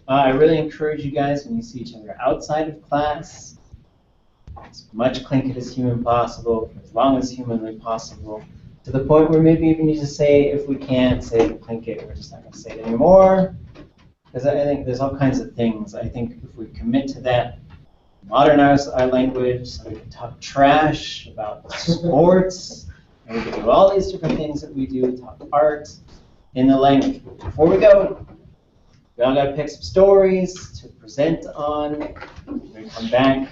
I really encourage you guys, when you see each other outside of class, as much Tlingit as humanly possible, for as long as humanly possible, to the point where maybe even you just say, if we can't say Tlingit, we're just not going to say it anymore. Because I think there's all kinds of things. I think if we commit to that, modernize our language, so we can talk trash about sports, and we can do all these different things that we do, talk art in the language. But before we go, we all got to pick some stories to present on. We're going to come back.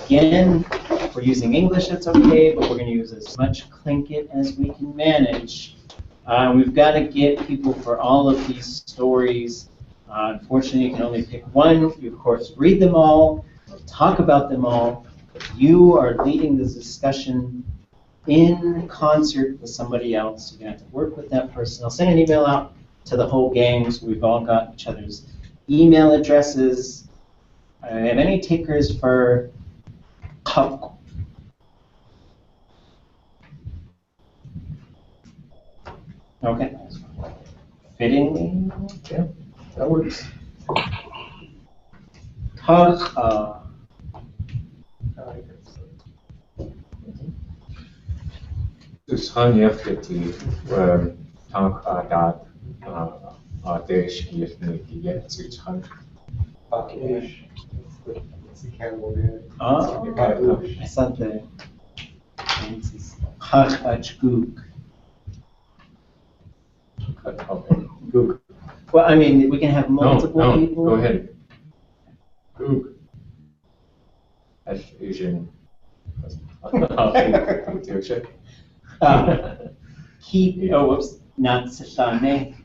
Again, if we're using English, it's okay, but we're going to use as much Tlingit as we can manage. We've got to get people for all of these stories. Unfortunately, you can only pick one. You, of course, read them all, talk about them all. You are leading this discussion in concert with somebody else. You're going to have to work with that person. I'll send an email out to the whole gang, so we've all got each other's email addresses. I have any takers for Kap? Okay. Fittingly? Yeah, that works. Tag. Dus han yefteti Tag Adat Adesh Yefniki Yetsuchan. Bakish. It's the cannibal dude. I said the Hachachguk. Okay, Goog. Well, I mean, we can have multiple people. Go ahead. Goog. That's Asian. Keep. Oh, whoops. Natsishane.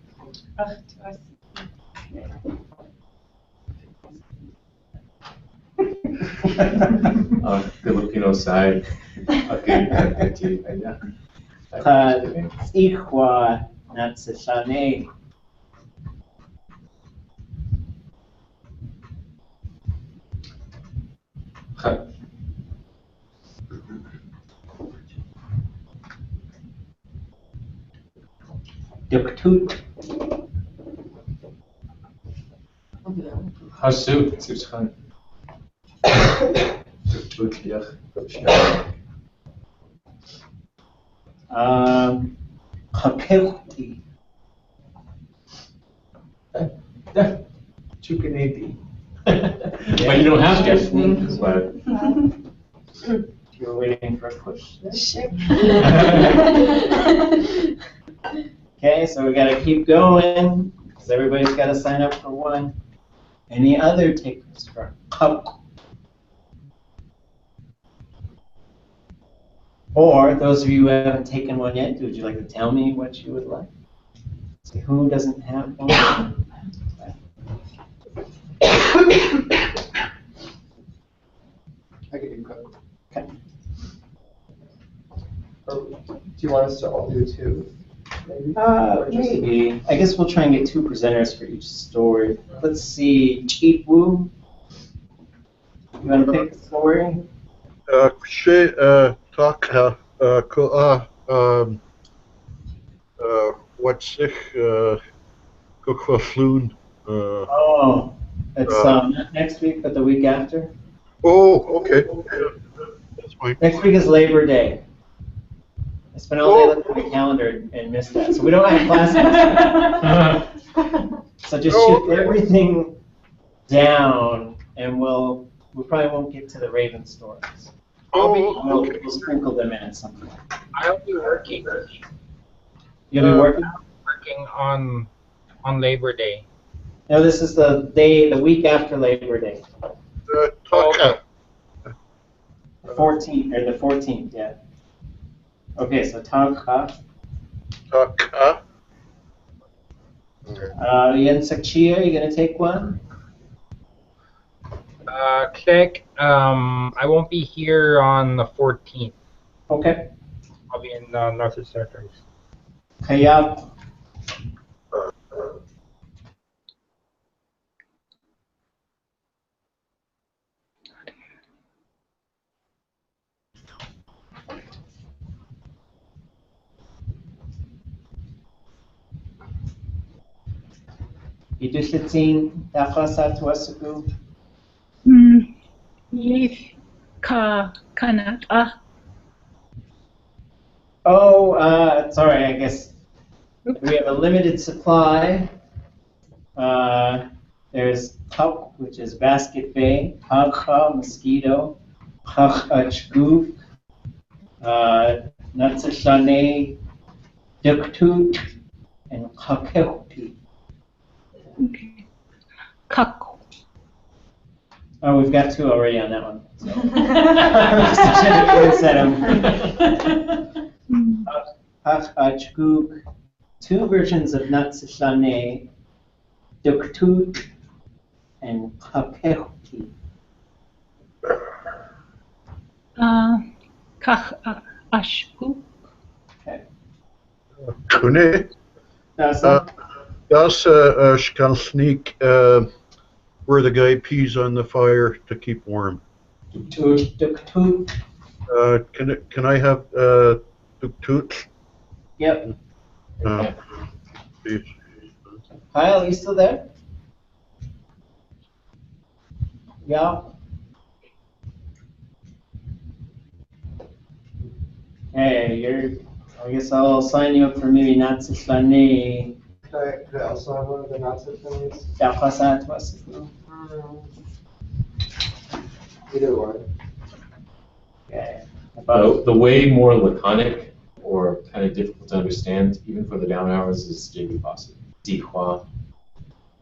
Filipino side. Okay, Ichwa Natsishane. Duktut. Hasu, Susan. Kapilti. Chukanati. But you don't have to. But You were waiting for a push. Okay, so we gotta keep going, because everybody's gotta sign up for one. Any other takers for Kuk? Or those of you who haven't taken one yet, would you like to tell me what you would like? See who doesn't have one? I can do Cook. Okay. Do you want us to all do two? Maybe? Maybe. I guess we'll try and get two presenters for each story. Let's see, Cheap Woo. You want to pick a story? Talk, what's it, Kukvafloon, Oh, it's not next week, but the week after. oh, okay. Yeah, that's fine. Next week is Labor Day. I spent all day looking at my calendar and missed that, so we don't have class next week. So just shoot everything down, and we probably won't get to the Raven stories. We'll sprinkle them in at some point. I'll be working. You'll be working? Working on Labor Day. No, this is the week after Labor Day. The 14th, or the 14th, yeah. Okay, so Taka. Yen Sakchia, you gonna take one? Click. I won't be here on the 14th. Okay. I'll be in Northern Territories. Kayap. Idushitin Dakasa Tuasuku. Leaf ka kanat Oh, sorry, I guess we have a limited supply. There's Tuk, which is Basket Bay, Hakha, Mosquito, Chachachguf, Natsashane, Duktut, and Kakehti. Okay. Kako. Oh, we've got two already on that one. So. Just said them. Chachachguf, two versions of Natsashane, Duktut, and Kakehti. Kach ashku. Okay. Kune. Das can sneak where the guy pees on the fire to keep warm. Can I have tuk-tuk? Yep. Kyle, are you still there? Yeah. Hey, I guess I'll sign you up for maybe Natsishane. Could I also have one of the Natsishanes? Dakasat Wasiku. Either one. Okay. the way more laconic or kind of difficult to understand, even for the down hours, is JB Fossey. Dihua.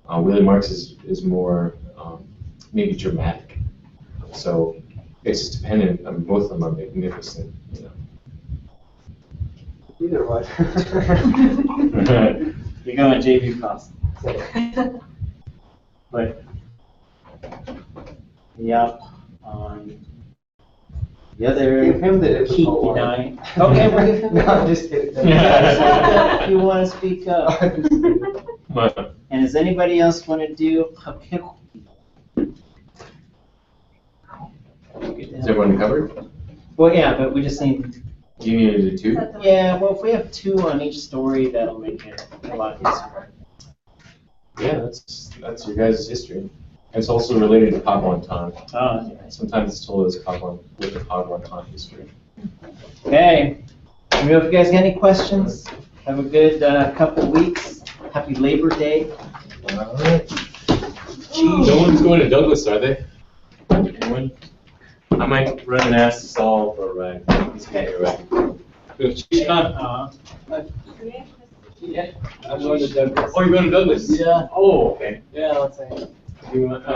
Willie Marks is more maybe dramatic. So it's just dependent. I mean, both of them are magnificent. You know. Either one. You're going JV cost. But, yep, the other Give him the key difficult one. nine. Okay, we'll give him No, the I'm just kidding. If you want to speak up. I'm just kidding. And does anybody else want to do Hakeku? Is everyone covered? Well, yeah, but we just need, Do you need to do two? yeah, well, if we have 2 on each story, that'll make it a lot easier. Yeah, that's your guys' history. It's also related to Kagwantan. Oh, okay. Sometimes it's told as Kagwan with the Kagwantan history. Okay. Let me know if you guys got any questions. Have a good couple weeks. Happy Labor Day. All right. No one's going to Douglas, are they? Anyone? I might run and ask Saul for a ride. He's got a ride. Yeah, I'm going to Douglas. Oh, you're going to Douglas? Yeah. Oh, okay. Yeah, let's say. Do you want to